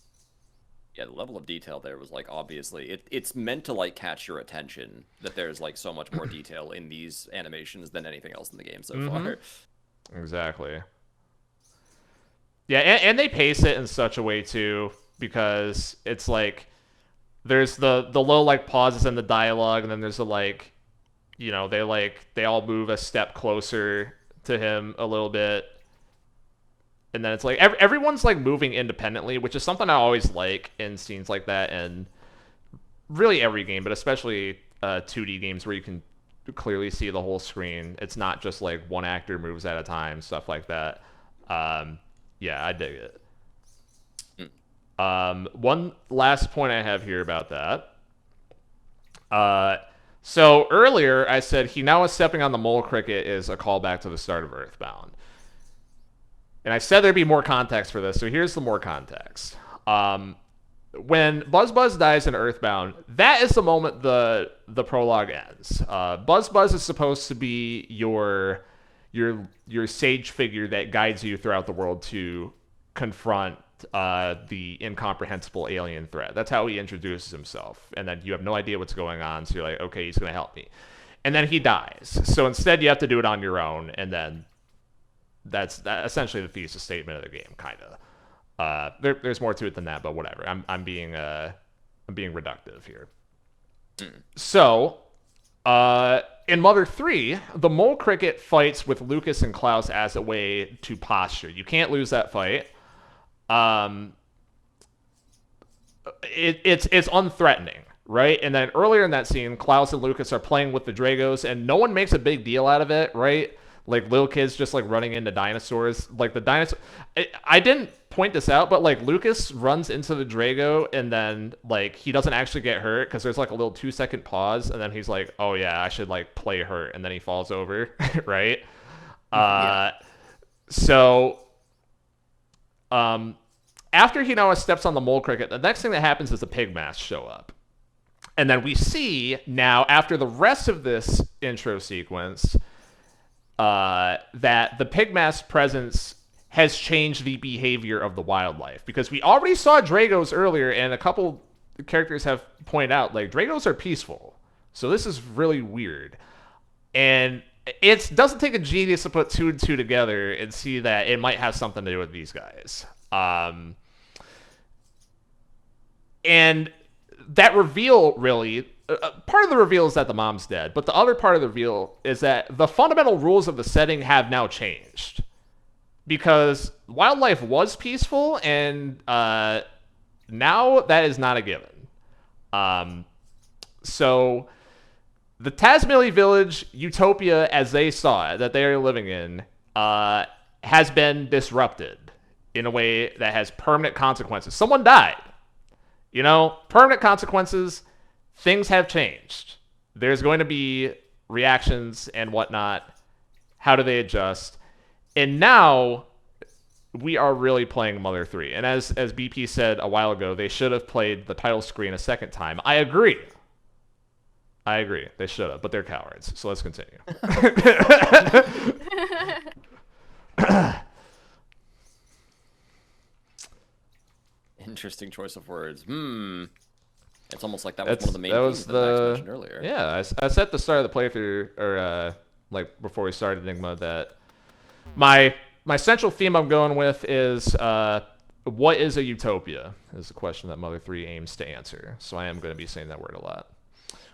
Yeah, the level of detail there was like obviously it's meant to like catch your attention that there's like so much more detail in these animations than anything else in the game so far. Exactly. Yeah, and they pace it in such a way too, because it's like there's the low like pauses in the dialogue, and then there's the like, you know, they all move a step closer to him a little bit, and then it's like everyone's like moving independently, which is something I always like in scenes like that, and really every game, but especially 2D games where you can clearly see the whole screen. It's not just like one actor moves at a time, stuff like that. Yeah, I dig it. One last point I have here about that. So earlier I said Hinawa stepping on the mole cricket is a callback to the start of Earthbound. And I said there'd be more context for this, so here's the more context. When Buzz dies in Earthbound, that is the moment the prologue ends. Buzz is supposed to be your sage figure that guides you throughout the world to confront the incomprehensible alien threat. That's how he introduces himself. And then you have no idea what's going on, so you're like, okay, he's going to help me. And then he dies. So instead you have to do it on your own, and then that's essentially the thesis statement of the game, kind of. There's more to it than that, but whatever. I'm being reductive here. So, in Mother 3, the mole cricket fights with Lucas and Klaus as a way to posture. You can't lose that fight. It's unthreatening, right? And then earlier in that scene, Klaus and Lucas are playing with the Dragos, and no one makes a big deal out of it, right? Like little kids just like running into dinosaurs. Like the dinosaur, I didn't point this out, but like Lucas runs into the Drago, and then like he doesn't actually get hurt because there's like a little 2-second pause, and then he's like, "Oh yeah, I should like play hurt," and then he falls over, right? So, after Hinawa steps on the mole cricket, the next thing that happens is the pig masks show up. And then we see now, after the rest of this intro sequence, that the pig mask presence has changed the behavior of the wildlife. Because we already saw Dragos earlier, and a couple characters have pointed out, like, Dragos are peaceful. So this is really weird. And it doesn't take a genius to put 2 and 2 together and see that it might have something to do with these guys. And that reveal, really, part of the reveal is that the mom's dead, but the other part of the reveal is that the fundamental rules of the setting have now changed. Because wildlife was peaceful, and now that is not a given. So the Tasmili village utopia, as they saw it, that they are living in, has been disrupted in a way that has permanent consequences. Someone died. You know, permanent consequences, things have changed. There's going to be reactions and whatnot. How do they adjust? And now we are really playing Mother 3. And as BP said a while ago, they should have played the title screen a second time. I agree. They should have, but they're cowards. So let's continue. Interesting choice of words. It's almost like that was one of the main that themes was that Max mentioned earlier. Yeah, I said at the start of the playthrough, or like before we started Enigma, that my central theme I'm going with is what is a utopia? Is the question that Mother 3 aims to answer. So I am going to be saying that word a lot.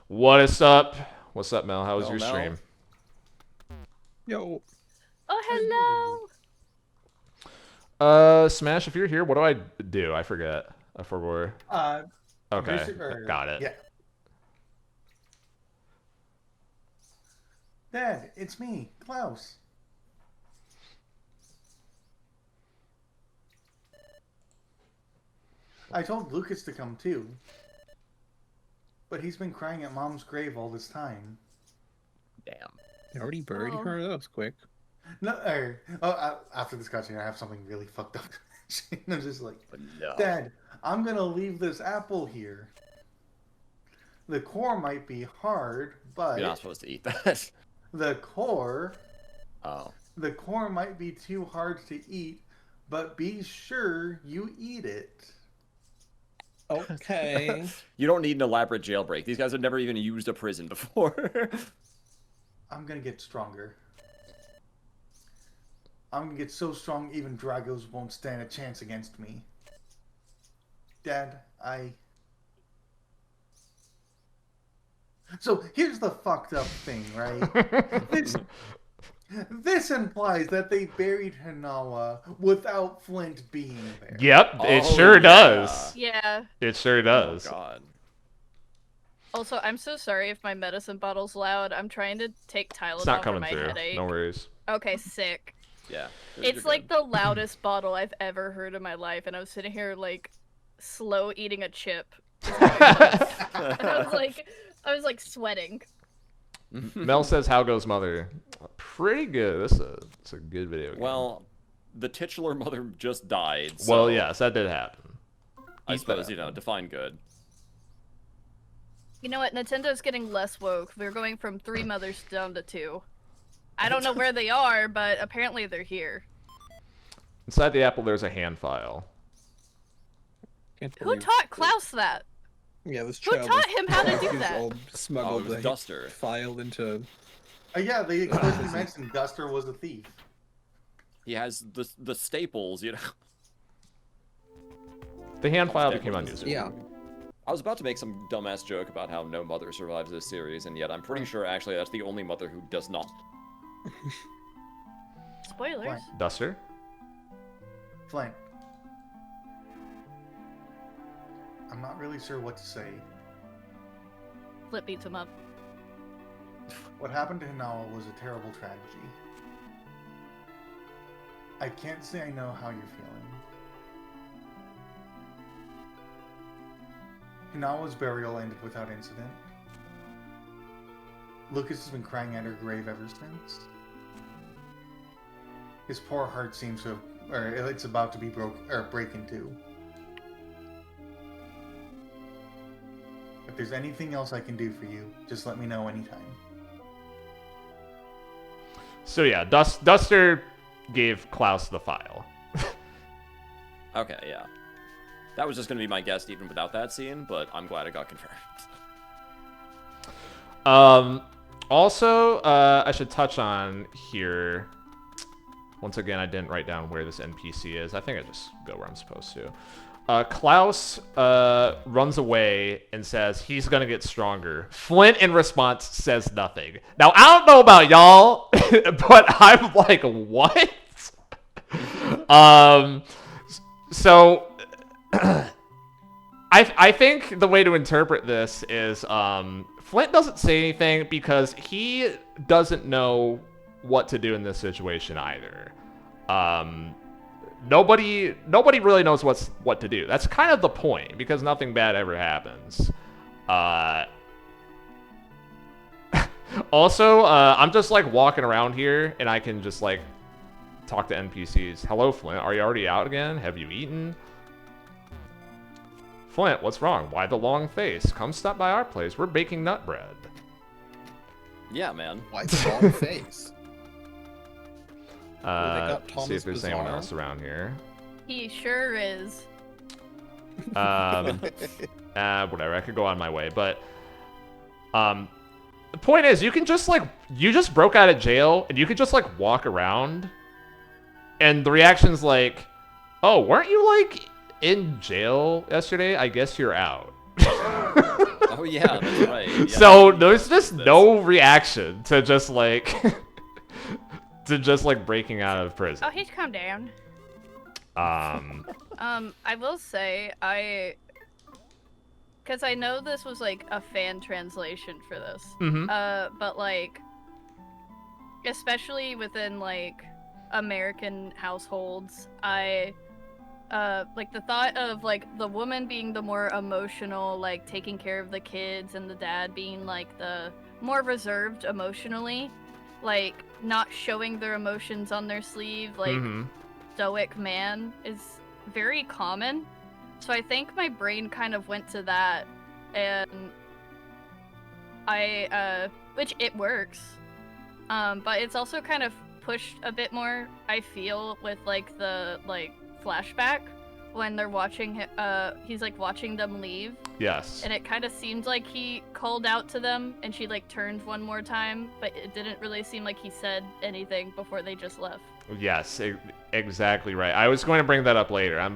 What is up? What's up, Mel? How was your Mel. stream? Yo. Oh, hello. Smash, if you're here, what do I do? I forget. I forgot. Okay, got it. Yeah. Dad, it's me, Klaus. I told Lucas to come too. But he's been crying at Mom's grave all this time. Damn. You already buried her? That was quick. No, after this cutscene, I have something really fucked up. I'm just like, No. Dad, I'm gonna leave this apple here. The core might be hard, but You're not supposed to eat that. the core Oh. The core might be too hard to eat, but be sure you eat it. Okay. You don't need an elaborate jailbreak. These guys have never even used a prison before. I'm gonna get stronger. I'm gonna get so strong even Dragos won't stand a chance against me. Dad, So here's the fucked up thing, right? This implies that they buried Hinawa without Flint being there. Yep, it Oh, sure yeah. does. Yeah. It sure does. Oh, God. Also, I'm so sorry if my medicine bottle's loud. I'm trying to take It's Tylenol not for coming my through. headache. No worries. Okay, sick. Yeah. It's like the loudest bottle I've ever heard in my life, and I was sitting here like slow eating a chip. I was like sweating. Mel says, "How goes Mother?" Pretty good. It's a good video game. Well, the titular mother just died. So well, yes, that did happen. I suppose, define good. You know what? Nintendo's getting less woke. They're going from 3 mothers down to 2. I don't know where they are, but apparently they're here. Inside the apple, there's a hand file. Who taught Klaus that? Yeah, this Who child taught him how to do was that? all smuggled it was the Duster. file into. Yeah, they explicitly mentioned Duster was a thief. He has the staples, you know. The hand file Definitely became was- unusable. Yeah. I was about to make some dumbass joke about how no mother survives this series, and yet I'm pretty sure actually that's the only mother who does not. Spoilers. What? Duster? Flint. I'm not really sure what to say. Flip beats him up. What happened to Hinawa was a terrible tragedy. I can't say I know how you're feeling. Hinawa's burial ended without incident. Lucas has been crying at her grave ever since. His poor heart seems to have, or it's about to be break in two. If there's anything else I can do for you, just let me know anytime. So yeah, Duster gave Klaus the file. Okay, yeah. That was just going to be my guess even without that scene, but I'm glad it got confirmed. Also, I should touch on here. Once again, I didn't write down where this NPC is. I think I just go where I'm supposed to. Klaus runs away and says he's gonna get stronger. Flint, in response, says nothing. Now, I don't know about y'all, but I'm like, what? So, I think the way to interpret this is Flint doesn't say anything because he doesn't know what to do in this situation either. Nobody really knows what to do. That's kind of the point, because nothing bad ever happens. Also, I'm just like walking around here, and I can just like talk to NPCs. Hello, Flint. Are you already out again? Have you eaten? Flint, what's wrong? Why the long face? Come stop by our place. We're baking nut bread. Yeah, man. Why the long face? See Thomas if there's anyone Bizarre? else around here. He sure is. Whatever. I could go on my way, but the point is, you can just like you just broke out of jail, and you could just like walk around, and the reaction's like, "Oh, weren't you like in jail yesterday? I guess you're out." Oh yeah, that's right. Yeah, So there's just no reaction to just like to just like breaking out of prison. Oh, he's calmed down. I will say, because I know this was like a fan translation for this. But like, especially within like American households, like the thought of like the woman being the more emotional, like taking care of the kids, and the dad being like the more reserved emotionally, like not showing their emotions on their sleeve, like stoic man, is very common. So I think my brain kind of went to that, and which it works, but it's also kind of pushed a bit more, I feel, with like the flashback when they're watching he's like watching them leave. Yes. And it kind of seemed like he called out to them, and she like turned one more time, but it didn't really seem like he said anything before they just left. Yes, exactly right. I was going to bring that up later.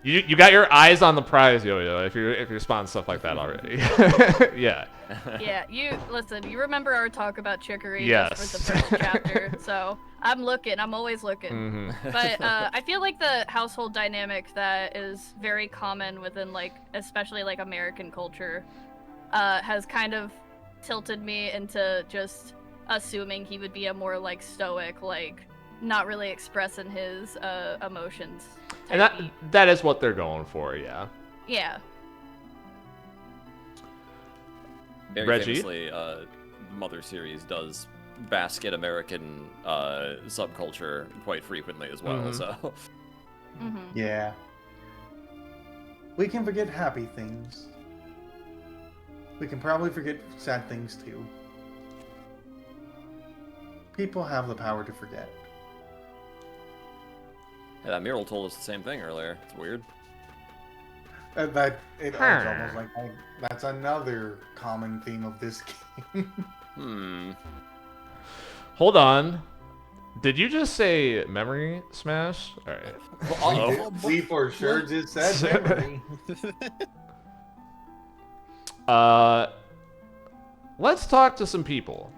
You got your eyes on the prize, Yo-Yo, if you're spotting stuff like that already. Yeah. Yeah, you listen. You remember our talk about chicory Yes. for the first chapter, so I'm looking. I'm always looking. But I feel like the household dynamic that is very common within like, especially like American culture, has kind of tilted me into just assuming he would be a more like stoic, like not really expressing his emotions. And that is what they're going for, yeah. Yeah. Very Reggie? famously, Mother series does basket American subculture quite frequently as well. So. Yeah. We can forget happy things. We can probably forget sad things too. People have the power to forget. Yeah, that mural told us the same thing earlier. It's weird. It's almost like that's another common theme of this game. Hold on. Did you just say memory smash? All right. We for sure just said memory. Let's talk to some people.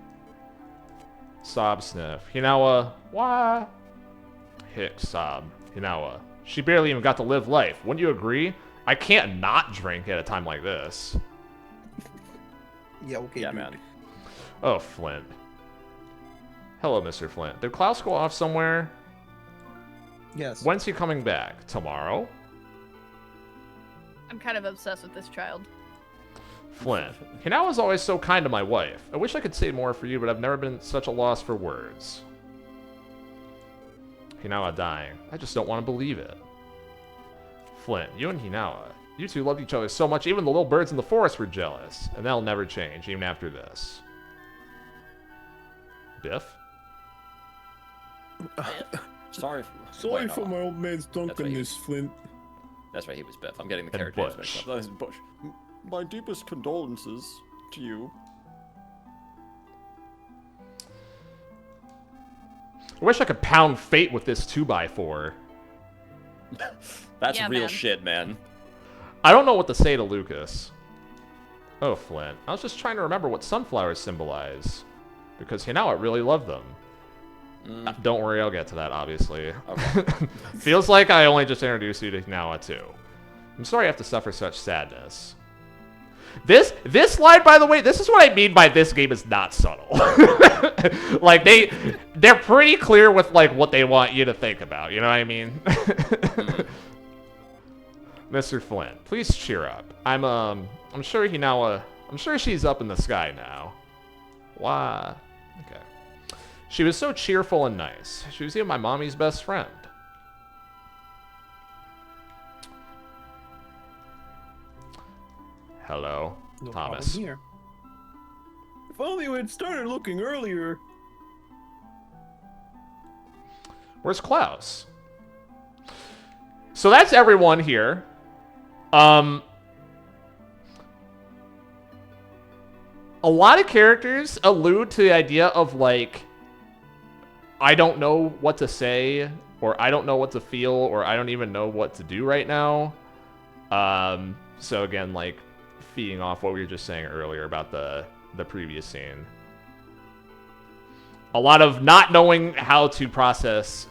Sob sniff. Hinawa, why? Hick sob. Hinawa. She barely even got to live life. Wouldn't you agree? I can't not drink at a time like this. Yeah, okay, Yeah, dude. man. Oh, Flint. Hello, Mr. Flint. Did Klaus go off somewhere? Yes. When's he coming back? Tomorrow? I'm kind of obsessed with this child. Flint. Hinawa's always so kind to my wife. I wish I could say more for you, but I've never been such a loss for words. Hinawa dying. I just don't want to believe it. Flint, you and Hinawa. You two loved each other so much, even the little birds in the forest were jealous. And that'll never change, even after this. Biff? Sorry. Sorry for my old man's drunkenness, Flint. That's right, he was Biff. I'm getting the And characters Bush. mixed up. That was Bush. My deepest condolences to you. I wish I could pound fate with this 2x4. That's Yeah, real man. shit, man. I don't know what to say to Lucas. Oh, Flint. I was just trying to remember what sunflowers symbolize. Because Hinawa really loved them. Don't worry, I'll get to that, obviously. Okay. Feels like I only just introduced you to Hinawa, too. I'm sorry I have to suffer such sadness. This line, by the way, this is what I mean by this game is not subtle. Like, they're pretty clear with, like, what they want you to think about, you know what I mean? Mr. Flint, please cheer up. I'm sure Hinawa, I'm sure she's up in the sky now. Why? Okay. She was so cheerful and nice. She was even my mommy's best friend. Hello, No Thomas. problem here. If only we had started looking earlier. Where's Klaus? So that's everyone here. A lot of characters allude to the idea of, like, I don't know what to say, or I don't know what to feel, or I don't even know what to do right now. So again, like, feeding off what we were just saying earlier about the previous scene. A lot of not knowing how to process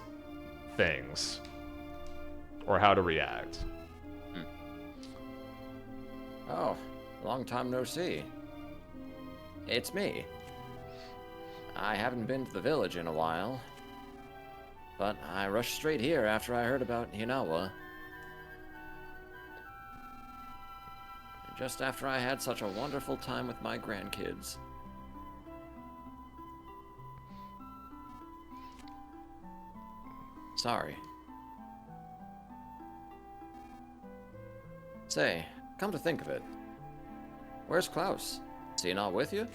things, or how to react. Oh, long time no see. It's me. I haven't been to the village in a while, but I rushed straight here after I heard about Hinawa. Just after I had such a wonderful time with my grandkids. Sorry. Say, come to think of it, where's Klaus? Is he not with you?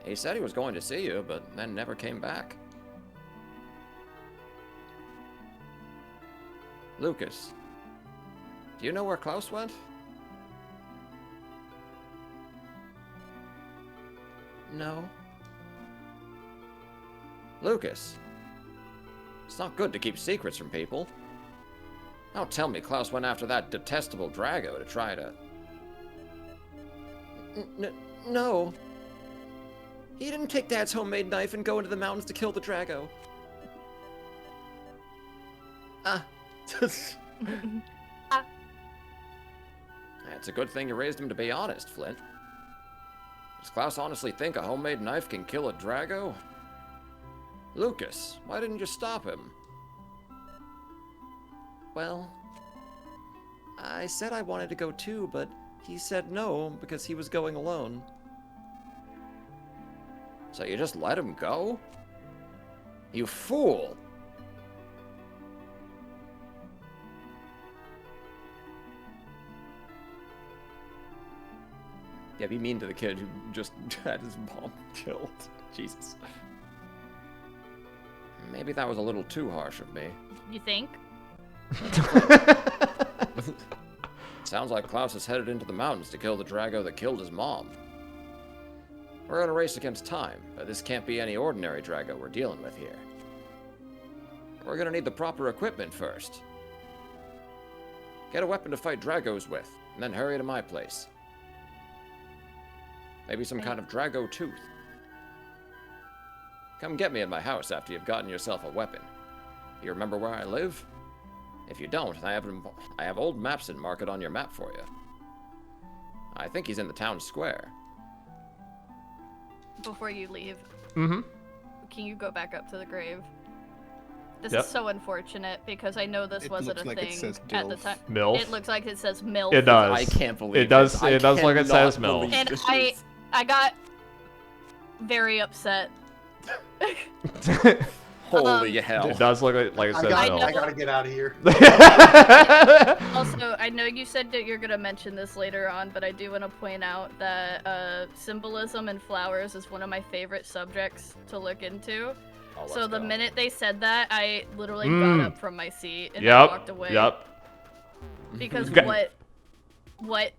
He said he was going to see you, but then never came back. Lucas, do you know where Klaus went? No. Lucas, it's not good to keep secrets from people. Don't tell me Klaus went after that detestable Drago to try to... No. He didn't take Dad's homemade knife and go into the mountains to kill the Drago. It's a good thing you raised him to be honest, Flint. Does Klaus honestly think a homemade knife can kill a Drago? Lucas, why didn't you stop him? Well, I said I wanted to go too, but he said no because he was going alone. So you just let him go? You fool! Yeah, be mean to the kid who just had his mom killed. Jesus. Maybe that was a little too harsh of me. You think? Sounds like Klaus is headed into the mountains to kill the Drago that killed his mom. We're in a race against time, but this can't be any ordinary Drago we're dealing with here. We're gonna need the proper equipment first. Get a weapon to fight Dragos with, and then hurry to my place. Maybe some kind of Drago tooth. Come get me at my house after you've gotten yourself a weapon. You remember where I live? If you don't, I have old maps and mark it on your map for you. I think he's in the town square. Before you leave, Mm-hmm. can you go back up to the grave? This Yep. is so unfortunate because I know this It wasn't looks a like it thing says at the DILF. time. MILF. It looks like it says MILF. It does. I can't believe it does. this. It does look like it says cannot MILF. believe And this. I got very upset. Holy hell. It does look like it says MILF. I gotta get out of here. Also, I know you said that you're gonna mention this later on, but I do want to point out that symbolism and flowers is one of my favorite subjects to look into. Oh, So let's the go. minute they said that, I literally got up from my seat and I Yep. walked away. Yep. Because Okay. what?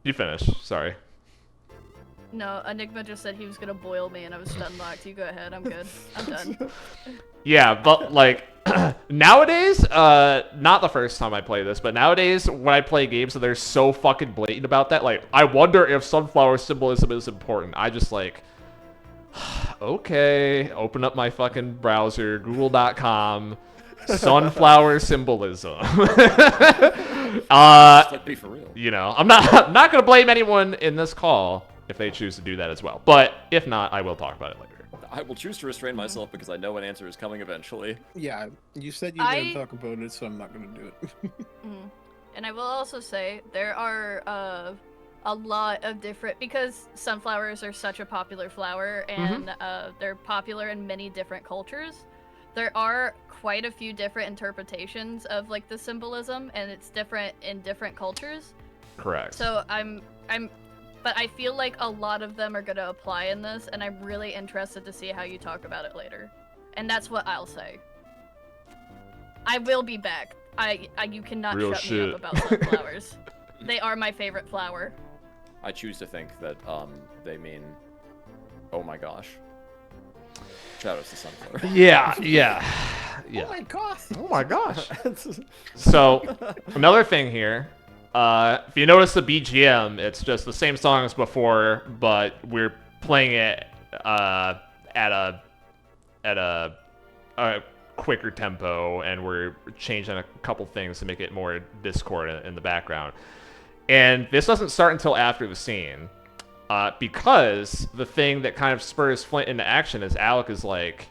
You finish. Sorry. No, Enigma just said he was gonna boil me and I was stun locked. You go ahead, I'm good. I'm done. Yeah, but like nowadays, not the first time I play this, but nowadays when I play games that they're so fucking blatant about that, like I wonder if sunflower symbolism is important. I just like, okay, open up my fucking browser, google.com, sunflower symbolism. Be for real. You know, I'm not gonna blame anyone in this call if they choose to do that as well. But if not, I will talk about it later. I will choose to restrain myself because I know an answer is coming eventually. Yeah, you said you were going to talk about it, so I'm not going to do it. And I will also say there are a lot of different, because sunflowers are such a popular flower and they're popular in many different cultures. There are quite a few different interpretations of like the symbolism, and it's different in different cultures. Correct. So but I feel like a lot of them are going to apply in this, and I'm really interested to see how you talk about it later. And that's what I'll say. I will be back. You cannot Real shut shit. me up about sunflowers. They are my favorite flower. I choose to think that they mean, oh my gosh. Shout out to Sunflower. Yeah. Oh my god! Oh my gosh. So, another thing here. If you notice the BGM, it's just the same song as before, but we're playing it at a quicker tempo, and we're changing a couple things to make it more discord in the background. And this doesn't start until after the scene, because the thing that kind of spurs Flint into action is Alec is like,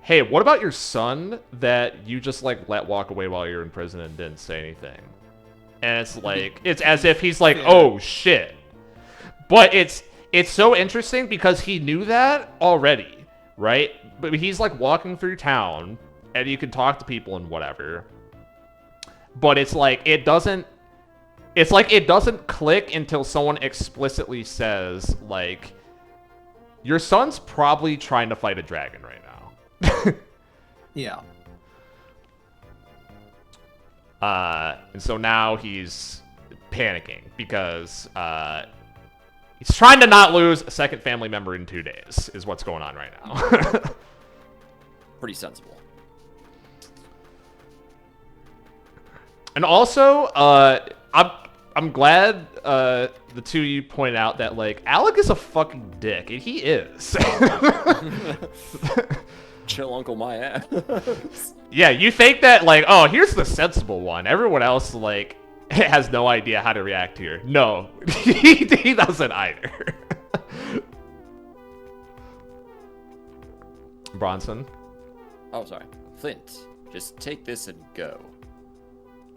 hey, what about your son that you just like let walk away while you're in prison and didn't say anything? And it's like, it's as if he's like, oh shit. But it's so interesting because he knew that already, right? But he's like walking through town and you can talk to people and whatever. But it's like, it doesn't click until someone explicitly says, like, your son's probably trying to fight a dragon right now. Yeah. And so now he's panicking because he's trying to not lose a second family member in 2 days is what's going on right now. Pretty sensible. And also, I'm glad the two of you pointed out that like Alec is a fucking dick, and he is. Chill, Uncle my ass. Yeah, you think that like, oh, here's the sensible one. Everyone else like has no idea how to react here. No, he doesn't either. Bronson. Oh, sorry. Flint, just take this and go.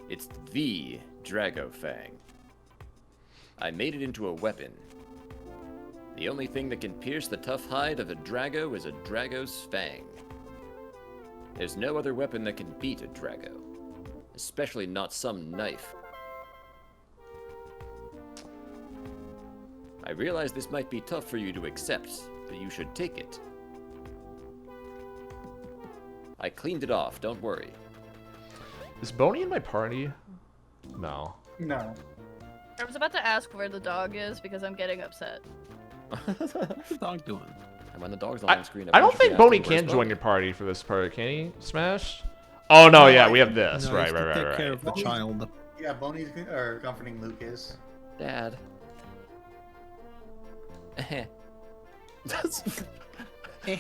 It's the Drago Fang. I made it into a weapon. The only thing that can pierce the tough hide of a Drago is a Drago's Fang. There's no other weapon that can beat a Drago. Especially not some knife. I realize this might be tough for you to accept, but you should take it. I cleaned it off, don't worry. Is Boney in my party? No. No. I was about to ask where the dog is because I'm getting upset. What's the dog doing? And when the dog's on screen, I don't think Boney can join your party for this part, can he? Smash? Oh no, yeah, we have this. No, Right. Take care of the child. Yeah, Boney's comforting Lucas. Dad.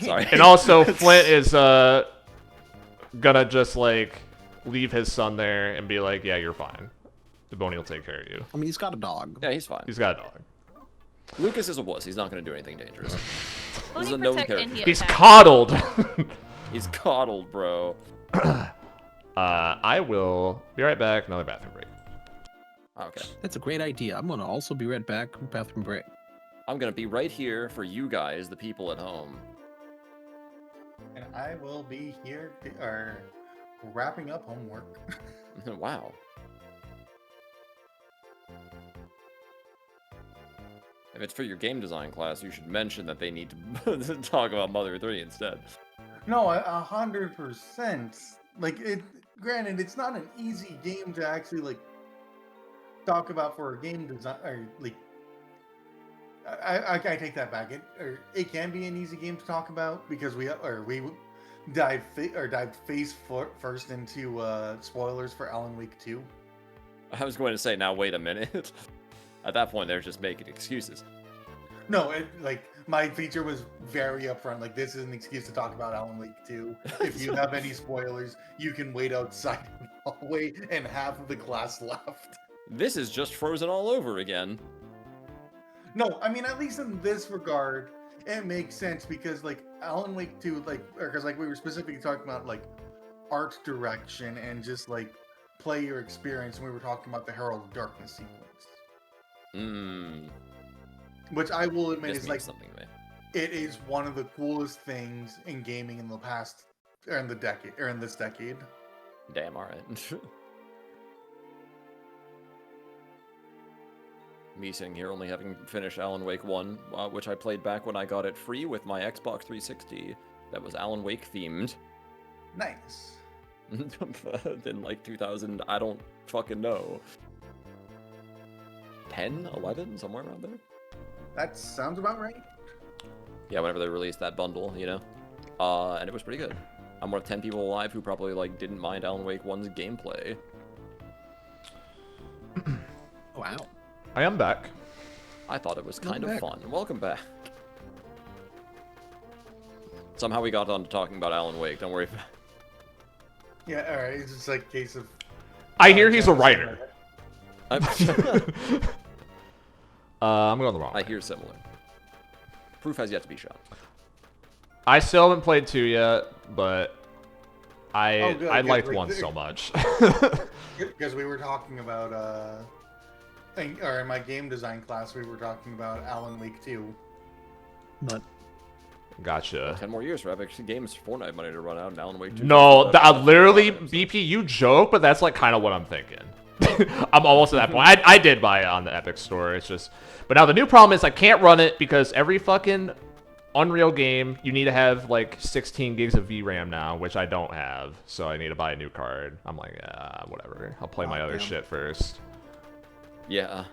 Sorry. And also, Flint is gonna just like leave his son there and be like, "Yeah, you're fine. The Boney will take care of you." I mean, he's got a dog. Yeah, he's fine. He's got a dog. Lucas is a wuss. He's not going to do anything dangerous. Boney This is a known protect character. Indian He's attack. coddled. He's coddled, bro. I will be right back. Another bathroom break. Okay. That's a great idea. I'm gonna also be right back. Bathroom break. I'm going to be right here for you guys, the people at home. And I will be here wrapping up homework. Wow. If it's for your game design class, you should mention that they need to talk about Mother 3 instead. No, 100%. Like, granted, it's not an easy game to actually, like, talk about for a game design, or, like, I take that back. It can be an easy game to talk about because we dived face first into spoilers for Alan Wake 2. I was going to say, now wait a minute. At that point, they're just making excuses. No, my feature was very upfront. Like, this is an excuse to talk about Alan Wake 2. If you have any spoilers, you can wait outside the hallway and half of the class left. This is just Frozen all over again. No, I mean, at least in this regard, it makes sense because, like, Alan Wake 2, because we were specifically talking about, like, art direction and just, like, player experience when we were talking about the Herald of Darkness sequence. Which I will admit is, like, something to me. It is one of the coolest things in gaming in the past, or in this decade. Damn, alright. Me sitting here only having finished Alan Wake 1, which I played back when I got it free with my Xbox 360. That was Alan Wake themed. Nice. In like 2000, I don't fucking know. 10, 11, somewhere around there? That sounds about right. Yeah, whenever they released that bundle, you know? And it was pretty good. I'm one of 10 people alive who probably, like, didn't mind Alan Wake 1's gameplay. Wow. I am back. I thought it was kind of fun. Welcome back. Somehow we got on to talking about Alan Wake, don't worry. Yeah, alright, it's just like a case of... I hear he's a writer. I'm going the wrong way. I hear similar. Proof has yet to be shown. I still haven't played 2 yet, but I liked like, 1 so much. Because we were talking about, or in my game design class, we were talking about Alan Wake 2. But Gotcha. 10 more years for Epic Games Fortnite money to run out, and Alan Wake 2. No, literally, BP, you joke, but that's like kind of what I'm thinking. I'm almost at that point. I did buy it on the Epic Store. It's just, but now the new problem is I can't run it because every fucking Unreal game you need to have like 16 gigs of VRAM now, which I don't have. So I need to buy a new card. I'm like, whatever. I'll play my other shit first. Yeah.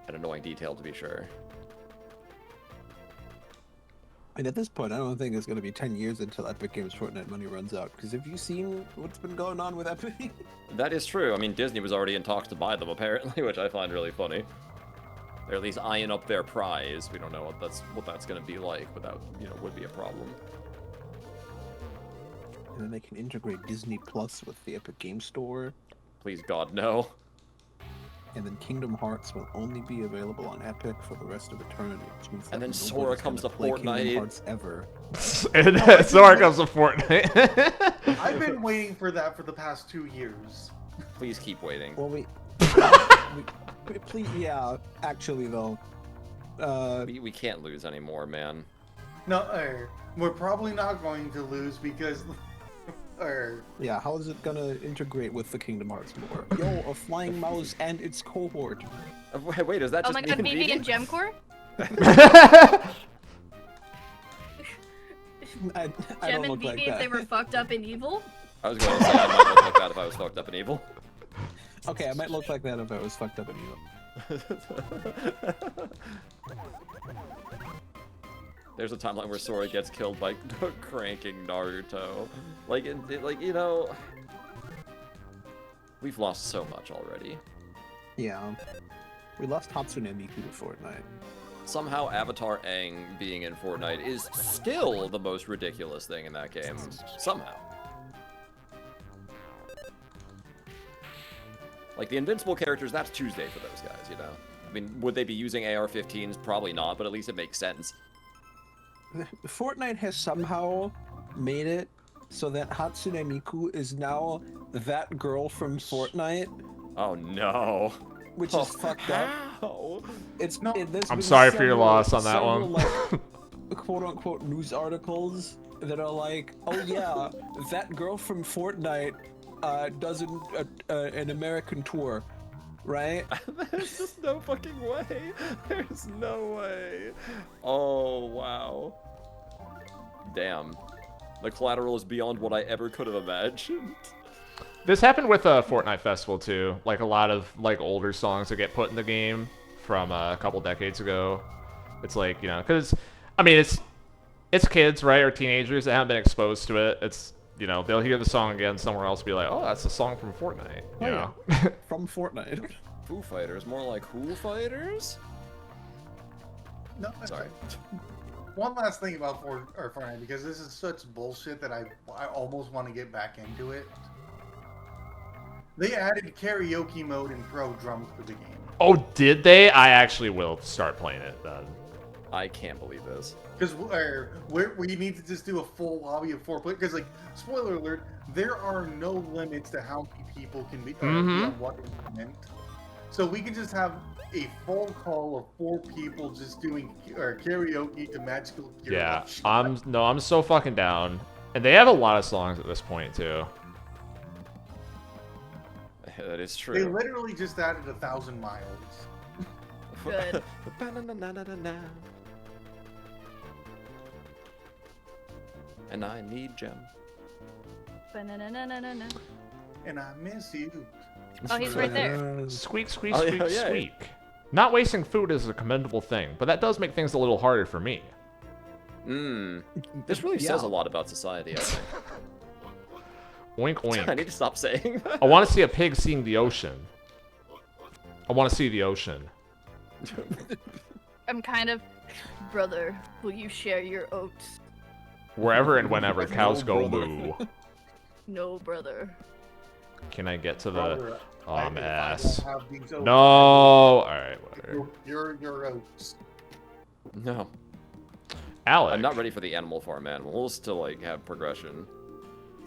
An annoying detail to be sure. And at this point, I don't think it's going to be 10 years until Epic Games Fortnite money runs out. Because have you seen what's been going on with Epic? That is true. I mean, Disney was already in talks to buy them, apparently, which I find really funny. They're at least eyeing up their prize. We don't know what that's going to be like, but that, would be a problem. And then they can integrate Disney Plus with the Epic Game Store. Please, God, no. And then Kingdom Hearts will only be available on Epic for the rest of eternity. Which means and then no Sora comes to Kingdom Fortnite. Hearts ever. And then Sora comes to Fortnite. I've been waiting for that for the past 2 years. Please keep waiting. Well, we please, yeah. Actually, though, we can't lose anymore, man. No, we're probably not going to lose because. Yeah, how is it gonna integrate with the Kingdom Hearts lore? Yo, a flying mouse and its cohort. Wait, is that just my god, BB and Gemcore? I Gem don't and look BB like if that. they were fucked up and evil? I was going to say I might look like that if I was fucked up and evil. Okay, I might look like that if I was fucked up and evil. There's a timeline where Sora gets killed by cranking Naruto. We've lost so much already. Yeah. We lost Hatsune Miku to Fortnite. Somehow Avatar Aang being in Fortnite is still the most ridiculous thing in that game. Somehow. Like, the invincible characters, that's Tuesday for those guys, I mean, would they be using AR-15s? Probably not, but at least it makes sense. Fortnite has somehow made it so that Hatsune Miku is now that girl from Fortnite. Oh no. Which is fucked up. How? I'm sorry for your loss on that one. Like, quote-unquote news articles that are like, oh yeah, that girl from Fortnite does an American tour, right? There's just no fucking way. There's no way. Oh, wow. Damn. The collateral is beyond what I ever could have imagined. This happened with a Fortnite Festival too. Like a lot of older songs that get put in the game from a couple decades ago. It's like, you know, because I mean, it's kids, right, or teenagers that haven't been exposed to it. It's, you know, they'll hear the song again somewhere else, and be like, oh, that's a song from Fortnite. You know? From Fortnite. Foo Fighters, more like Who Fighters? No, Sorry. One last thing about Fortnite, because this is such bullshit that I almost want to get back into it. They added karaoke mode and pro drums to the game. Oh, did they? I actually will start playing it then. I can't believe this. Because we need to just do a full lobby of 4 players. Because, like, spoiler alert, there are no limits to how many people can be on what instrument. So we can just have a full call of 4 people just doing karaoke to Magical Gear. Yeah, I'm so fucking down. And they have a lot of songs at this point too. That is true. They literally just added 1,000 miles. Good. And I need Gem. Ba-na-na-na-na-na. And I miss you. Oh, he's right there. Squeak, squeak, Oh, squeak, yeah. squeak. Not wasting food is a commendable thing, but that does make things a little harder for me. This really says a lot about society, I think. Wink, wink. I need to stop saying that. I want to see a pig seeing the ocean. I want to see the ocean. I'm kind of, brother, will you share your oats? Wherever and whenever cows go moo. No, brother. Can I get to the Brother, if I ass? don't have these oats, No. All right, whatever. Your oats. No. Alec. I'm not ready for the Animal Farm animals to, like, have progression.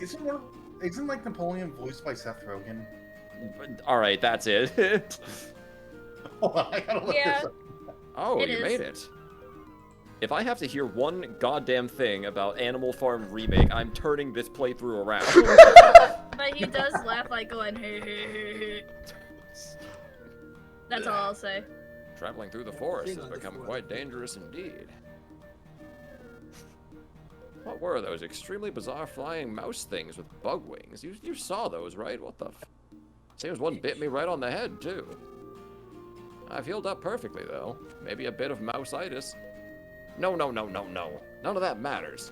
Isn't like Napoleon voiced by Seth Rogen? Alright, that's it. Hold on, I gotta look Yeah. this up. Oh, It you is. made it. If I have to hear one goddamn thing about Animal Farm Remake, I'm turning this playthrough around. But he does laugh like going, hey, hey, hey, hey. That's all I'll say. Traveling through the forest has become quite dangerous indeed. What were those extremely bizarre flying mouse things with bug wings? You saw those, right? What the f... Seems one bit me right on the head, too. I've healed up perfectly, though. Maybe a bit of mouse-itis. No. None of that matters.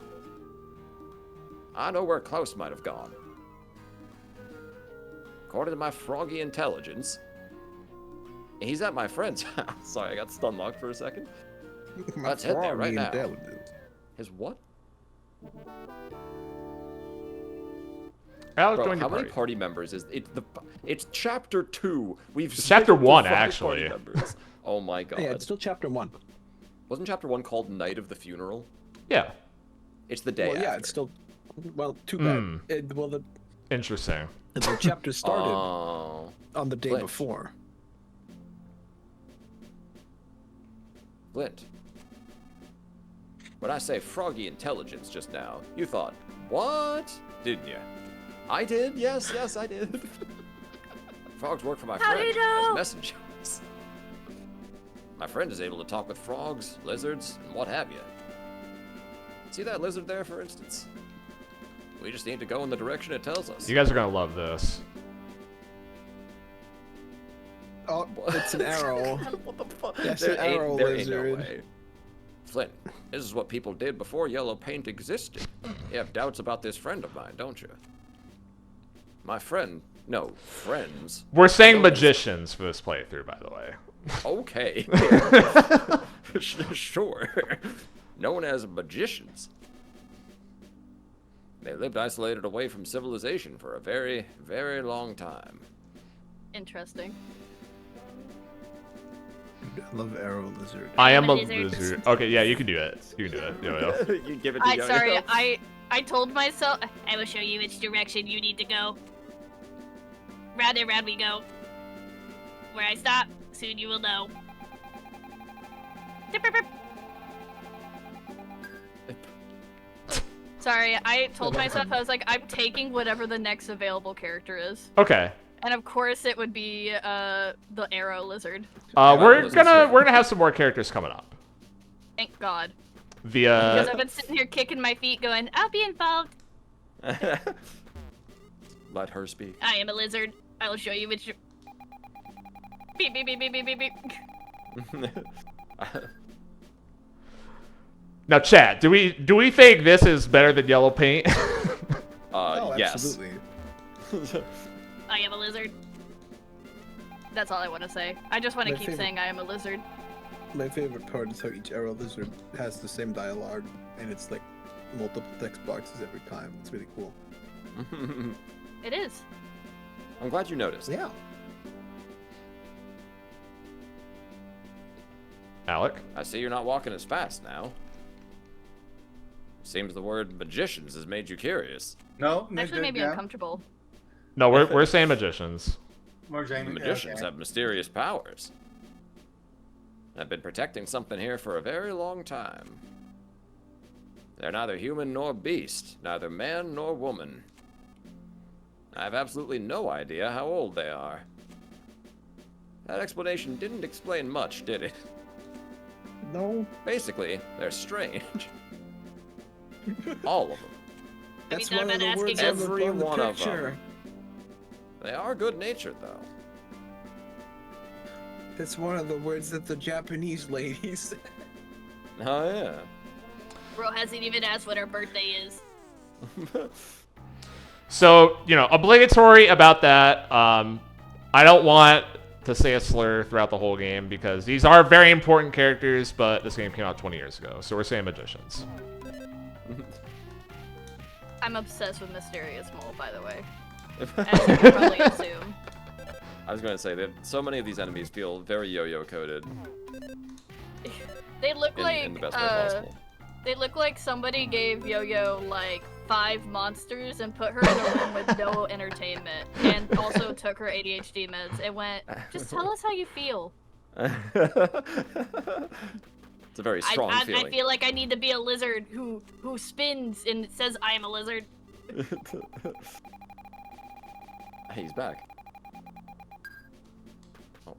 I know where Klaus might have gone. According to my froggy intelligence, he's at my friend's house. Sorry, I got stun locked for a second. Let's head there right now. His what? Alec Bro, joined how your many party members is it? It's chapter 2. We've It's chapter skipped 1 5 party actually. members. Oh my god. Yeah, it's still chapter 1. Wasn't chapter 1 called Night of the Funeral? Yeah. It's the day Well, yeah, after. it's still. Well, too bad. The Interesting. chapter started Oh. on the day Flint. before. Flint. When I say froggy intelligence just now, you thought, what? Didn't you? I did, yes, I did. Frogs work for my How do friend you know? as messengers. My friend is able to talk with frogs, lizards, and what have you. See that lizard there, for instance? We just need to go in the direction it tells us. You guys are gonna love this. Oh, it's an arrow. What the fuck? That's an arrow there ain't no lizard. way. Flint, this is what people did before yellow paint existed. You have doubts about this friend of mine, don't you? My friend, no, friends. We're saying Known as- magicians for this playthrough, by the way. Okay. Sure. Known as magicians. They lived isolated away from civilization for a very, very long time. Interesting. I love arrow lizard. I am I'm a a lizard. lizard. Okay, yeah, you can do it. You can do it. Yo-yo. You give it to Yo-Yo. Sorry, I told myself I will show you which direction you need to go. Round and round we go. Where I stop, soon you will know. Dip, dip, dip. Sorry, I told myself, I was like, I'm taking whatever the next available character is. Okay. And of course it would be the arrow lizard. We're gonna have some more characters coming up. Thank God. Via Because I've been sitting here kicking my feet going, I'll be involved. Let her speak. I am a lizard. I will show you which... Beep, beep, beep, beep, beep, beep, beep. Now, chat, do we think this is better than yellow paint? Oh, Yes. absolutely. I am a lizard. That's all I want to say. I just want to My keep favorite- saying I am a lizard. My favorite part is how each arrow lizard has the same dialogue, and it's like multiple text boxes every time. It's really cool. It is. I'm glad you noticed. Yeah. Alec? I see you're not walking as fast now. Seems the word magicians has made you curious. No, Actually, made me yeah. uncomfortable. No, we're saying magicians. More The Jamie. magicians okay. have mysterious powers. I've been protecting something here for a very long time. They're neither human nor beast, neither man nor woman. I have absolutely no idea how old they are. That explanation didn't explain much, did it? No. Basically, they're strange. All of them. Have you That's thought one of about the words asking on us? the, Every on the one of picture. them. They are good-natured, though. That's one of the words that the Japanese ladies said. Oh, yeah. Bro hasn't even asked what her birthday is. So, obligatory about that. I don't want to say a slur throughout the whole game because these are very important characters, but this game came out 20 years ago, so we're saying magicians. I'm obsessed with Mysterious Mole, by the way. As you can probably assume. I was going to say that so many of these enemies feel very yo-yo coded They look in the best way possible. They look like somebody gave Yo-Yo like 5 monsters and put her in a room with no entertainment, and also took her ADHD meds and went, just tell us how you feel. It's a very strong feeling. I feel like I need to be a lizard who spins and it says I am a lizard. He's back. Oh.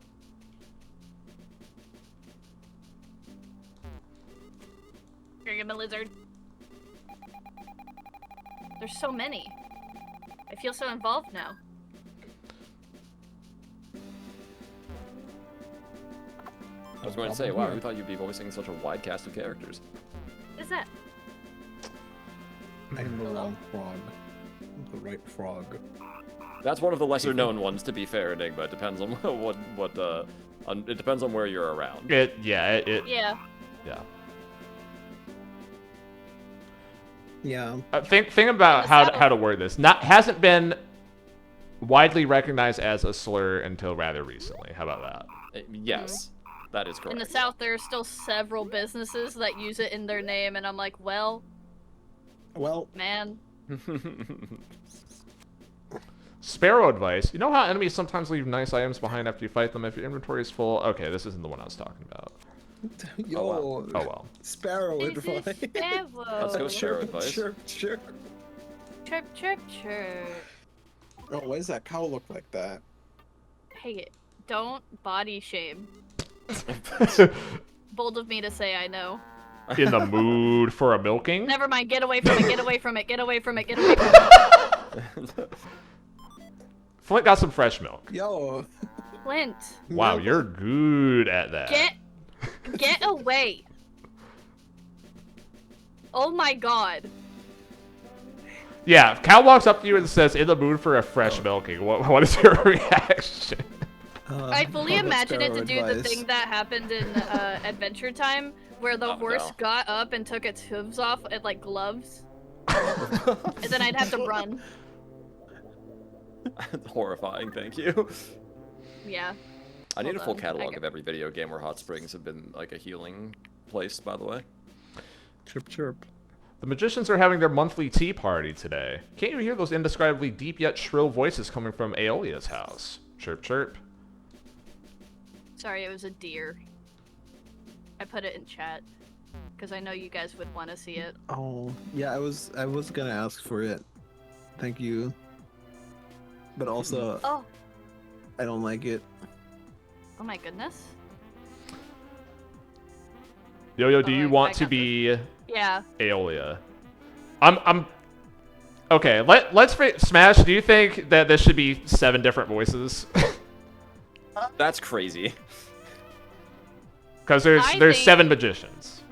I am a lizard. There's so many. I feel so involved now. I was going to say, wow, who thought you'd be voicing such a wide cast of characters? What is that? I'm the wrong frog. I'm the right frog. That's one of the lesser known ones, to be fair, Enigma. It depends on it depends on where you're around. Yeah. Yeah. Yeah. Think about how to word this. Hasn't been widely recognized as a slur until rather recently. How about that? Yes, that is correct. In the South, there are still several businesses that use it in their name, and I'm like, well, man. Sparrow advice. You know how enemies sometimes leave nice items behind after you fight them? If your inventory is full... Okay, this isn't the one I was talking about. Yo, Oh well. Sparrow advice. Let's go Sparrow advice. Chirp, chirp. Chirp, chirp, chirp. Oh, why does that cow look like that? Hey, don't body shame. Bold of me to say I know. In the mood for a milking? Never mind, get away from it, get away from it, get away from it, get away from it. Flint got some fresh milk. Yo. Flint. Wow, you're good at that. Get away. Oh my god. Yeah, if Cal walks up to you and says, in the mood for a fresh milking, what is your reaction? I fully imagine it to do the advice. thing that happened in Adventure Time, where the horse no. got up and took its hooves off at like gloves. And then I'd have to run. Horrifying, thank you. Yeah. I need a Hold full on, catalog of every video game where hot springs have been like a healing place, by the way. Chirp, chirp. The magicians are having their monthly tea party today. Can't you hear those indescribably deep yet shrill voices coming from Aeolia's house? Chirp, chirp. Sorry, it was a deer. I put it in chat because I know you guys would want to see it. Oh, yeah, I was gonna ask for it. Thank you. But also, Oh, I don't like it. oh my goodness. Yo-Yo, do you Alright, want I to got be Yeah. Aeolia? I'm... Okay, let's... Smash, do you think that this should be 7 different voices? That's crazy. Because I there's think- 7 magicians.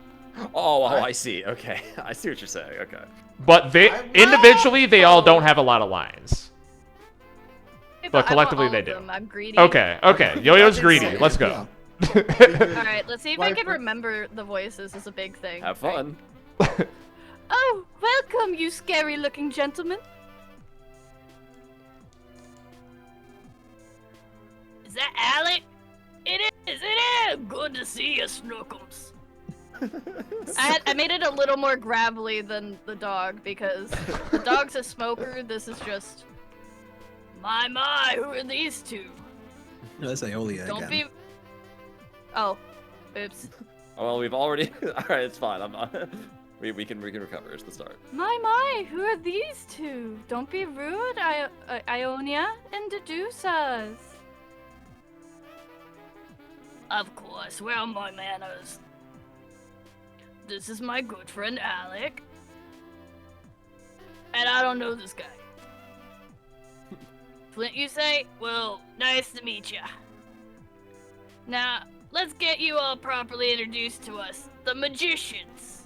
Oh, I see. Okay, I see what you're saying. Okay. But they individually they all don't have a lot of lines. But But collectively I want all they of do. them. I'm greedy. Okay. Yo-Yo's greedy. Let's go. Alright, let's see if I can Viper. remember the voices is a big thing. Have fun. Oh, welcome, you scary-looking gentleman. Is that Alec? It is. Good to see you, Snookums. I made it a little more gravelly than the dog because the dog's a smoker. This is just my. Who are these two? No, that's Aeolia Don't again. be. Oh, oops. Oh, well, we've already. All right, it's fine. I'm not. We can recover. It's the start. My, who are these two? Don't be rude, Ionia. Introduce us. Of course, where are my manners? This is my good friend Alec. And I don't know this guy. Flint, you say? Well, nice to meet ya. Now, let's get you all properly introduced to us, the magicians.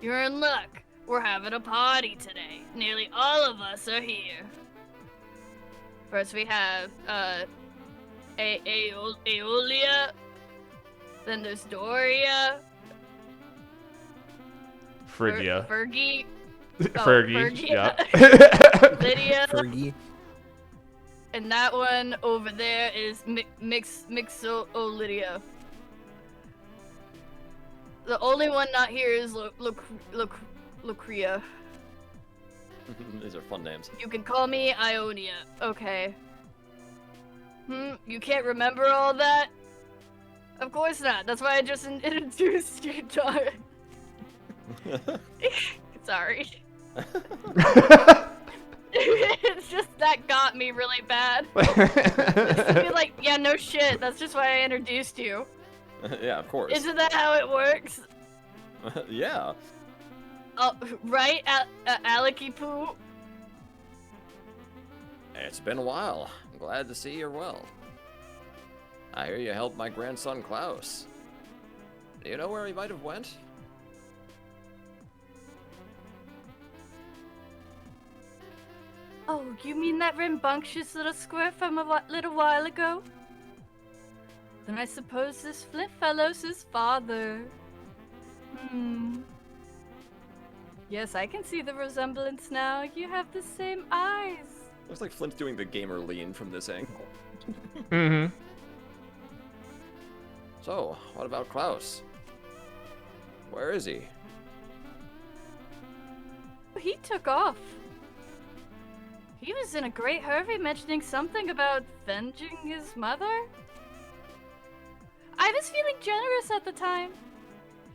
You're in luck. We're having a party today. Nearly all of us are here. First we have, Aeolia. Then there's Doria. Phrygia. Fergie. Fergie. Yeah. Lydia. Fergie. And that one over there is Lydia. The only one not here is Lucria. These are fun names. You can call me Ionia. Okay. You can't remember all that? Of course not. That's why I just introduced you, John. Sorry. It's just that got me really bad. Just to be like, yeah, no shit. That's just why I introduced you. Yeah, of course. Isn't that how it works? Yeah. Oh, right, Alecky Poo. It's been a while. I'm glad to see you're well. I hear you helped my grandson Klaus. Do you know where he might have went? Oh, you mean that rambunctious little squirt from a little while ago? Then I suppose this Flint fellow's his father. Yes, I can see the resemblance now. You have the same eyes. Looks like Flint's doing the gamer lean from this angle. Mm-hmm. So, what about Klaus? Where is he? He took off. He was in a great hurry mentioning something about avenging his mother. I was feeling generous at the time,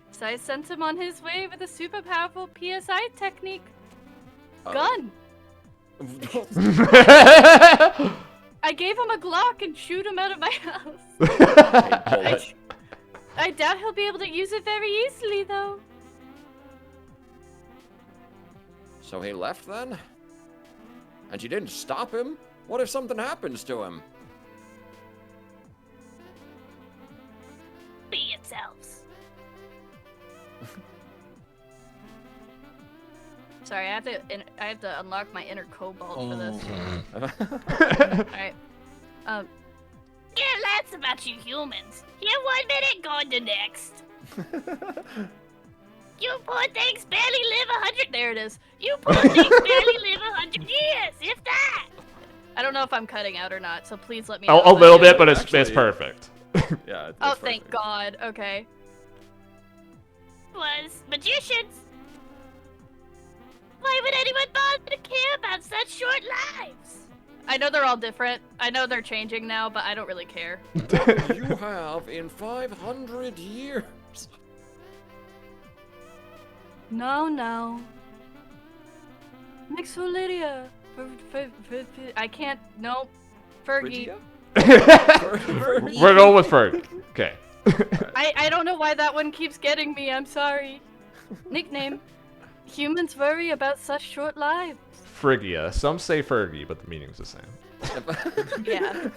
so I sent him on his way with a super powerful PSI technique. Gun. I gave him a Glock and shoot him out of my house. I doubt he'll be able to use it very easily, though. So he left then? And you didn't stop him? What if something happens to him? Be yourselves. Sorry, I have to unlock my inner cobalt for this. Alright. Yeah, that's about you humans. Here 1 minute, gone the next. You poor things barely live 100. There it is. You poor things barely live 100 years, if that. I don't know if I'm cutting out or not, so please let me know. A little bit, but it's perfect. Yeah. Oh, thank God. Okay. Was magicians. Why would anyone bother to care about such short lives? I know they're all different. I know they're changing now, but I don't really care. You have in 500 years. No. Mixolydia. I can't. Nope. Fergie. We're going with Ferg. Okay. I don't know why that one keeps getting me. I'm sorry. Nickname. Humans worry about such short lives. Phrygia. Some say Fergie, but the meaning's the same. Yeah.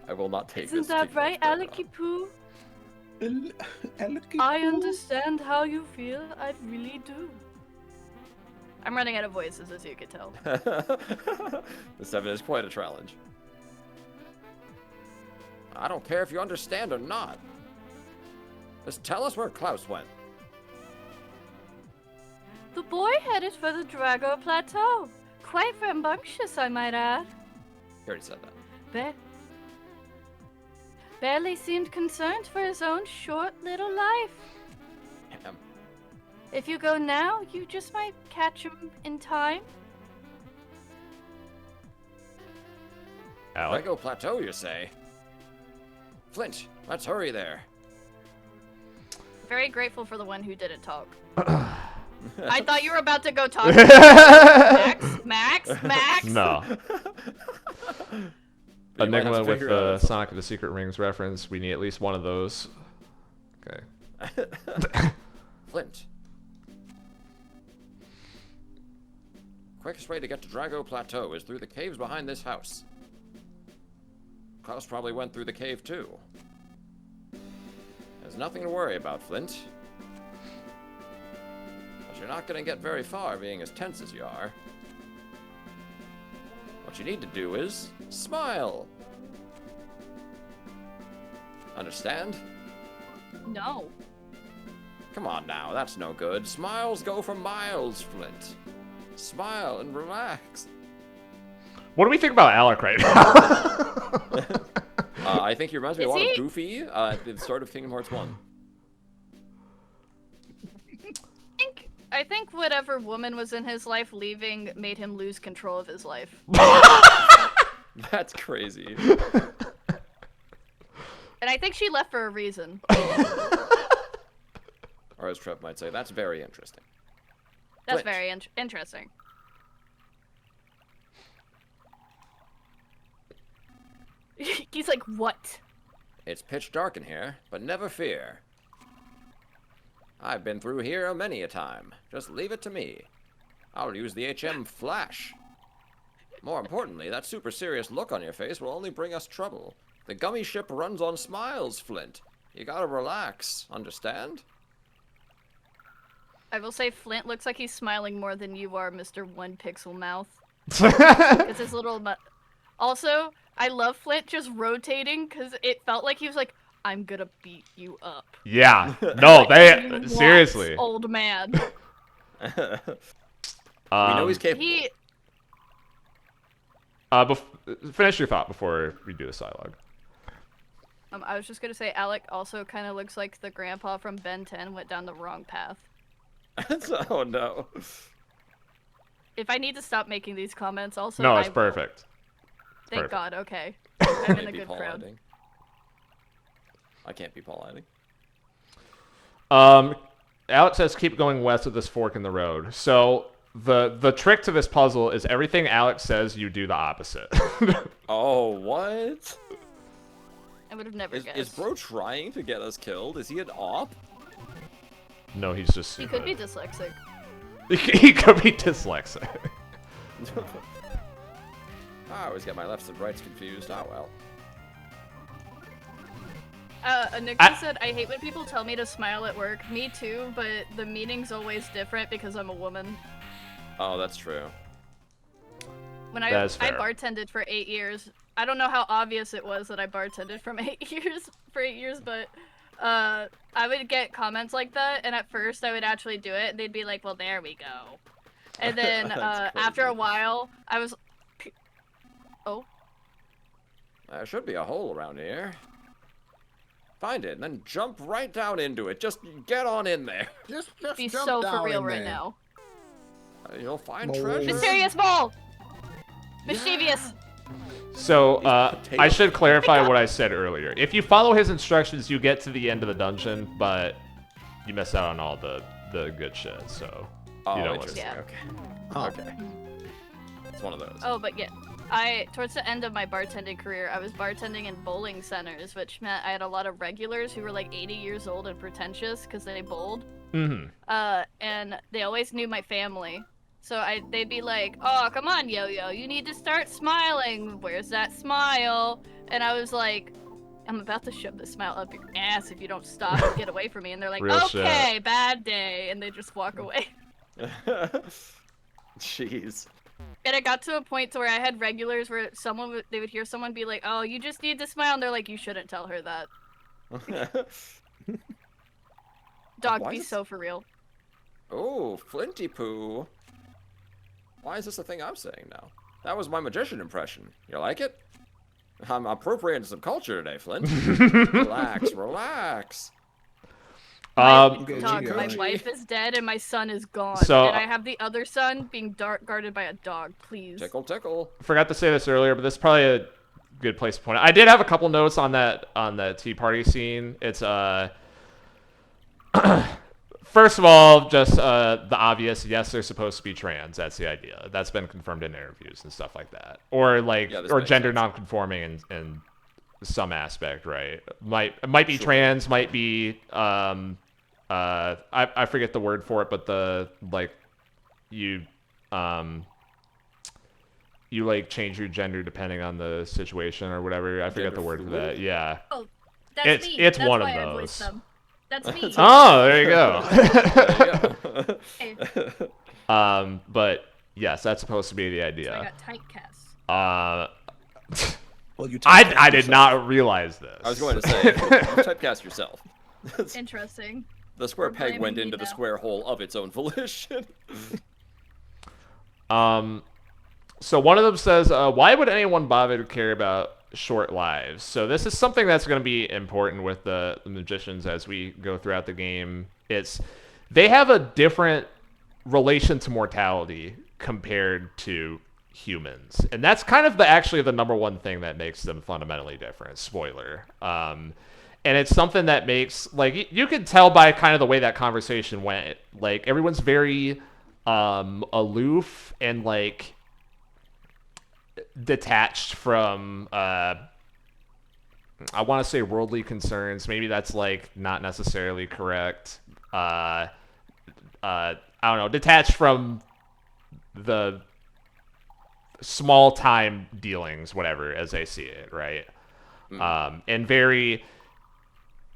I will not take Isn't this. that too right, much Alecky Poo? Alecky I Poo. understand how you feel. I really do. I'm running out of voices, as you can tell. The 7 is quite a challenge. I don't care if you understand or not. Just tell us where Klaus went. The boy headed for the Drago Plateau. Quite rambunctious, I might add. He already said that. Barely seemed concerned for his own short little life. Damn. If you go now, you just might catch him in time. Alec? Drago Plateau, you say? Flint, let's hurry there. Very grateful for the one who didn't talk. I thought you were about to go talk. Max. No. But you might have Enigma to with figure the out- Sonic and the Secret Rings reference. We need at least one of those. Okay. Flint. Quickest way to get to Drago Plateau is through the caves behind this house. Klaus probably went through the cave too. There's nothing to worry about, Flint. But you're not gonna get very far being as tense as you are. What you need to do is smile. Understand? No. Come on now, that's no good. Smiles go for miles, Flint. Smile and relax. What do we think about Alec right now? I think he reminds me a Is lot he- of Goofy at the start of Kingdom Hearts 1. I think whatever woman was in his life leaving made him lose control of his life. That's crazy. And I think she left for a reason. Or as Trev might say, that's very interesting. That's Flint. very interesting. He's like, what? It's pitch dark in here, but never fear. I've been through here many a time. Just leave it to me. I'll use the HM flash. More importantly, that super serious look on your face will only bring us trouble. The gummy ship runs on smiles, Flint. You gotta relax, understand? I will say Flint looks like he's smiling more than you are, Mr. One Pixel Mouth. Because his little Also, I love Flint just rotating because it felt like he was like, I'm gonna beat you up. Yeah. No, they You watch, seriously. old man. We know he's capable. He finish your thought before we do this dialogue. I was just gonna say Alec also kind of looks like the grandpa from Ben 10 went down the wrong path. Oh no. If I need to stop making these comments, also No, I it's will. perfect. Thank perfect. God. Okay, I'm in a Maybe good Paul crowd. Lighting. I can't be Paul Lighting. Alex says keep going west of this fork in the road. So the trick to this puzzle is everything Alex says, you do the opposite. Oh, what? I would have never Is guessed. bro trying to get us killed? Is he an op? No, he's just He stupid. could be dyslexic. He could be dyslexic. I always get my lefts and rights confused. Ah, well. Nicola said, I hate when people tell me to smile at work. Me too, but the meaning's always different because I'm a woman. Oh, that's true. When I That's fair. bartended for 8 years, I don't know how obvious it was that I bartended from 8 years for 8 years, but I would get comments like that, and at first I would actually do it, and they'd be like, well, there we go. And then That's after a crazy. while, I was... Oh? There should be a hole around here. Find it, and then jump right down into it. Just get on in there. Just Be jump so for down real in right there. now. You'll find Mole. treasure. Mysterious mole! Mischievous! So, potato. I should clarify what I said earlier. If you follow his instructions, you get to the end of the dungeon, but you miss out on all the good shit, so Oh, you don't interesting. Yeah. Okay. Oh. Okay. It's one of those. Oh, but yeah. Towards the end of my bartending career, I was bartending in bowling centers, which meant I had a lot of regulars who were like 80 years old and pretentious because they bowled. Mm-hmm. And they always knew my family. So they'd be like, "Oh, come on, Yo-Yo, you need to start smiling. Where's that smile?" And I was like, "I'm about to shove this smile up your ass if you don't stop and get away from me." And they're like, Real shit. "Okay, bad day," and they just walk away. Jeez. And it got to a point to where I had regulars where they would hear someone be like, "Oh, you just need to smile," and they're like, "You shouldn't tell her that." Dog Why be is- so for real. Oh, Flinty Poo. Why is this a thing I'm saying now? That was my magician impression. You like it? I'm appropriating some culture today, Flint. Relax, relax. Dog, Gucci, my Gucci. wife is dead and my son is gone. So- and I have the other son being guarded by a dog, please. Tickle, tickle. Forgot to say this earlier, but this is probably a good place to point it. I did have a couple notes on that Tea Party scene. It's first of all, just the obvious. Yes, they're supposed to be trans. That's the idea. That's been confirmed in interviews and stuff like that. Or like, Yeah, this or makes gender sense. nonconforming in some aspect, right? Might be trans. Might be I forget the word for it, but the like you like change your gender depending on the situation or whatever. I forget the word for that. Yeah. Oh, that's me. It's That's one why of I voiced those. them. That's me. Oh, there you go. There you Hey, go. But yes, that's supposed to be the I idea. got typecast. Well, you I typecast did yourself. not realize this. I was going to say, you typecast yourself. Interesting. The square We're peg blaming went me into the now. square hole of its own volition. So one of them says, why would anyone bother to care about short lives? So this is something that's going to be important with the magicians as we go throughout the game. They have a different relation to mortality compared to humans. And that's kind of actually the number one thing that makes them fundamentally different. Spoiler. And it's something that makes, like, you could tell by kind of the way that conversation went. Like, everyone's very aloof and, like, detached from I want to say worldly concerns. Maybe that's like not necessarily correct. I don't know, detached from the small time dealings, whatever, as they see it, right? And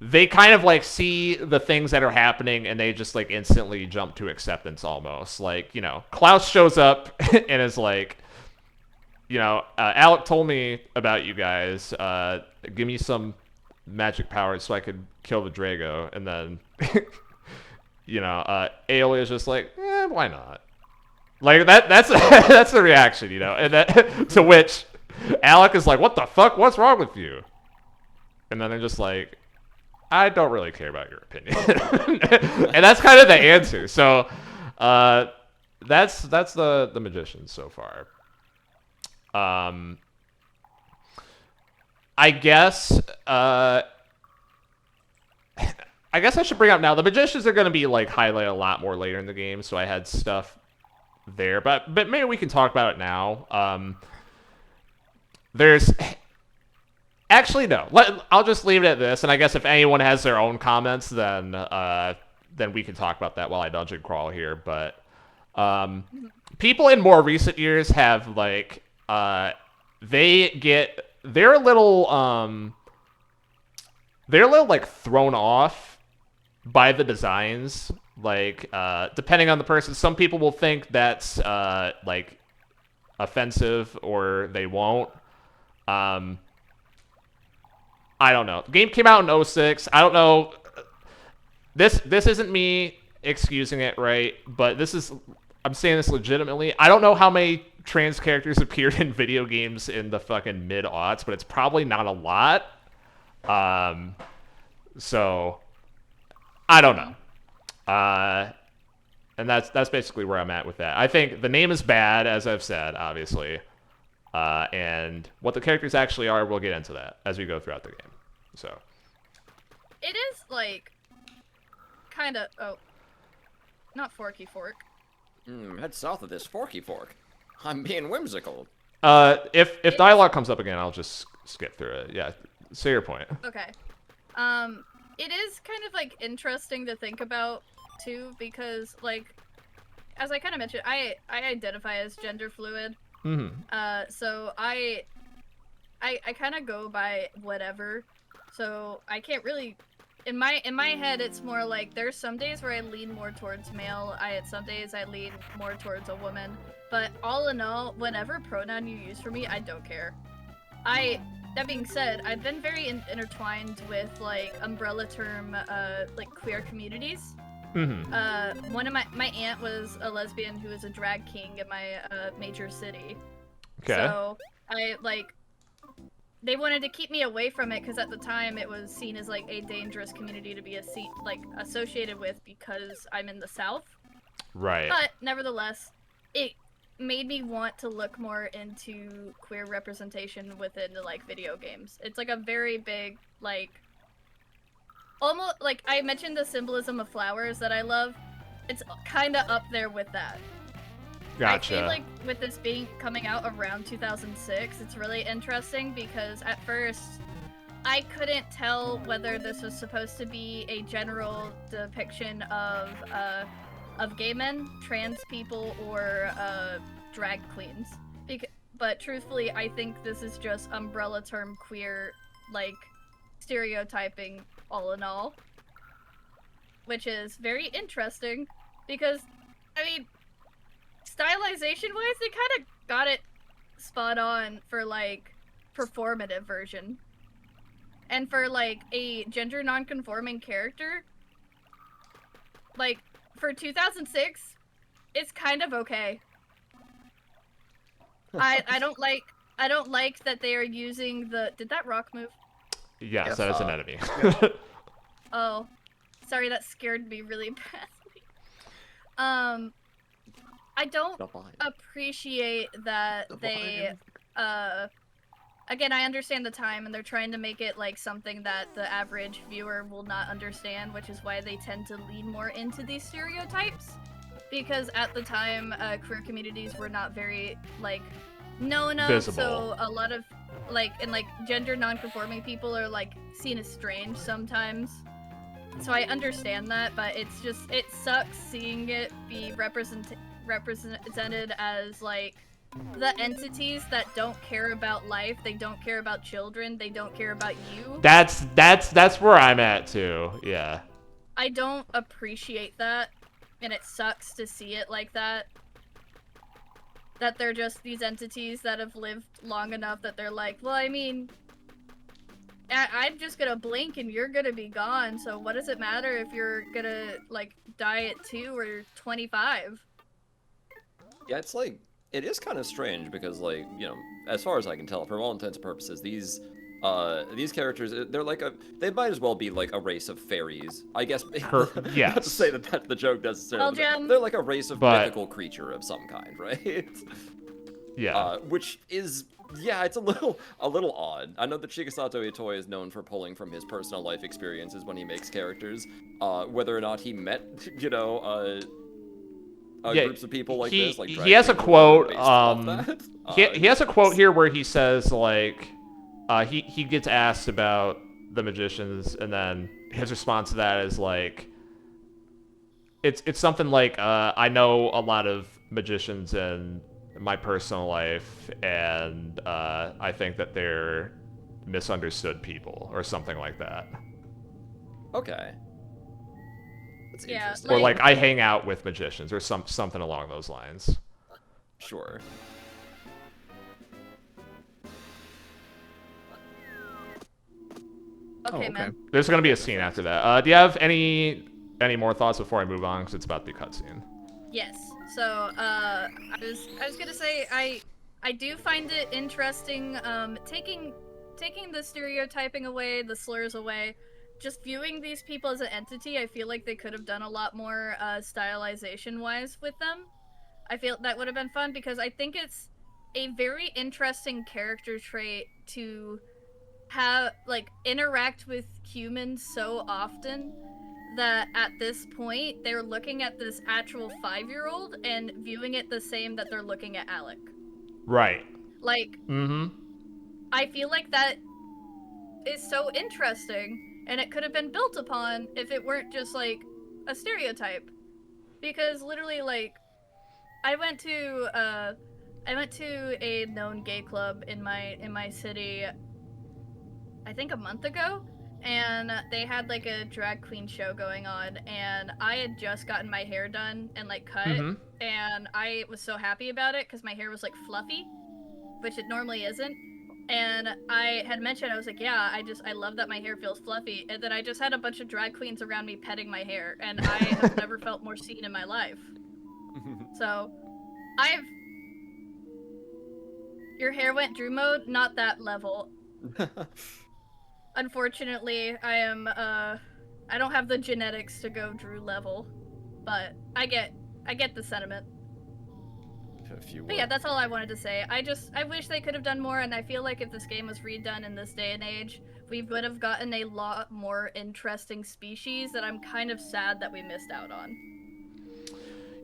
they kind of like see the things that are happening and they just like instantly jump to acceptance almost. Like, you know, Klaus shows up and is like, you know, Alec told me about you guys. Give me some magic powers so I could kill the Drago. And then, you know, Aeoli is just like, why not? Like, that's that's the reaction, you know. And that, to which Alec is like, what the fuck? What's wrong with you? And then they're just like, I don't really care about your opinion. And that's kind of the answer. So that's the magician so far. I guess I should bring up now. The magicians are going to be like highlighted a lot more later in the game, so I had stuff there, but maybe we can talk about it now. There's actually no. I'll just leave it at this, and I guess if anyone has their own comments, then we can talk about that while I dungeon crawl here. But people in more recent years have like they're a little like thrown off by the designs. Like depending on the person, some people will think that's like offensive or they won't. I don't know. The game came out in 2006. I don't know. This isn't me excusing it, right? But I'm saying this legitimately. I don't know how many trans characters appeared in video games in the fucking mid-aughts, but it's probably not a lot. So I don't know. And that's basically where I'm at with that. I think the name is bad, as I've said, obviously. And what the characters actually are, we'll get into that as we go throughout the game. So It is like kind of not Forky Fork. Head south of this Forky Fork. I'm being whimsical. if dialogue comes up again, I'll just skip through it. Yeah, say your point. Okay. It is kind of like interesting to think about too, because like as I kind of mentioned, I identify as gender fluid. Mm-hmm. So I kind of go by whatever. So I can't really. In my head, it's more like there's some days where I lean more towards male. Some days I lean more towards a woman. But all in all, whatever pronoun you use for me, I don't care. That being said, I've been very intertwined with like umbrella term like queer communities. Mm-hmm. One of my aunt was a lesbian who was a drag king in my major city. Okay. So I like they wanted to keep me away from it because at the time it was seen as like a dangerous community to be associated with because I'm in the South. Right. But nevertheless, it made me want to look more into queer representation within the like video games. It's like a very big like almost like I mentioned the symbolism of flowers that I love. It's kind of up there with that. Gotcha. I feel like with this being coming out around 2006, it's really interesting because at first I couldn't tell whether this was supposed to be a general depiction of gay men, trans people, or drag queens. But truthfully, I think this is just umbrella term queer, like, stereotyping all in all. Which is very interesting, because, I mean, stylization-wise, they kind of got it spot on for, like, performative version. And for, like, a gender non-conforming character, like, for 2006, it's kind of okay. I don't like that they are using the. Did that rock move? Yes, that is an enemy. Oh, sorry, that scared me really badly. I don't appreciate that they. Again, I understand the time, and they're trying to make it like something that the average viewer will not understand, which is why they tend to lean more into these stereotypes. Because at the time, queer communities were not very like known of, visible. so a lot of gender non-conforming people are like seen as strange sometimes. So I understand that, but it sucks seeing it be represented as like the entities that don't care about life, they don't care about children, they don't care about you. That's where I'm at too. Yeah. I don't appreciate that, and it sucks to see it like that. That they're just these entities that have lived long enough that they're like, well, I mean, I'm just gonna blink and you're gonna be gone, so what does it matter if you're gonna, like, die at 2 or 25? Yeah, it's like, it is kind of strange because, like, you know, as far as I can tell, for all intents and purposes, these characters, they're like they might as well be like a race of fairies, I guess. Yes. Not to say that that's the joke necessarily. Well, they're like a race of mythical creature of some kind, right? Yeah. Which is, yeah, it's a little odd. I know that Shigesato Itoi is known for pulling from his personal life experiences when he makes characters. Whether or not he met, you know, groups of people like this, like he has a quote. He has a quote here here where he says like, he gets asked about the magicians, and then his response to that is like, it's something like, I know a lot of magicians in my personal life, and I think that they're misunderstood people, or something like that. Okay. That's interesting. Or like, I hang out with magicians, or something along those lines. Sure. Okay, man. There's gonna be a scene after that. Do you have any more thoughts before I move on? Because it's about to be a cutscene. Yes. So, I was gonna say I do find it interesting, taking the stereotyping away, the slurs away, just viewing these people as an entity. I feel like they could have done a lot more stylization-wise with them. I feel that would have been fun because I think it's a very interesting character trait to have, like, interact with humans so often that at this point they're looking at this actual 5-year-old and viewing it the same that they're looking at Alec. Right. Like, I feel like that is so interesting, and it could have been built upon if it weren't just like a stereotype. Because literally, like, I went to a known gay club in my city, I think a month ago, and they had like a drag queen show going on, and I had just gotten my hair done and like cut, Mhm. and I was so happy about it because my hair was like fluffy, which it normally isn't. And I had mentioned, I was like, yeah, I love that my hair feels fluffy. And then I just had a bunch of drag queens around me petting my hair, and I have never felt more seen in my life. So, your hair went Drew mode, not that level. Unfortunately, I don't have the genetics to go Drew level, but I get the sentiment. But yeah, that's all I wanted to say. I wish they could have done more, and I feel like if this game was redone in this day and age, we would have gotten a lot more interesting species that I'm kind of sad that we missed out on.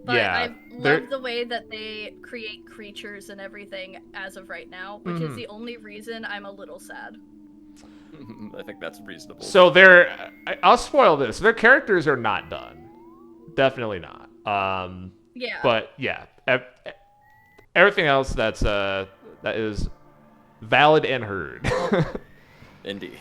But Yeah, I love the way that they create creatures and everything as of right now, which is the only reason I'm a little sad. I think that's reasonable. So I'll spoil this. Their characters are not done. Definitely not. Yeah. But yeah, everything else that is valid and heard. Indeed.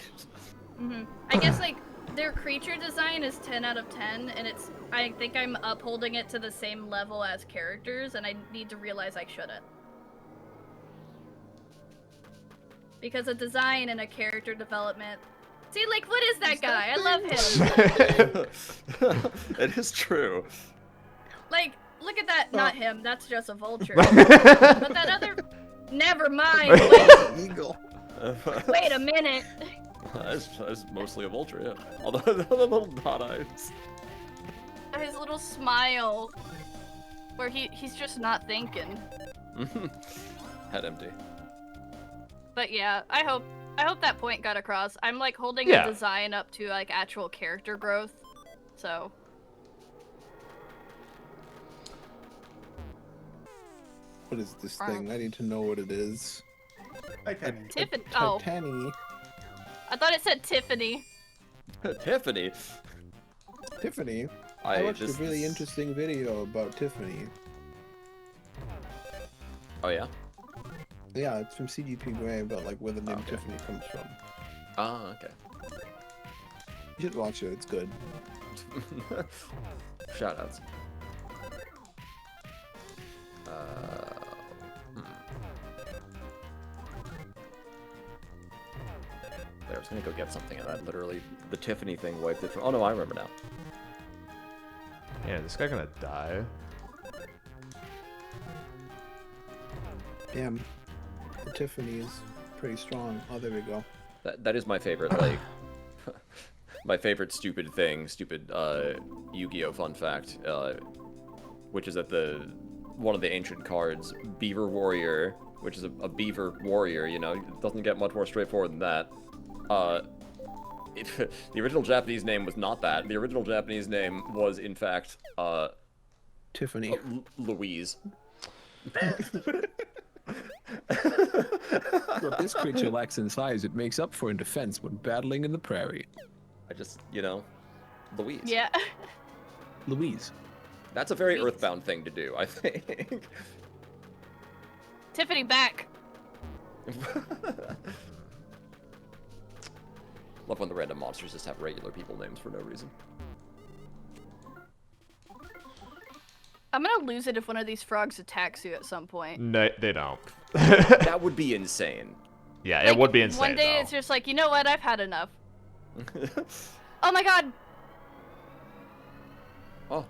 I guess like their creature design is 10 out of 10, and I think I'm upholding it to the same level as characters, and I need to realize I shouldn't. Because a design and a character development. See, like, what is that guy? I love him. It is true. Like, look at that. Not him. That's just a vulture. But that other. Never mind. Wait. Eagle. Wait a minute. That's mostly a vulture, yeah. Although the little dot eyes. His little smile, where he's just not thinking. Head empty. But yeah, I hope that point got across. I'm like holding Yeah. the design up to like actual character growth, so. What is this thing? I need to know what it is. Tiffany. Tiffany. Oh, Titani. I thought it said Tiffany. Tiffany. Tiffany. I I watched just a really interesting video about Tiffany. Oh yeah. Yeah, it's from CGP Grey about like where the name Okay. Tiffany comes from. Ah, okay. You should watch it. It's good. Shoutouts. There, I was gonna go get something, and that literally the Tiffany thing wiped it from. Oh no, I remember now. Yeah, this guy gonna die. Damn. The Tiffany is pretty strong. Oh, there we go. That is my favorite, like, my favorite stupid Yu-Gi-Oh fun fact, which is that one of the ancient cards, Beaver Warrior, which is a beaver warrior, you know, it doesn't get much more straightforward than that. The original Japanese name was not that. The original Japanese name was, in fact, Tiffany. Louise. What this creature lacks in size, it makes up for in defense when battling in the prairie. I just, you know, Louise. Yeah. Louise. That's a very Earthbound thing to do, I think. Tiffany back. Love when the random monsters just have regular people names for no reason. I'm gonna lose it if one of these frogs attacks you at some point. No, they don't. That would be insane. Yeah, Like, it would be insane. One day though. it's just like, you know what? I've had enough. Oh my god! Oh.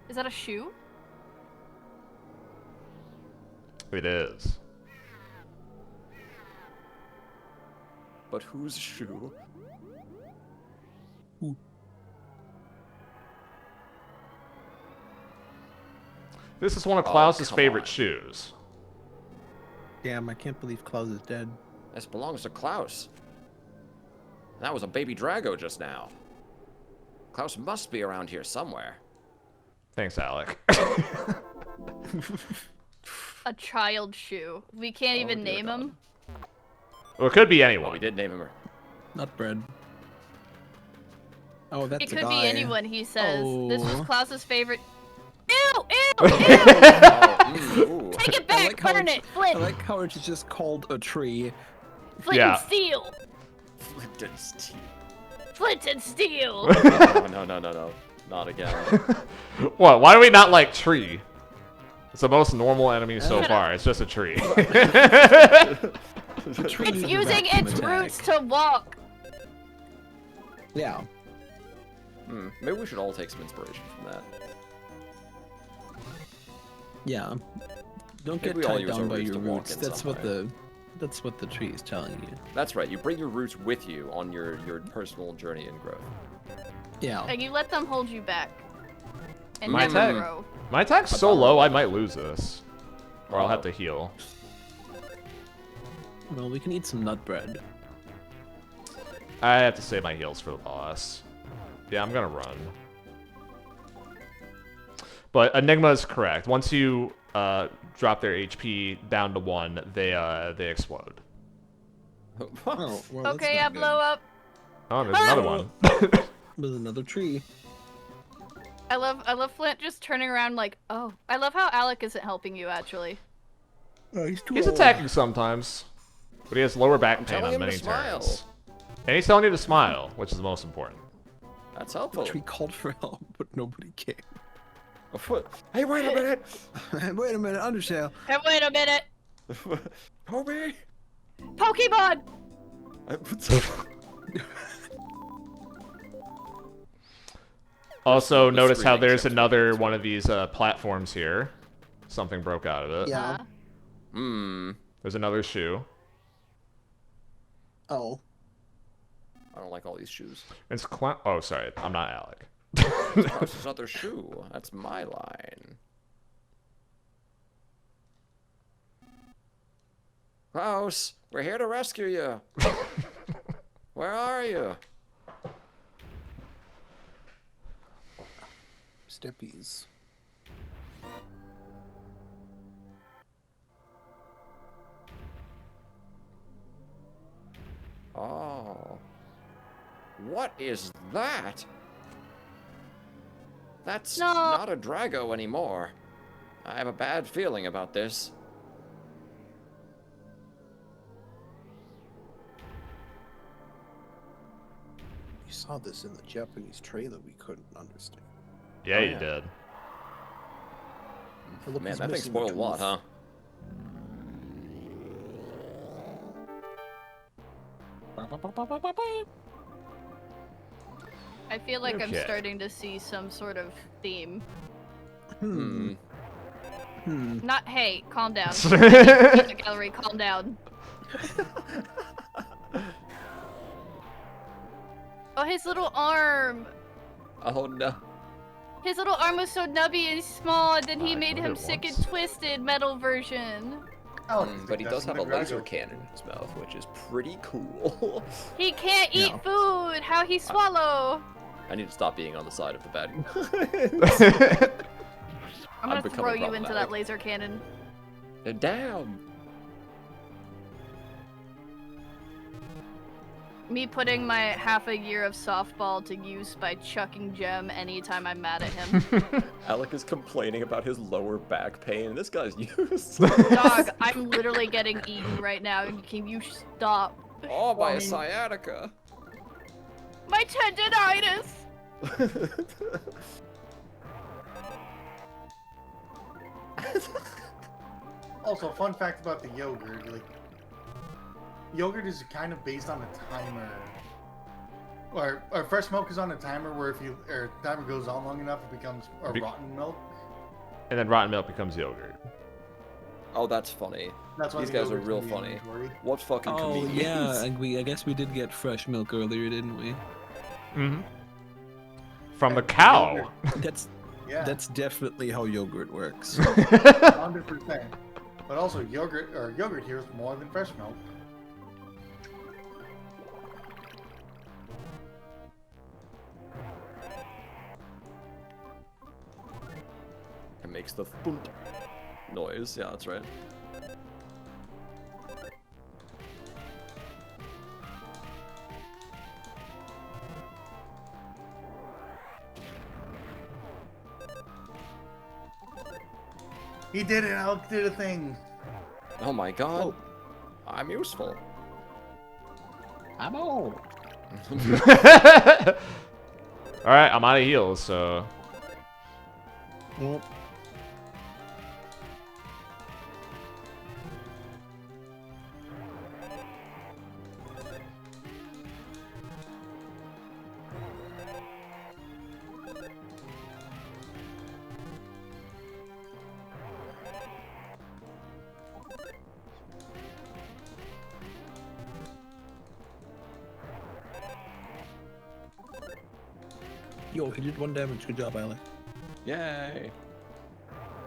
Is that a shoe? It is. But whose shoe? This is one of Oh, Klaus's come favorite on. shoes. Damn, I can't believe Klaus is dead. This belongs to Klaus. That was a baby Drago just now. Klaus must be around here somewhere. Thanks, Alec. A child shoe. We can't even dear name God. him. Well, it could be Well, anyone. we did name him. Not bread. Oh, that's It a could guy. be anyone, he says. This was Oh. Klaus's favorite Ooh. Take it I back, like how burn it's- it, Flint. I like how it's just called a tree. Flint Yeah. and steel. Flint and steel. Flint and steel. No. Not again. What? Why do we not like tree? It's the most normal enemy so Shut far. It's just a tree. The tree It's is a using vacuum its attack. roots to walk. Yeah. Maybe we should all take some inspiration from that. Yeah. Don't Maybe get we all tied use our down by roots your to walk roots. in That's what somewhere. the tree is telling you. That's right. You bring your roots with you on your personal journey and growth. Yeah. And you let them hold you back. And My never attack- grow. My attack's so low, I might lose this. Or I'll have to heal. Well, we can eat some nut bread. I have to save my heals for the boss. Yeah, I'm gonna run. But Enigma is correct. Once you drop their HP down to 1, they explode. Oh, well, that's Okay, not I good. blow up. Oh, there's another one. There's another tree. I love Flint just turning around like, oh. I love how Alec isn't helping you actually. Oh, he's too He's old. attacking sometimes. But he has lower back pain telling on him to many smile. turns. And he's telling you to smile, which is the most important. That's The helpful. tree called for help, but nobody came. Hey, wait a minute! Wait a minute, Undersale. Hey, wait a minute. Toby! Pokemon! Also, The notice how screaming there's seems another pretty one of these platforms here. Something broke out of it. Yeah. There's another shoe. Oh. I don't like all these shoes. It's oh, sorry. I'm not Alec. That's another shoe. That's my line. Klaus, we're here to rescue you. Where are you? Steppies. Oh. What is that? That's No. not a Drago anymore. I have a bad feeling about this. You saw this in the Japanese trailer we couldn't understand. Yeah, Oh, you yeah. did. Philip Man, is that thing missing a spoiled a lot, tooth. huh? I feel like I'm Okay. starting to see some sort of theme. Hmm. Not hey, calm down. The gallery, calm down. Oh, his little arm. Oh no. His little arm was so nubby and small, and then he I made him played it sick and once. twisted metal version. Oh, But he does have a laser Drago. cannon in his mouth, which is pretty cool. He can't eat Yeah. food. How he swallow? I need to stop being on the side of the bad guys. I'm gonna becoming throw you into problematic. that laser cannon. They're down. Me putting my half a year of softball to use by chucking Gem anytime I'm mad at him. Alec is complaining about his lower back pain. This guy's used. Dog, I'm literally getting eaten right now. Can you stop? Oh, by a sciatica. My tendonitis! Also, fun fact about the yogurt, like, yogurt is kind of based on a timer. Or fresh milk is on a timer where if timer goes on long enough, it becomes rotten milk. And then rotten milk becomes yogurt. Oh, that's funny. That's why These the guys are yogurt's real in the funny. inventory. What fucking Oh comedians? yeah, and I guess we did get fresh milk earlier, didn't we? Mm-hmm. From the cow. That's Yeah, that's definitely how yogurt works. 100%. But also, yogurt here is more than fresh milk. It makes the thump noise. Yeah, that's right. He did it. Elk did a thing. Oh my god. I'm useful. I'm old. Alright, I'm out of heals, so... Well, yo, he did 1 damage. Good job, Alec. Yay.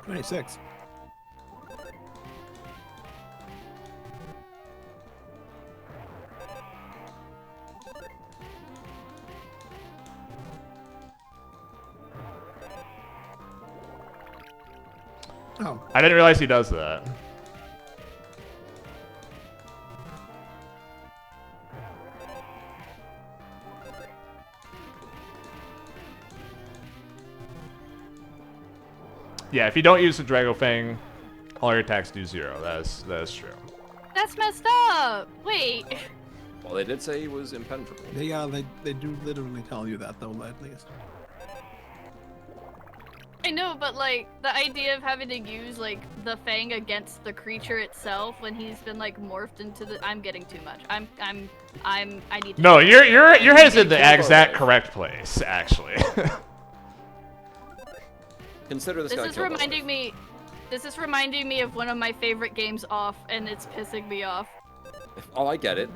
26. Oh, I didn't realize he does that. Yeah, if you don't use the Drago Fang, all your attacks do 0. That is true. That's messed up. Wait. Well, they did say he was impenetrable. they do literally tell you that, though, at least. I know, but like the idea of having to use like the fang against the creature itself when he's been like morphed into the I'm getting too much. I need to No, your head's in the exact correct place, actually. Consider this This guy is killed reminding me of one of my favorite games off, and it's pissing me off. Oh, I get it.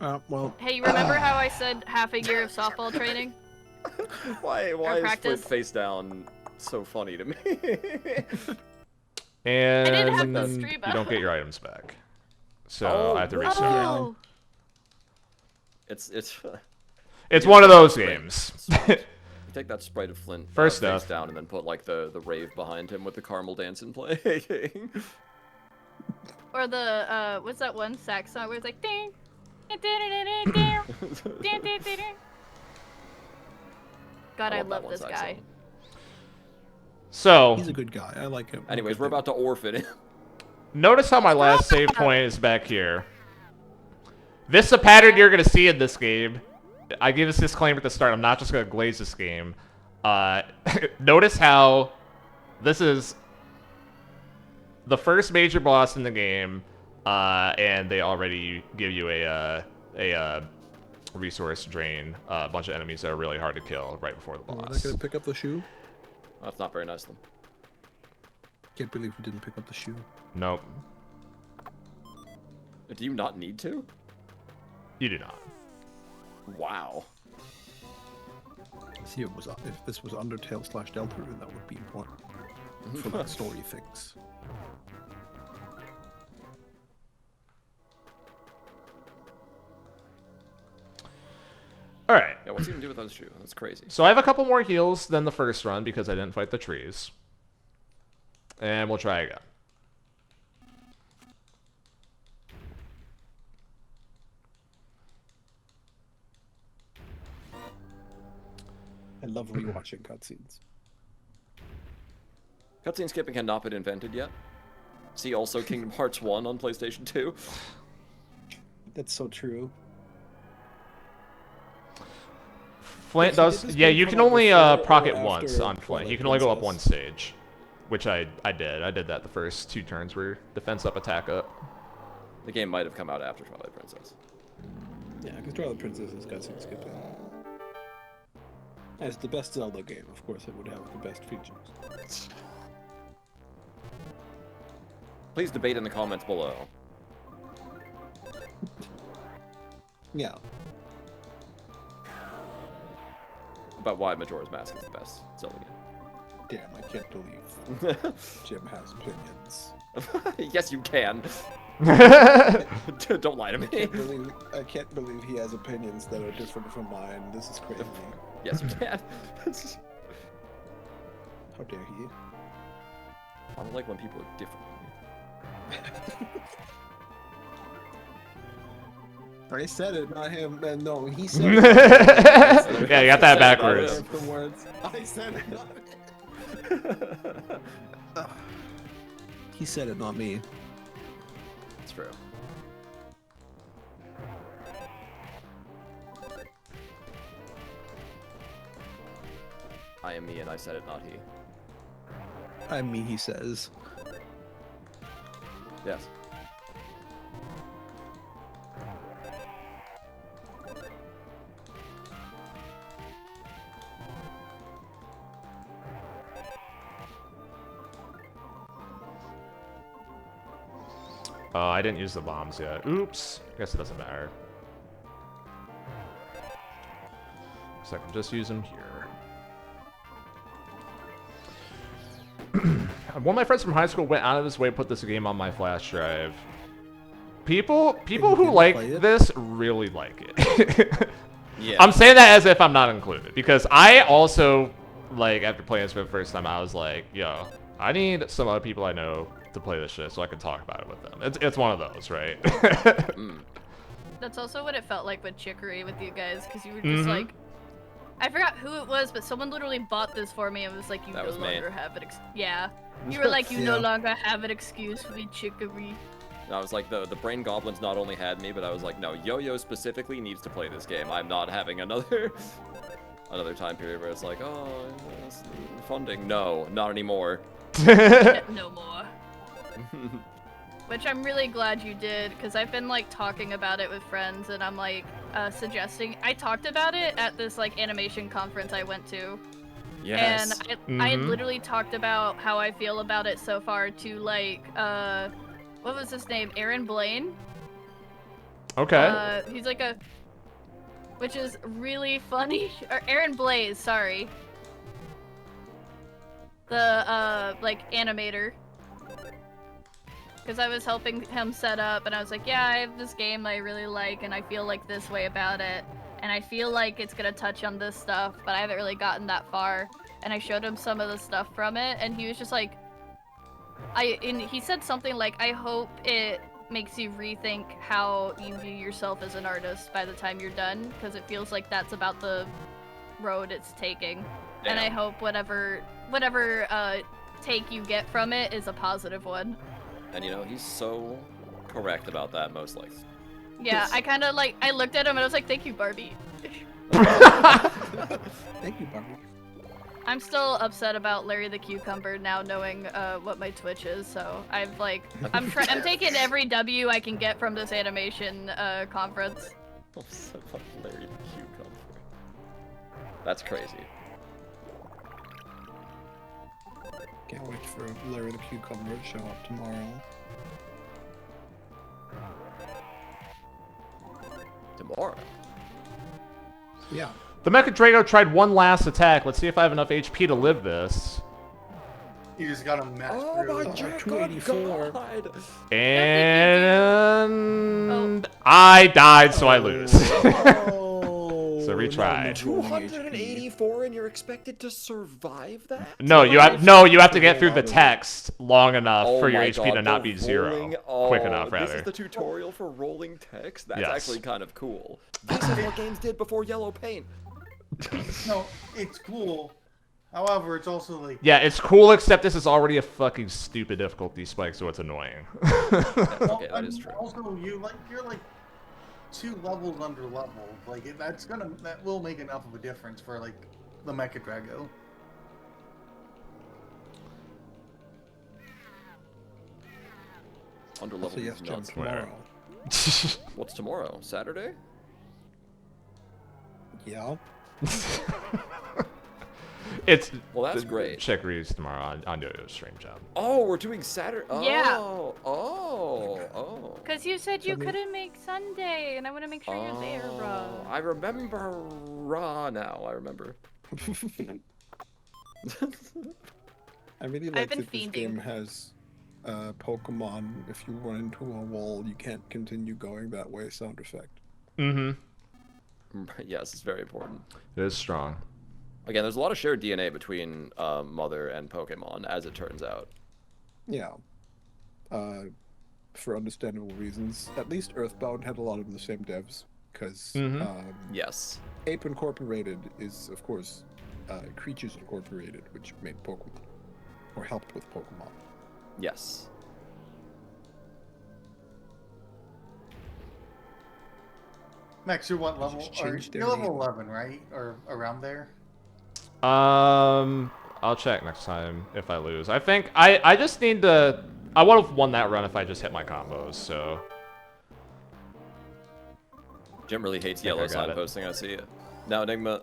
Well. Hey, you remember how I said half a year of softball training? Why is Flint practice? face down so funny to me? And didn't have the you stream don't up. get your items back. So Oh, I have to wait. restart. Oh, It's It's one of those games. You take that sprite of Flint First face off. down and then put like the rave behind him with the caramel dancing playing. or the what's that one sax song where it's like ding, ding, ding, ding, ding, ding, ding, ding. God, I love that love one this sax guy. song. So He's a good guy. I like him. Anyways, we're about to orphan him. notice how my last save point is back here. This is a pattern you're gonna see in this game. I give this disclaimer at the start. I'm not just gonna glaze this game. Notice how this is the first major boss in the game, and they already give you a resource drain. A bunch of enemies that are really hard to kill right before the We're not boss. gonna pick up the shoe. That's not very nice of them. Can't believe we didn't pick up the shoe. Nope, Do you not need to? you do not. Wow. See, if this was Undertale / Deltarune, that would be important for like story things. All right. Yeah, what's he even do with those shoes? That's crazy. So I have a couple more heals than the first run because I didn't fight the trees. And we'll try again. I love rewatching cutscenes. Cutscene skipping had not been invented yet. See also Kingdom Hearts 1 on PlayStation 2. That's so true. Flint So did does. this Yeah, game you come can out only before proc or it once after on Flint. Twilight You can only go up Princess? one stage, which I did. I did that the first 2 turns were defense up, attack up. The game might have come out after Twilight Princess. Yeah, because Twilight Princess has cutscene skipping. As the best Zelda game, of course, it would have the best features. Please debate in the comments below. Yeah. About why Majora's Mask is the best Zelda game. Damn, I can't believe Jim has opinions. Yes, you can. Don't lie to me. I can't believe he has opinions that are different from mine. This is crazy. Yes, you can. How dare he? I don't like when people are different from me. I said it, not him. No, he said it. Yeah, you got that backwards. The words. I said it. Not He said it, not me. It's true. I am me, and I said it, not he. I'm me, he says. Yes. Oh, I didn't use the bombs yet. Oops. Guess it doesn't matter. So I can just use them here. One of my friends from high school went out of his way to put this game on my flash drive. People who like this really like it. Yeah. I'm saying that as if I'm not included, because I also, like, after playing this for the first time, I was like, yo, I need some other people I know to play this shit so I can talk about it with them. It's one of those, right? That's also what it felt like with Chicory with you guys, because you were just like, I forgot who it was, but someone literally bought this for me and was like, you That no was me. longer have it. Yeah. You were like, you no Yeah. longer have an excuse for me, Chicory. And I was like, the brain goblins not only had me, but I was like, no, Yo-Yo specifically needs to play this game. I'm not having another time period where it's like, oh, funding. No, not anymore. No more. Which I'm really glad you did, because I've been like talking about it with friends, and I'm like suggesting. I talked about it at this like animation conference I went to. Yes. And I had literally talked about how I feel about it so far to like what was his name? Aaron Blaine. Okay. He's like a, which is really funny. Or Aaron Blaze, sorry. The like animator. Because I was helping him set up, and I was like, yeah, I have this game I really like, and I feel like this way about it. And I feel like it's gonna touch on this stuff, but I haven't really gotten that far. And I showed him some of the stuff from it, and he was just like, he said something like, I hope it makes you rethink how you view yourself as an artist by the time you're done, because it feels like that's about the road it's taking. And I hope whatever take you get from it is a positive one. And you know, he's so correct about that most likely. Yeah, I kind of like, I looked at him and I was like, thank you, Barbie. Thank you, Barbie. I'm still upset about Larry the Cucumber now knowing what my Twitch is, so I've like, I'm taking every W I can get from this animation conference. Upset about Larry the Cucumber. That's crazy. Can't wait for Larry the Cucumber to show up tomorrow. Tomorrow. Yeah. The Mecha Drago tried one last attack. Let's see if I have enough HP to live this. You just gotta mess Oh through. my it. 284. God. And I died, so I lose. So retry. 284, and you're expected to survive that? No, you have to get through the text long enough for your my HP to God, not the be zero. rolling- Quick enough, This rather. is the tutorial for rolling text? That's Yes. actually kind of cool. This is what games did before yellow paint. No, it's cool. However, it's also like Yeah, it's cool, except this is already a fucking stupid difficulty spike, so it's annoying. Okay, that is true. Also, you're like 2 levels under level. Like that will make enough of a difference for like the Mecha Drago. Under So level yes, is Jim, nuts. tomorrow. What's tomorrow? Saturday? Yeah. It's Well, that's great. Chicory's tomorrow on Yo-Yo's stream job. Oh, we're doing Saturday. Yeah. Oh. Because you said you Tell me- couldn't make Sunday, and I want to make sure you're there, bro. I remember now. I remember. I really I've like been that this fiending. game has Pokemon. If you run into a wall, you can't continue going that way sound effect. Mm-hmm. Yes, it's very important. It is strong. Again, there's a lot of shared DNA between Mother and Pokemon, as it turns out. Yeah. For understandable reasons. At least Earthbound had a lot of the same devs, because Yes. Ape Incorporated is, of course, Creatures Incorporated, which made Pokemon, or helped with Pokemon. Yes. Max, you're what They level? just Or changed their you're level name. 11, right? Or around there? I'll check next time if I lose. I think I just need to. I would have won that run if I just hit my combos. So. Jim really hates Think I yellow got it. signposting, I see it. Now, Enigma,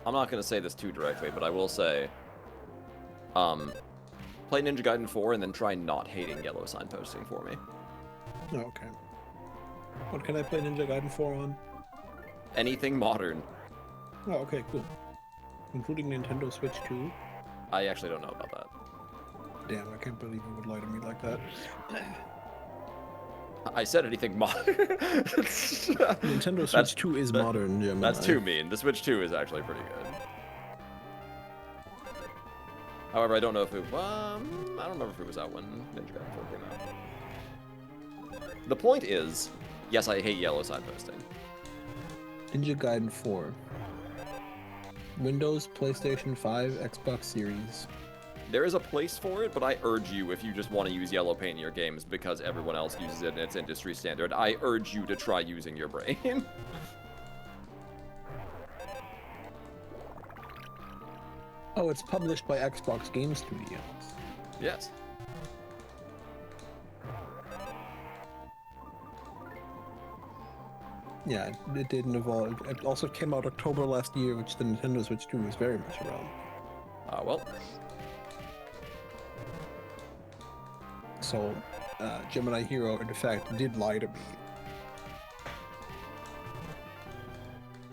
I'm not going to say this too directly, but I will say, play Ninja Gaiden 4 and then try not hating yellow signposting for me. Oh, okay. What can I play Ninja Gaiden 4 on? Anything modern. Oh, okay, cool. Including Nintendo Switch 2. I actually don't know about that. Damn, I can't believe you would lie to me like that. I said anything modern. Nintendo Switch 2 is modern, Jim. That's too mean. The Switch 2 is actually pretty good. However, I don't know if it. I don't remember if it was out when Ninja Gaiden 4 came out. The point is, yes, I hate yellow signposting. Ninja Gaiden 4. Windows, PlayStation 5, Xbox Series. There is a place for it, but I urge you, if you just want to use yellow paint in your games because everyone else uses it and it's industry standard, I urge you to try using your brain. Oh, it's published by Xbox Game Studios. Yes. Yeah, it didn't evolve. It also came out October last year, which the Nintendo Switch 2 was very much around. Well. So, Gemini Hero, in fact, did lie to me.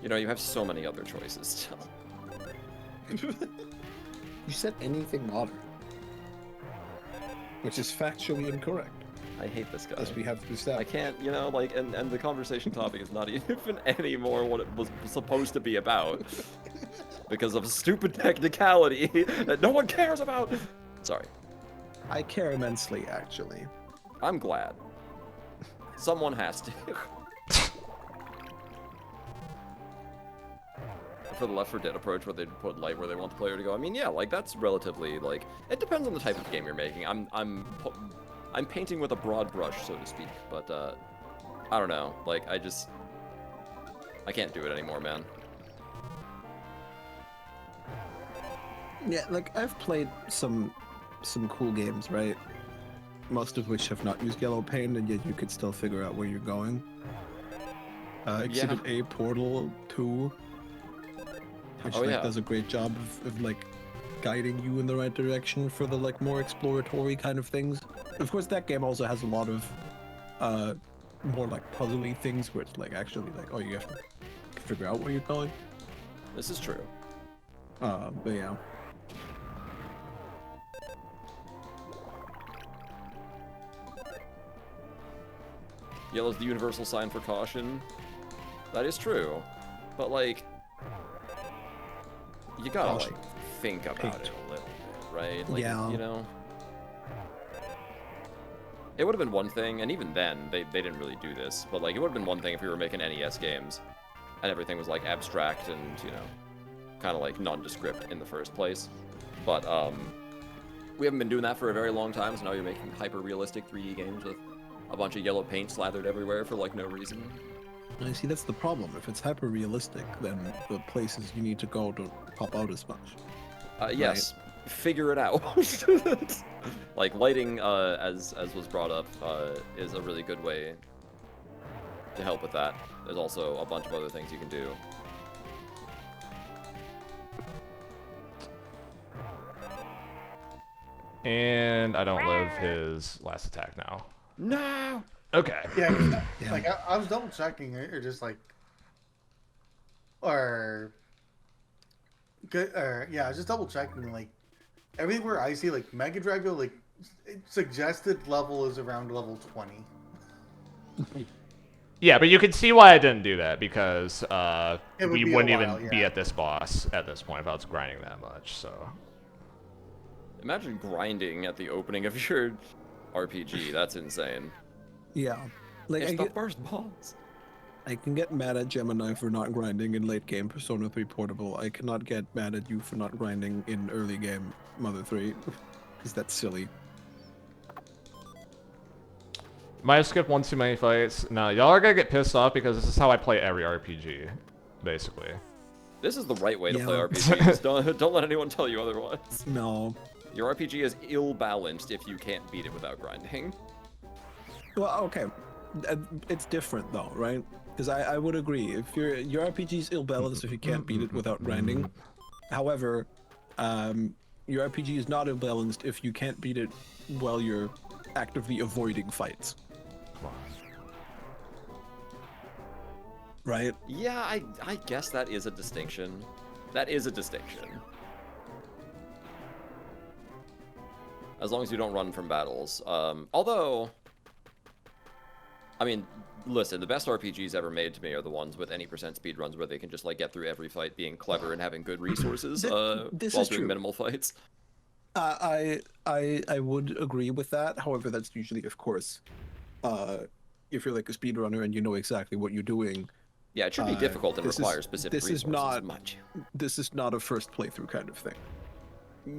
You know, you have so many other choices still. You said anything modern. Which is factually incorrect. I hate this guy. As we have to I can't, you know, like, and the conversation topic is not even anymore what it was supposed to be about. Because of a stupid technicality that no one cares about. Sorry. I care immensely, actually. I'm glad. Someone has to. For the Left 4 Dead approach where they put light where they want the player to go, I mean, yeah, like, that's relatively, like, it depends on the type of game you're making. I'm painting with a broad brush, so to speak, but, I don't know, like, I can't do it anymore, man. Yeah, like, I've played some cool games, right? Most of which have not used yellow paint, and yet you could still figure out where you're going. Exhibit A, Portal 2, which does a great job of like guiding you in the right direction for the like more exploratory kind of things. Of course, that game also has a lot of more like puzzly things where it's like actually like, oh, you have to figure out where you're going. This is true. But yeah. Yellow's the universal sign for caution. That is true. But, like, you gotta, like, think about it a little bit, right? Like, yeah. You know? It would have been one thing, and even then, they didn't really do this, but, like, it would have been one thing if we were making NES games, and everything was, like, abstract and, you know, kind of, like, nondescript in the first place. But, we haven't been doing that for a very long time, so now you're making hyper-realistic 3D games with a bunch of yellow paint slathered everywhere for, like, no reason. I see, that's the problem. If it's hyper-realistic, then the places you need to go don't pop out as much. Yes. Right? Figure it out. Like, lighting, as was brought up, is a really good way to help with that. There's also a bunch of other things you can do. And I don't live his last attack now. No! Okay. Yeah, like, I was double checking it, or just like... I was just double checking, like, everywhere I see, like, Mega Drago, like, suggested level is around level 20. Yeah, but you can see why I didn't do that, because we be wouldn't a while, even be at this boss at this point if I was grinding that much, so... Imagine grinding at the opening of your RPG. That's insane. Yeah. Like, it's the first boss. I can get mad at Gemini for not grinding in late game Persona 3 Portable. I cannot get mad at you for not grinding in early game Mother 3, because that's silly. Might have skipped one too many fights. No, y'all are gonna get pissed off because this is how I play every RPG, basically. This is the right way to Yeah. play RPGs. Don't let anyone tell you otherwise. No. Your RPG is ill-balanced if you can't beat it without grinding. Well, okay. It's different though, right? Because I would agree. If your RPG is ill-balanced if you can't beat it without grinding. However, your RPG is not ill-balanced if you can't beat it while you're actively avoiding fights. Right? Yeah, I guess that is a distinction. That is a distinction. As long as you don't run from battles. Although, I mean, listen, the best RPGs ever made to me are the ones with any percent speed runs where they can just like get through every fight being clever and having good resources This while is doing true. minimal fights. I would agree with that. However, that's usually, of course, if you're like a speedrunner and you know exactly what you're doing. Yeah, it should be difficult and this require is- specific this is resources. not- Much. This is not a first playthrough kind of thing.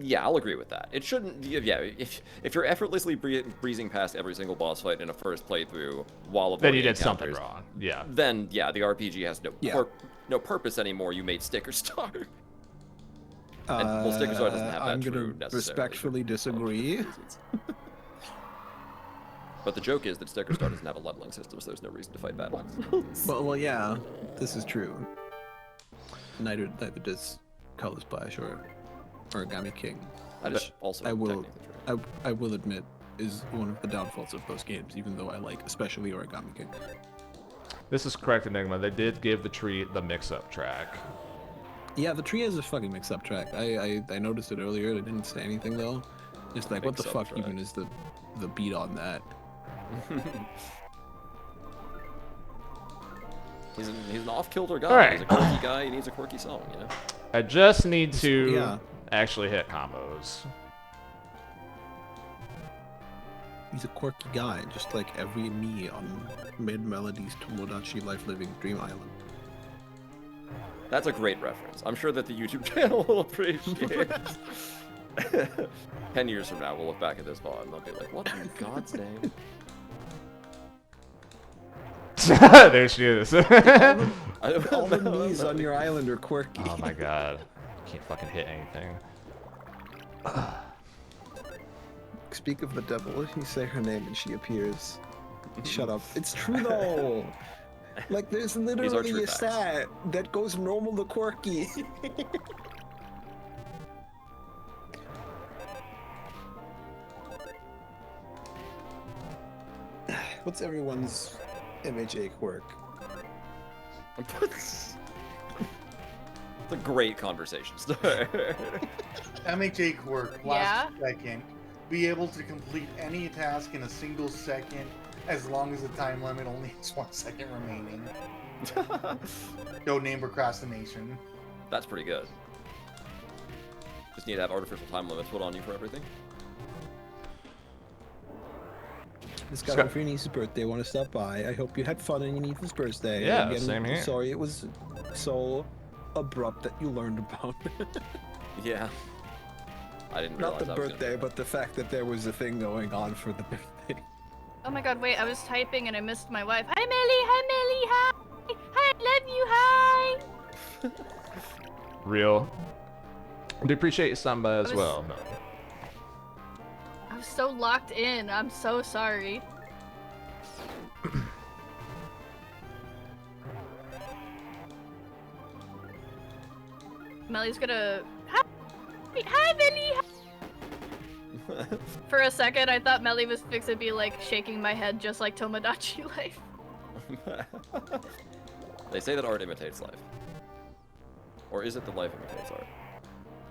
Yeah, I'll agree with that. It shouldn't. Yeah, if you're effortlessly breezing past every single boss fight in a first playthrough while Then avoiding you did something encounters, wrong. Yeah. Then yeah, the RPG has Yeah. no purpose anymore. You made Sticker Star. And, well, Sticker Star doesn't have that I'm true gonna necessarily, respectfully for disagree. reasons. But the joke is that Sticker Star doesn't have a leveling system, so there's no reason to fight battles. Well, yeah, this is true. Neither does Color Splash or Origami King. That is also I will, technically true. I will admit, is one of the downfalls of those games, even though I like especially Origami King. This is correct, Enigma. They did give the tree the mix-up track. Yeah, the tree has a fucking mix-up track. I noticed it earlier. I didn't say anything though. Just like, what the Mix-up fuck track. even is the beat on that? He's an off-kilter guy. Alright. He's a quirky guy. He needs a quirky song, you know. I just need to Yeah. actually hit combos. He's a quirky guy, just like every me on Mid Melodies Tomodachi Life Living Dream Island. That's a great reference. I'm sure that the YouTube channel will appreciate it. 10 years from now, we'll look back at this VOD and they'll be like, what in God's name? There she is. All the me's on your island are quirky. Oh my god. Can't fucking hit anything. Speak of the devil, you say her name and she appears. Shut up. It's true though. Like there's literally true a facts. stat that goes normal to quirky. What's everyone's MHA quirk? It's a great conversation starter. MHA quirk, Yeah? last second. Be able to complete any task in a single second as long as the time limit only has 1 second remaining. No name procrastination. That's pretty good. Just need to have artificial time limits put on you for everything. This guy Scott- for your niece's birthday. Want to stop by? I hope you had fun on your niece's birthday. Yeah, Again, same here. Sorry it was so abrupt that you learned about it. Yeah. I didn't Not realize the I was gonna birthday, do but the fact that there was a thing going on for the birthday. Oh my god, wait, I was typing and I missed my wife. Hi Millie, hi! Hi, I love you, hi! Real. I do appreciate you stopping by as was- well. No. I was so locked in, I'm so sorry. Melly's gonna... Hi Millie! For a second, I thought Melly was fixing to be like shaking my head just like Tomodachi Life. They say that art imitates life. Or is it that life imitates art?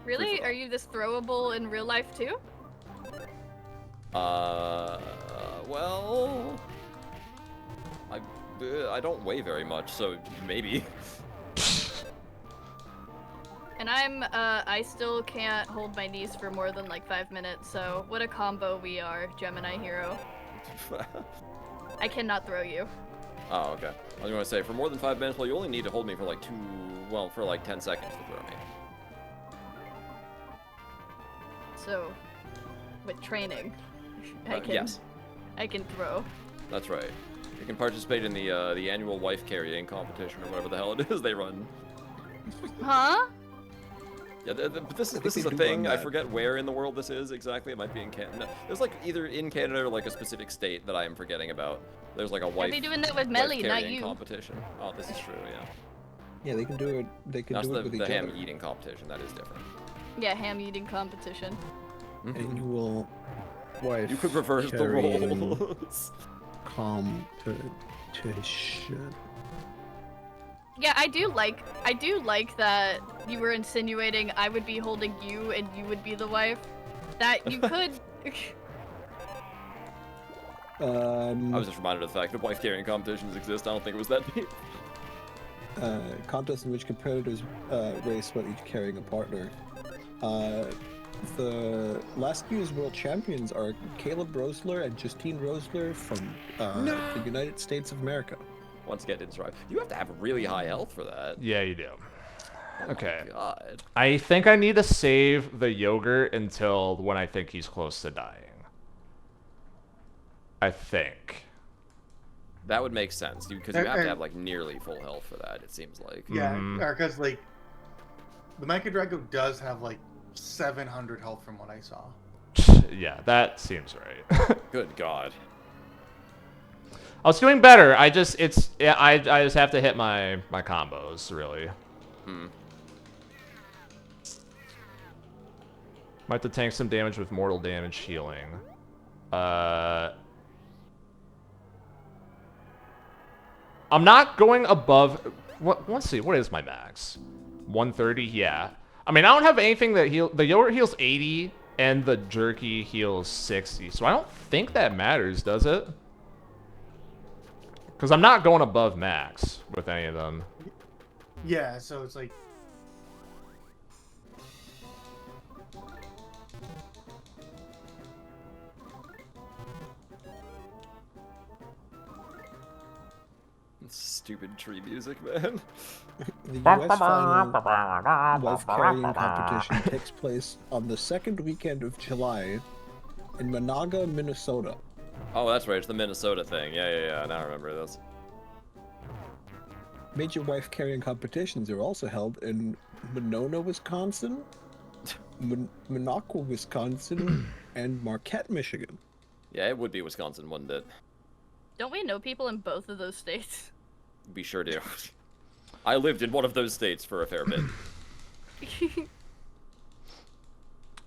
Really? Are you this throwable in real life too? Well... I don't weigh very much, so maybe. And I still can't hold my knees for more than like 5 minutes, so what a combo we are, Gemini Hero. I cannot throw you. Oh, okay. I was gonna say, for more than 5 minutes, well, you only need to hold me for like for like 10 seconds to throw me. So, with training, I can Yes. I can throw. That's right. You can participate in the annual wife carrying competition or whatever the hell it is they run. Huh? Yeah, but this think is they a do thing. run I that. forget where in the world this is exactly. It might be in Canada. There's like either in Canada or like a specific state that I am forgetting about. There's like a I'd wife. be doing that with wife Melly, not carrying you. competition. Oh, this is true. Yeah. Yeah, they can do it. They can That's do it with the each ham other. eating competition. That is different. Yeah, ham eating competition. And you will. Wife You could reverse the carrying roles. competition. Yeah, I do like that you were insinuating I would be holding you and you would be the wife. That you could. I was just reminded of the fact that wife carrying competitions exist. I don't think it was that deep. Contest in which competitors race while each carrying a partner. The last year's world champions are Caleb Rosler and Justine Rosler from the United States of America. Once again, didn't survive. You have to have really high health for that. Yeah, you do. Oh Okay. my God. I think I need to save the yogurt until when I think he's close to dying. I think. That would make sense because you have to have like nearly full health for that. It seems like. Yeah, because like the Mecha Drago does have like 700 health from what I saw. Yeah, that seems right. Good God. I was doing better. I just have to hit my combos really. Might have to tank some damage with mortal damage healing. I'm not going above. Let's see. What is my max? 130. Yeah. I mean, I don't have anything that heal. The yogurt heals 80, and the jerky heals 60. So I don't think that matters, does it? Because I'm not going above max with any of them. Yeah, so it's like. Stupid tree music, man. The U.S. final wife carrying competition takes place on the second weekend of July in Monaga, Minnesota. Oh, that's right. It's the Minnesota thing. Yeah. Now I remember this. Major wife carrying competitions are also held in Monona, Wisconsin, Minocqua, Wisconsin, and Marquette, Michigan. Yeah, it would be Wisconsin, wouldn't it? Don't we know people in both of those states? We sure do. I lived in one of those states for a fair bit.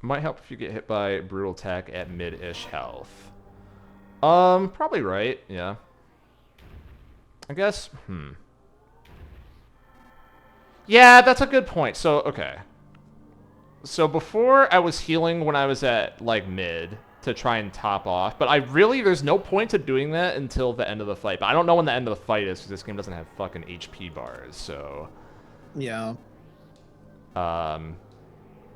Might help if you get hit by brutal attack at mid-ish health. Probably right. Yeah. I guess. Yeah, that's a good point. So, okay. So before I was healing when I was at, like, mid to try and top off. But there's no point to doing that until the end of the fight. But I don't know when the end of the fight is because this game doesn't have fucking HP bars, so... Yeah. But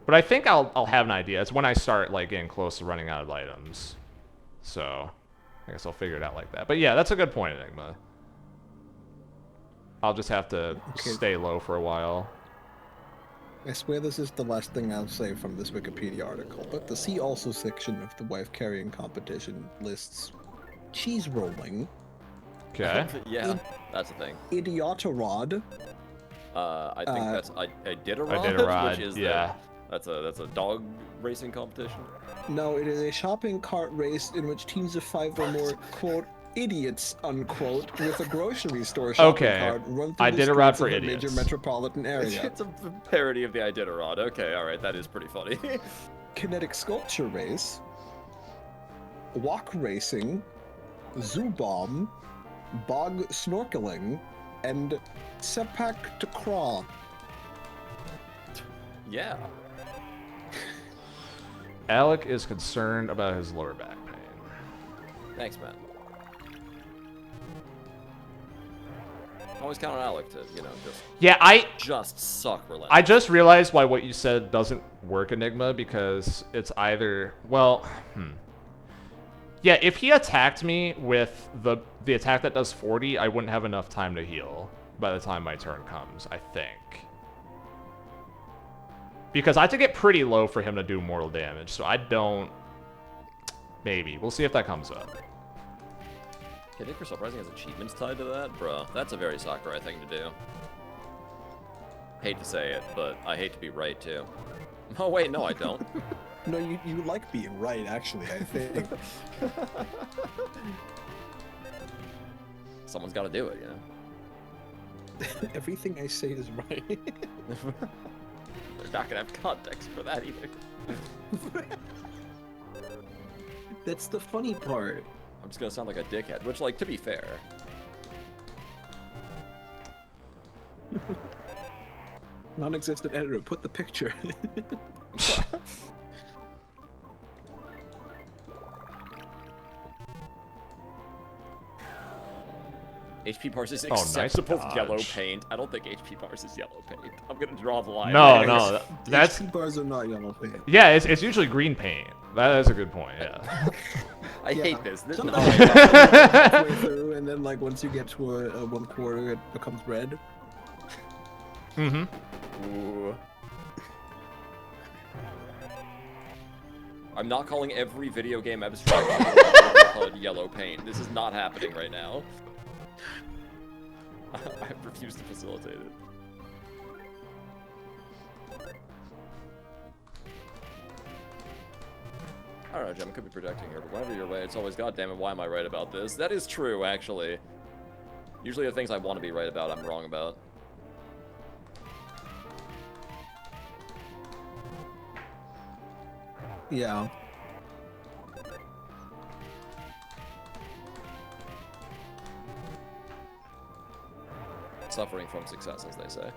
I think I'll have an idea. It's when I start, like, getting close to running out of items. So, I guess I'll figure it out like that. But yeah, that's a good point, Enigma. I'll just have to stay low for a while. I swear this is the last thing I'll say from this Wikipedia article, but the See Also section of the wife carrying competition lists cheese rolling. Okay. Yeah, that's a thing. Idiotarod. I think that's Iditarod, Iditarod, which is yeah. That's a dog racing competition. No, it is a shopping cart race in which teams of 5 or more, quote, idiots, unquote, with a grocery store shopping cart run through the Iditarod streets for of a idiots. major metropolitan area. It's a parody of the Iditarod. Okay, alright, that is pretty funny. Kinetic sculpture race, walk racing, zoo bomb, bog snorkeling, and sepak takraw. Yeah. Alec is concerned about his lower back pain. Thanks, man. Always count on Alec to, just suck relentless. I just realized why what you said doesn't work, Enigma, because it's either, yeah, if he attacked me with the attack that does 40, I wouldn't have enough time to heal by the time my turn comes, I think. Because I have to get pretty low for him to do mortal damage, so I don't... Maybe. We'll see if that comes up. Hitting for surprising has achievements tied to that? Bruh, that's a very Sakurai thing to do. Hate to say it, but I hate to be right too. Oh wait, no I don't. No, you like being right, actually, I think. Someone's gotta do it, you know? Everything I say is right. They're not gonna have context for that either. That's the funny part. I'm just gonna sound like a dickhead, which, like, to be fair. Non-existent editor, put the picture. HP parse is nice acceptable dodge. yellow paint. I don't think HP parse is yellow paint. I'm gonna draw the line. No, there. no, that's HP bars are not yellow paint. yeah. It's usually green paint. That is a good point. Yeah. I hate this. This Sometimes no. it's halfway through, and then like once you get to a 1/4, it becomes red. Mm-hmm. Ooh. I'm not calling every video game abstraction called yellow paint. This is not happening right now. I refuse to facilitate it. I don't know, Jim, I could be projecting here, but whenever you're right, it's always, God damn it, why am I right about this? That is true, actually. Usually the things I want to be right about, I'm wrong about. Yeah. Suffering from success, as they say.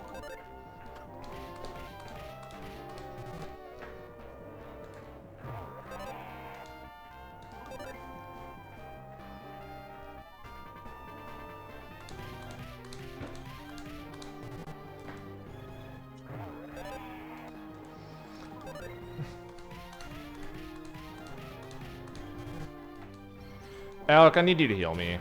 Alec, I need you to heal me.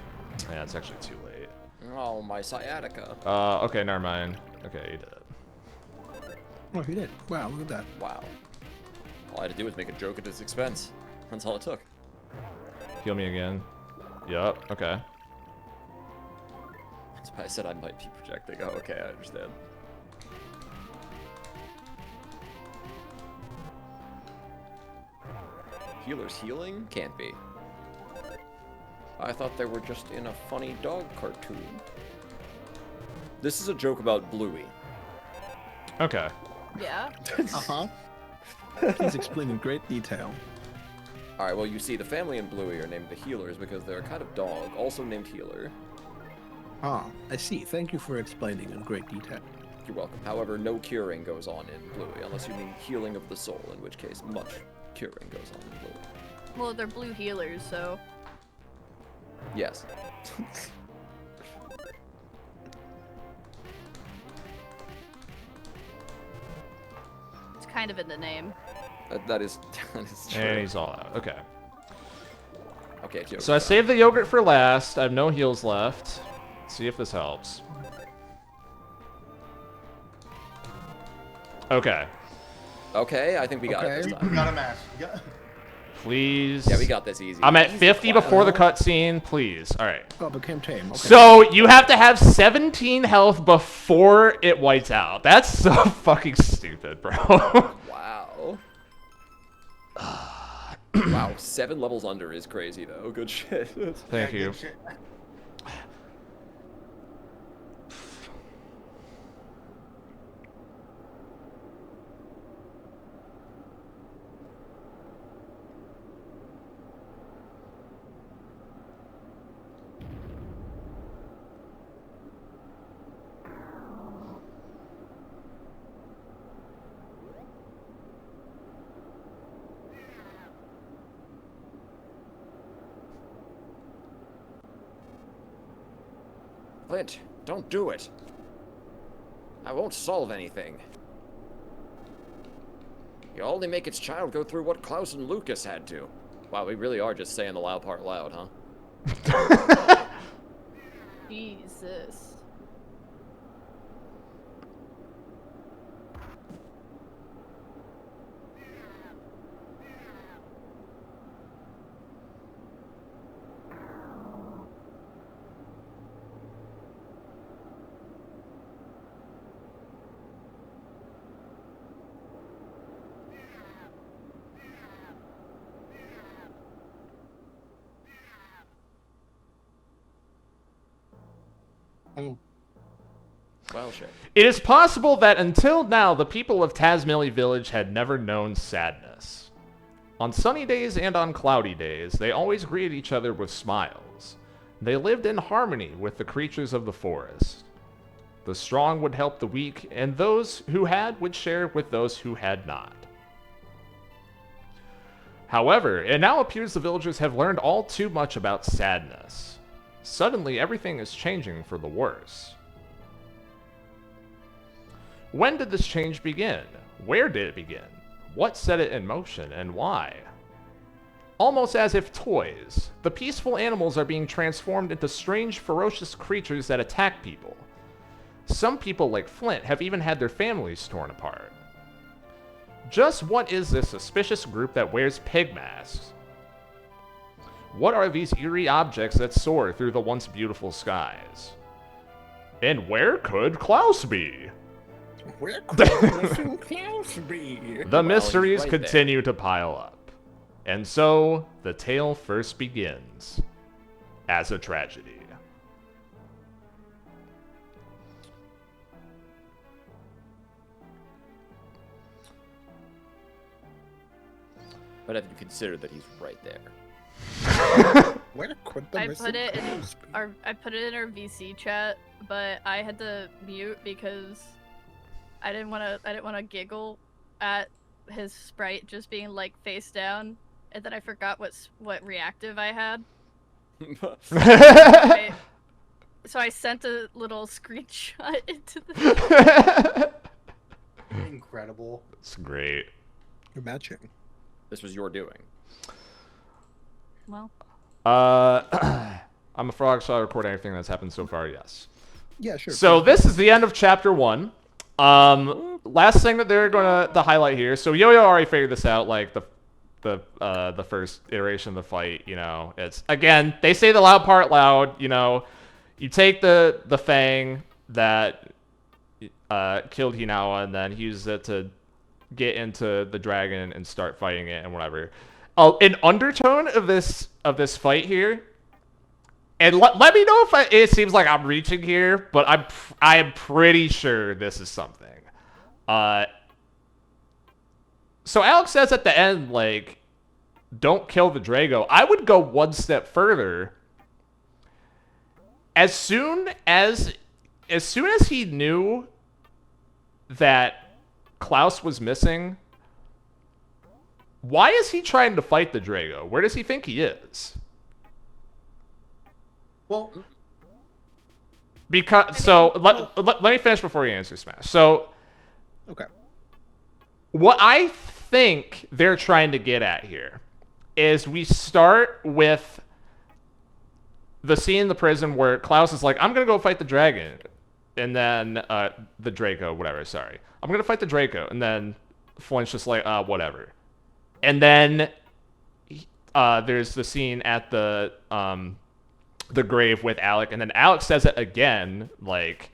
Yeah, it's actually too late. Oh, my sciatica. Okay, never mind. Okay, you did it. Oh, he did. Wow, look at that. Wow. All I had to do was make a joke at his expense. That's all it took. Heal me again. Yup, okay. That's why I said I might be projecting. Oh, okay, I understand. Healer's healing? Can't be. I thought they were just in a funny dog cartoon. This is a joke about Bluey. Okay. Yeah. Uh-huh. He's explained in great detail. Alright, well, you see, the family in Bluey are named the Healers because they're a kind of dog, also named Healer. Ah, I see. Thank you for explaining in great detail. You're welcome. However, no curing goes on in Bluey, unless you mean healing of the soul, in which case much curing goes on in Bluey. Well, they're blue healers, so. Yes. It's kind of in the name. That is true. And he's all out. Okay. Okay, Joe. So I saved the yogurt for last. I have no heals left. Let's see if this helps. Okay. Okay, I think we got it this We time. got a match. Yeah. Please. Yeah, we got this easy. I'm at Easy 50 clap. before the cutscene. Please. All right. Oh, became tame. Okay. So you have to have 17 health before it whites out. That's so fucking stupid, bro. Wow. Wow, 7 levels under is crazy though. Good shit. Thank Yeah, you. good shit. Clint, don't do it. I won't solve anything. You'll only make its child go through what Klaus and Lucas had to. Wow, we really are just saying the loud part loud, huh? Jesus. Well, shit. It is possible that until now, the people of Tasmilly Village had never known sadness. On sunny days and on cloudy days, they always greeted each other with smiles. They lived in harmony with the creatures of the forest. The strong would help the weak, and those who had would share with those who had not. However, it now appears the villagers have learned all too much about sadness. Suddenly, everything is changing for the worse. When did this change begin? Where did it begin? What set it in motion, and why? Almost as if toys, the peaceful animals are being transformed into strange, ferocious creatures that attack people. Some people, like Flint, have even had their families torn apart. Just what is this suspicious group that wears pig masks? What are these eerie objects that soar through the once beautiful skies? And where could Klaus be? Where could Klaus be? The mysteries right continue to pile up. And so, the tale first begins as a tragedy. But have you considered that he's right there? Where could the I missing put it in Klaus be? I put it in our VC chat, but I had to mute because I didn't want to giggle at his sprite just being like face down, and then I forgot what reactive I had. So I sent a little screenshot into the. Incredible. It's great. Imagine. This was your doing. Well, I'm a frog, so I record everything that's happened so far, yes. Yeah, sure. So this is the end of chapter 1. Last thing that they're gonna highlight here. So Yo-Yo already figured this out, like the first iteration of the fight. You know, it's again they say the loud part loud. You know, you take the fang that killed Hinawa and then use it to get into the dragon and start fighting it and whatever. An undertone of this fight here. And let me know if it seems like I'm reaching here, but I am pretty sure this is something. So Alex says at the end, like, don't kill the Drago. I would go one step further. As soon as he knew that Klaus was missing, why is he trying to fight the Drago? Where does he think he is? Well, Because so let me finish before you answer Smash. So Okay. what I think they're trying to get at here is we start with the scene in the prison where Klaus is like, I'm gonna go fight the dragon, and then the Draco, whatever. Sorry, I'm gonna fight the Draco, and then Flint's just like, whatever. And then there's the scene at the grave with Alec, and then Alec says it again, like,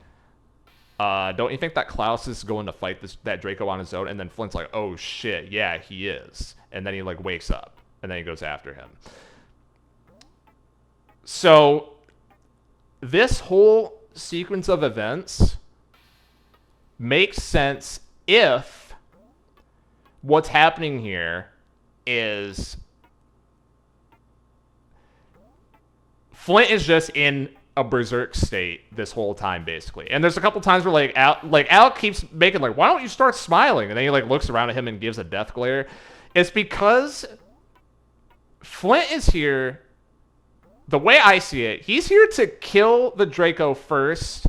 don't you think that Klaus is going to fight that Draco on his own? And then Flint's like, oh shit, yeah, he is. And then he like wakes up, and then he goes after him. So this whole sequence of events makes sense if what's happening here is Flint is just in a berserk state this whole time, basically. And there's a couple times where Alec keeps making like, why don't you start smiling? And then he like looks around at him and gives a death glare. It's because Flint is here. The way I see it, he's here to kill the Draco first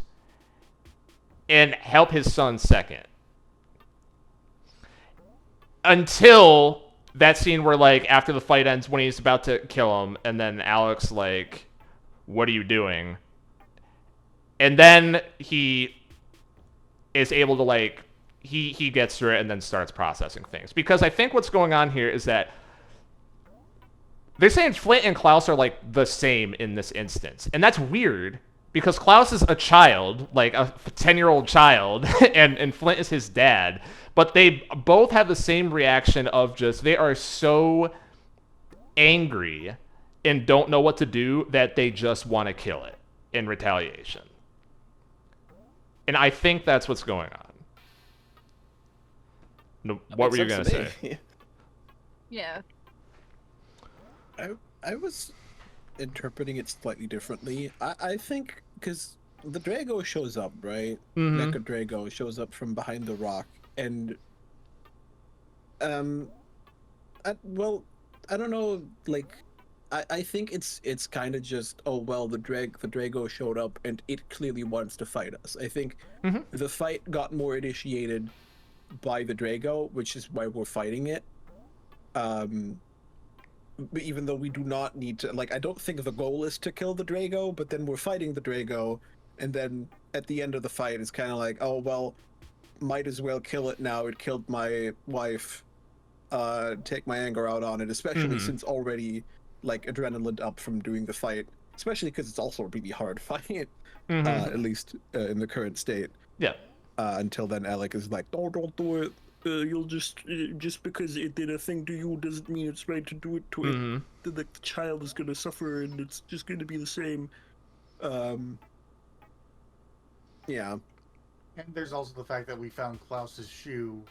and help his son second. Until that scene where, like, after the fight ends, when he's about to kill him, and then Alex, like, what are you doing? And then he is able to, like, he gets through it and then starts processing things. Because I think what's going on here is that they're saying Flint and Klaus are, like, the same in this instance. And that's weird, because Klaus is a child, like a 10-year-old child, and Flint is his dad. But they both have the same reaction of just, they are so angry and don't know what to do that they just want to kill it in retaliation. And I think that's what's going on. No, That what makes were you sense gonna to say? me. Yeah. I was interpreting it slightly differently. I think because the Drago shows up, right? Mm-hmm. Mecha Drago shows up from behind the rock, and well, I don't know. Like, I think it's kind of just, oh well, the Drago showed up and it clearly wants to fight us. I think Mm-hmm. the fight got more initiated by the Drago, which is why we're fighting it. But even though we do not need to, like, I don't think the goal is to kill the Drago, but then we're fighting the Drago, and then at the end of the fight, it's kind of like, oh well, might as well kill it now. It killed my wife. Take my anger out on it, especially Mhm. since already like adrenaline up from doing the fight, especially because it's also a really hard fight, Mhm. at least in the current state. Yeah. Until then, Alec is like, "Oh, don't do it. You'll just because it did a thing to you doesn't mean it's right to do it to it. Mhm. The child is gonna suffer, and it's just gonna be the same." Yeah. And there's also the fact that we found Klaus's shoe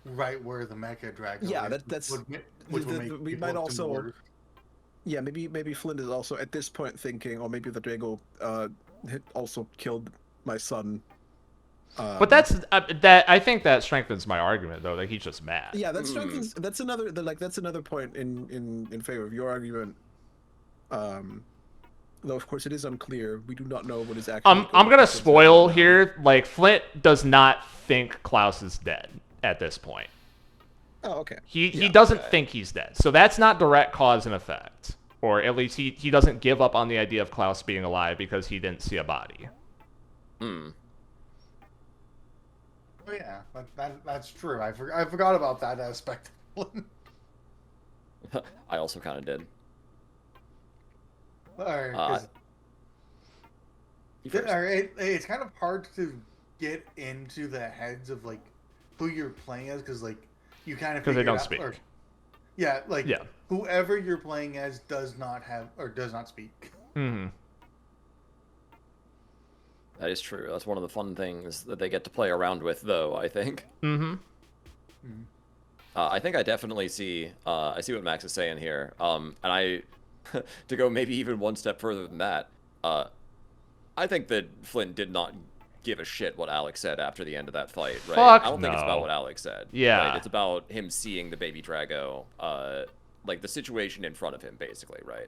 right where the Mecha Drago Yeah, is, that's which would make we people might look also. worse. Yeah, maybe Flint is also at this point thinking, or maybe the Drago also killed my son. But that's that. I think that strengthens my argument, though. That he's just mad. Yeah, that strengthens. That's another. That's another point in favor of your argument. Though of course it is unclear. We do not know what is actually. I'm gonna spoil here. Like Flint does not think Klaus is dead at this point. Oh, okay. He doesn't think he's dead. So that's not direct cause and effect. Or at least he doesn't give up on the idea of Klaus being alive because he didn't see a body. Hmm. Oh yeah, that's true. I forgot about that aspect. I also kind of did. It's kind of hard to get into the heads of like who you're playing as, because like you kind of Because they don't speak. Whoever you're playing as does not speak. Mm-hmm. That is true. That's one of the fun things that they get to play around with, though, I think. Mm-hmm. I think I definitely see, I see what Max is saying here. And I, to go maybe even one step further than that, I think that Flint did not give a shit what Alex said after the end of that fight, right? Fuck I don't think it's about no. what Alex said. Yeah. Right? It's about him seeing the baby Drago, like the situation in front of him, basically, right?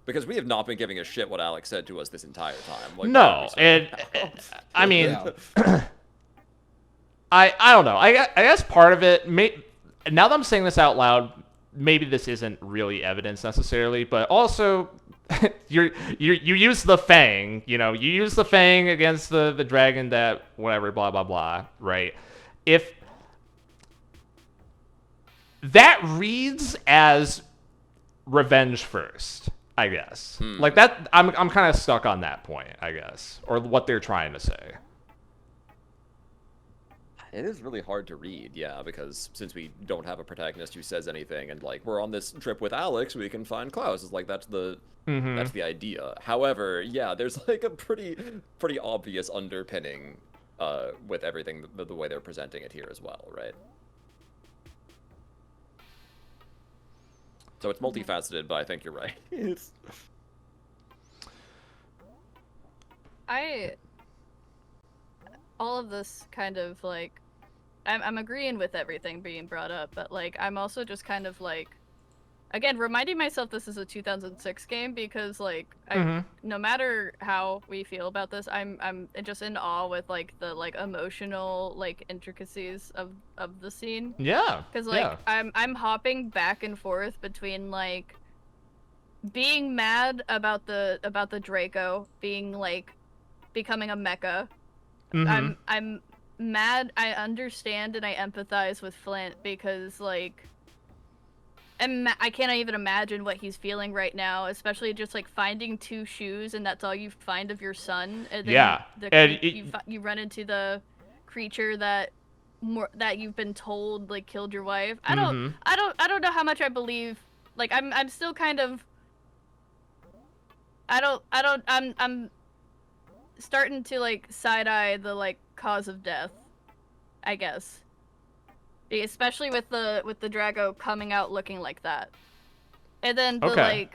Because we have not been giving a shit what Alex said to us this entire time. Like, No, and I mean, I don't know. I guess part of it, now that I'm saying this out loud, maybe this isn't really evidence necessarily, but also you use the Fang, you use the Fang against the dragon that whatever, blah blah blah, right? If that reads as revenge first, I guess. Like that, I'm kind of stuck on that point, I guess, or what they're trying to say. It is really hard to read, yeah, because since we don't have a protagonist who says anything, and like we're on this trip with Alex, we can find Klaus. It's like that's the idea. However, yeah, there's like a pretty obvious underpinning with everything the way they're presenting it here as well, right? So it's multifaceted, but I think you're right. All of this kind of like, I'm agreeing with everything being brought up, but like I'm also just kind of like, again, reminding myself this is a 2006 game because like no matter how we feel about this, I'm just in awe with like the like emotional like intricacies of the scene. Yeah. Because like I'm hopping back and forth between like being mad about the Draco being like becoming a mecha. I'm mad. I understand and I empathize with Flint because like I can't even imagine what he's feeling right now, especially just like finding two shoes and that's all you find of your son. And then you run into the creature that you've been told like killed your wife. I don't know how much I believe. Like I'm still kind of I'm starting to like side eye the like cause of death, I guess. Especially with the Drago coming out looking like that. And then the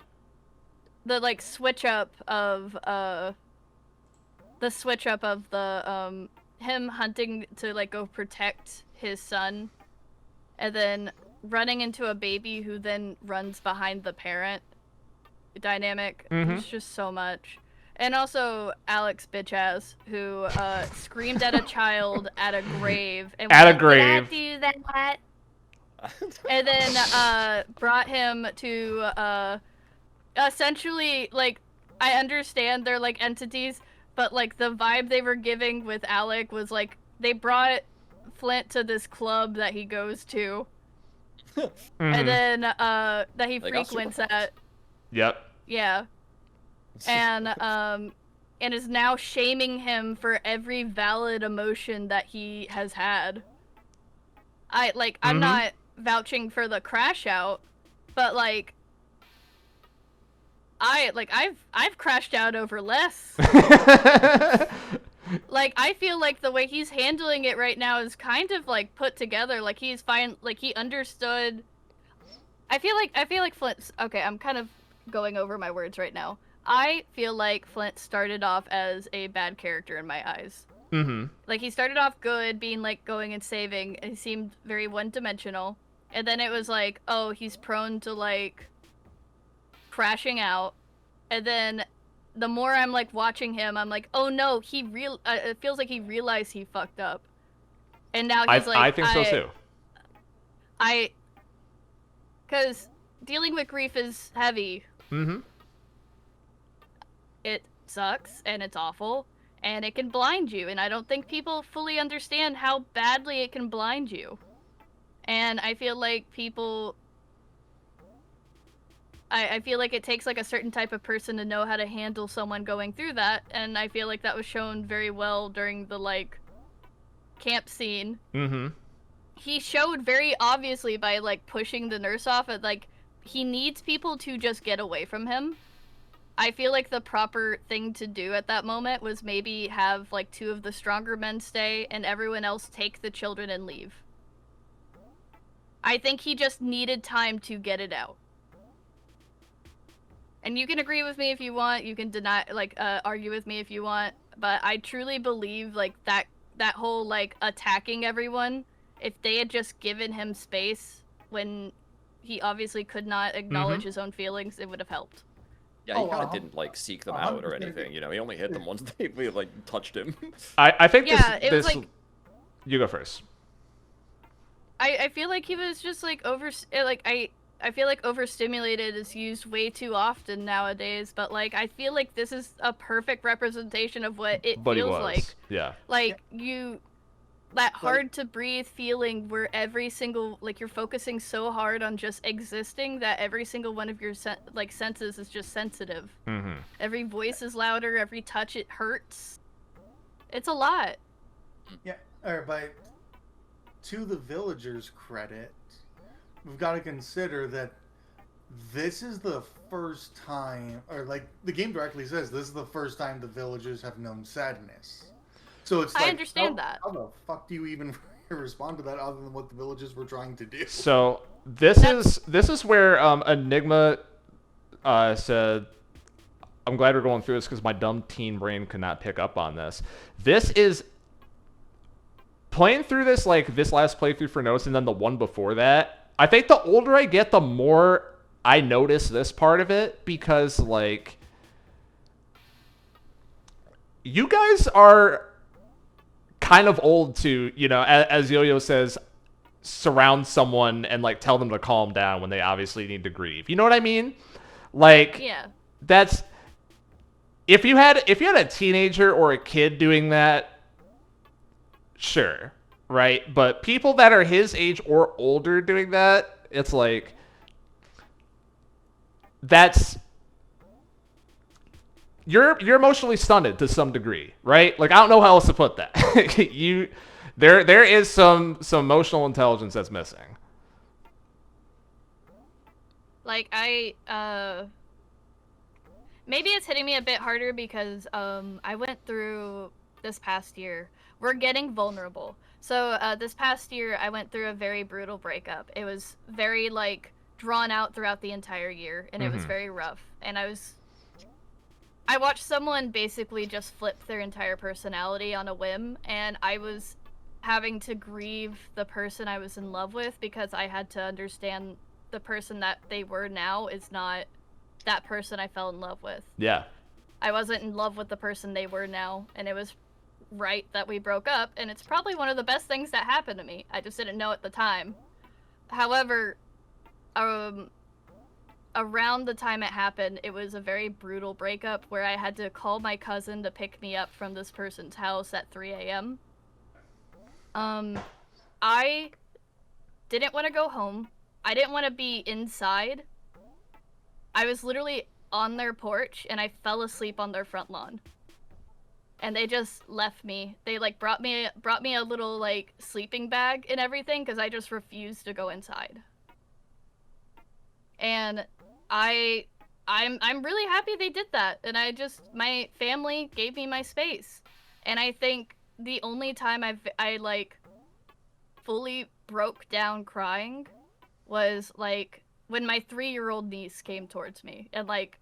switch up of him hunting to like go protect his son, and then running into a baby who then runs behind the parent dynamic. There's just so much. And also Alex bitch ass who screamed at a child at a grave and At a went, grave. "Did I do that?" And then brought him to essentially, like, I understand they're like entities, but like the vibe they were giving with Alec was like they brought Flint to this club that he goes to, and then that he They got frequents superpowers. at. Yep. Yeah. And is now shaming him for every valid emotion that he has had. I'm not vouching for the crash out, but like I've crashed out over less. Like, I feel like the way he's handling it right now is kind of like put together. Like he's fine. Like he understood. I feel like Flint's okay. I'm kind of going over my words right now. I feel like Flint started off as a bad character in my eyes. Like he started off good, being like going and saving, and he seemed very one-dimensional. And then it was like, oh, he's prone to like crashing out. And then the more I'm like watching him, I'm like, oh no, it feels like he realized he fucked up. And now he's like, I think so too. Because dealing with grief is heavy. It sucks and it's awful and it can blind you, and I don't think people fully understand how badly it can blind you. And I feel like I feel like it takes like a certain type of person to know how to handle someone going through that, and I feel like that was shown very well during the like camp scene. He showed very obviously by like pushing the nurse off, and like he needs people to just get away from him. I feel like the proper thing to do at that moment was maybe have like 2 of the stronger men stay and everyone else take the children and leave. I think he just needed time to get it out. And you can agree with me if you want, you can deny, like, argue with me if you want, but I truly believe, like, that whole, like, attacking everyone, if they had just given him space when he obviously could not acknowledge his own feelings, it would have helped. Yeah, he kind of didn't like seek them out or anything. You know, he only hit them once they like touched him. I think it was like, you go first. I feel like he was just like I feel like overstimulated is used way too often nowadays, but like I feel like this is a perfect representation of what it feels like. Yeah. Like that hard to breathe feeling where every single, like, you're focusing so hard on just existing that every single one of your senses is just sensitive. Every voice is louder, every touch, it hurts. It's a lot. Yeah, but to the villagers' credit, we've got to consider that this is the first time, or like the game directly says, this is the first time the villagers have known sadness. So it's like, I understand that. How the fuck do you even respond to that other than what the villagers were trying to do? So this is where Enigma said, I'm glad we're going through this because my dumb teen brain could not pick up on this. This is playing through this, like this last playthrough for notes and then the one before that. I think the older I get, the more I notice this part of it, because like you guys are kind of old to, you know, as Yo-Yo says, surround someone and like tell them to calm down when they obviously need to grieve. You know what I mean? Like, yeah, that's if you had a teenager or a kid doing that, sure, right? But people that are his age or older doing that, it's like that's you're emotionally stunted to some degree, right? Like I don't know how else to put that. There is some emotional intelligence that's missing. Like maybe it's hitting me a bit harder because I went through this past year. We're getting vulnerable. So this past year, I went through a very brutal breakup. It was very like drawn out throughout the entire year, and it was very rough. And I watched someone basically just flip their entire personality on a whim, and I was having to grieve the person I was in love with because I had to understand the person that they were now is not that person I fell in love with. Yeah. I wasn't in love with the person they were now, and it was right that we broke up, and it's probably one of the best things that happened to me. I just didn't know at the time. However, around the time it happened, it was a very brutal breakup where I had to call my cousin to pick me up from this person's house at 3 a.m. I didn't want to go home. I didn't want to be inside. I was literally on their porch, and I fell asleep on their front lawn. And they just left me. They like brought me a little like sleeping bag and everything because I just refused to go inside. And I'm really happy they did that. And my family gave me my space. And I think the only time I like fully broke down crying was like when my 3-year-old niece came towards me. And like,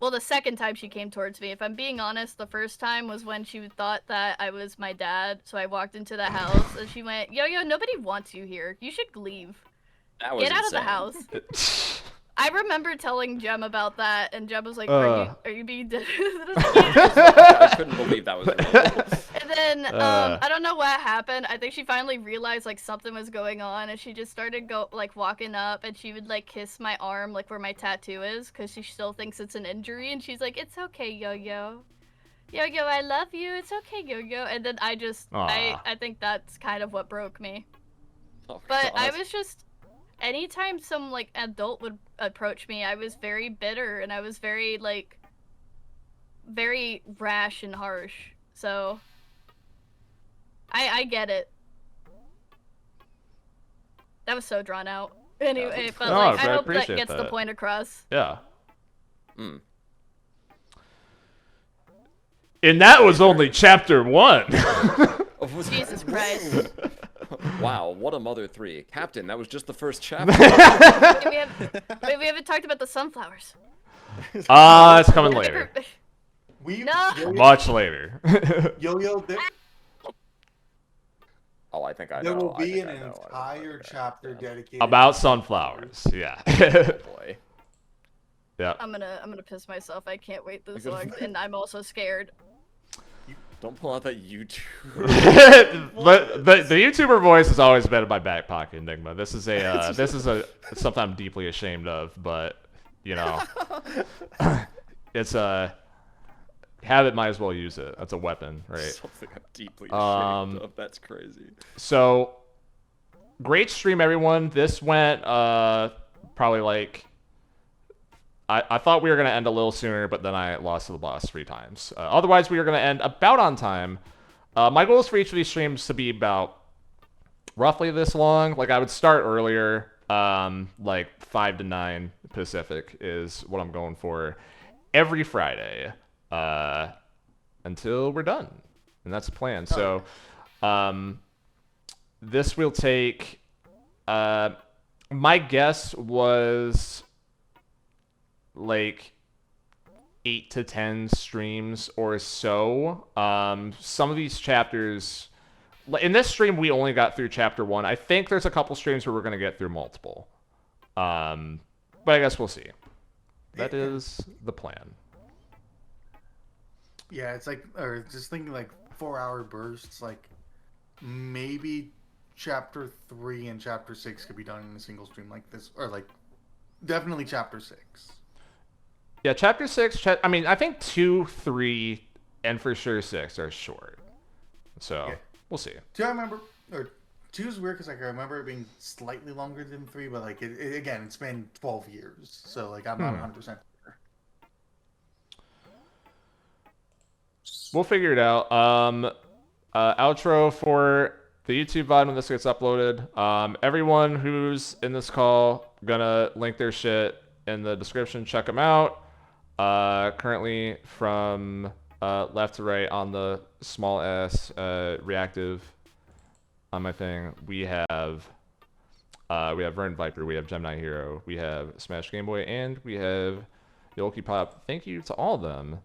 well, the second time she came towards me, if I'm being honest, the first time was when she thought that I was my dad. So I walked into the house and she went, yo, nobody wants you here. You should leave. That was Get out insane. of the house. I remember telling Jem about that, and Jem was like, are you being dead? I couldn't believe that was real. And then, I don't know what happened. I think she finally realized, like, something was going on, and she just started walking up, and she would, like, kiss my arm, like, where my tattoo is, because she still thinks it's an injury, and she's like, it's okay, Yo-Yo. Yo-Yo, I love you. It's okay, Yo-Yo. And then I think that's kind of what broke me. Oh, But God. I was just... Anytime some, like, adult would approach me, I was very bitter, and I was very, like, very rash and harsh. So, I get it. That was so drawn out. Anyway, but, like, I hope that gets the point across. Yeah. And that was only chapter 1. Jesus Christ. Wow, what a Mother 3. Captain, that was just the first chapter. we haven't talked about the sunflowers. It's coming later. No. Much later. Yo-Yo, Oh, I think I know. there will I be think an I know. entire chapter dedicated About sunflowers. Yeah. Oh, boy. Yeah. I'm gonna piss myself. I can't wait this long, and I'm also scared. Don't pull out that YouTube. But the YouTuber voice has always been in my back pocket, Enigma. This is something I'm deeply ashamed of, but you know, it's a habit. Might as well use it. That's a weapon, right? Something I'm deeply ashamed of. That's crazy. So, great stream, everyone. This went probably like. I thought we were going to end a little sooner, but then I lost to the boss 3 times. Otherwise, we were going to end about on time. My goal is for each of these streams to be about roughly this long. Like, I would start earlier, like 5 to 9 Pacific is what I'm going for every Friday until we're done. And that's the plan. So, this will take... my guess was... like 8 to 10 streams or so. Some of these chapters, in this stream we only got through chapter 1. I think there's a couple streams where we're going to get through multiple, but I guess we'll see. That is the plan. Yeah, it's like, or just thinking like 4-hour bursts, like maybe chapter 3 and chapter 6 could be done in a single stream like this, or like definitely chapter 6. Yeah, chapter 6, I mean, I think 2, 3, and for sure 6 are short. So, yeah. We'll see. 2 I remember, or 2 is weird because like I remember it being slightly longer than 3, but like again, it's been 12 years, so like I'm not 100% sure. We'll figure it out. Outro for the YouTube VOD when this gets uploaded. Everyone who's in this call, gonna link their shit in the description. Check them out. Currently from left to right on the small ass reactive on my thing, we have Vern Viper, we have Gemini Hero, we have Smash Game Boy, and we have Yoki Pop. Thank you to all of them.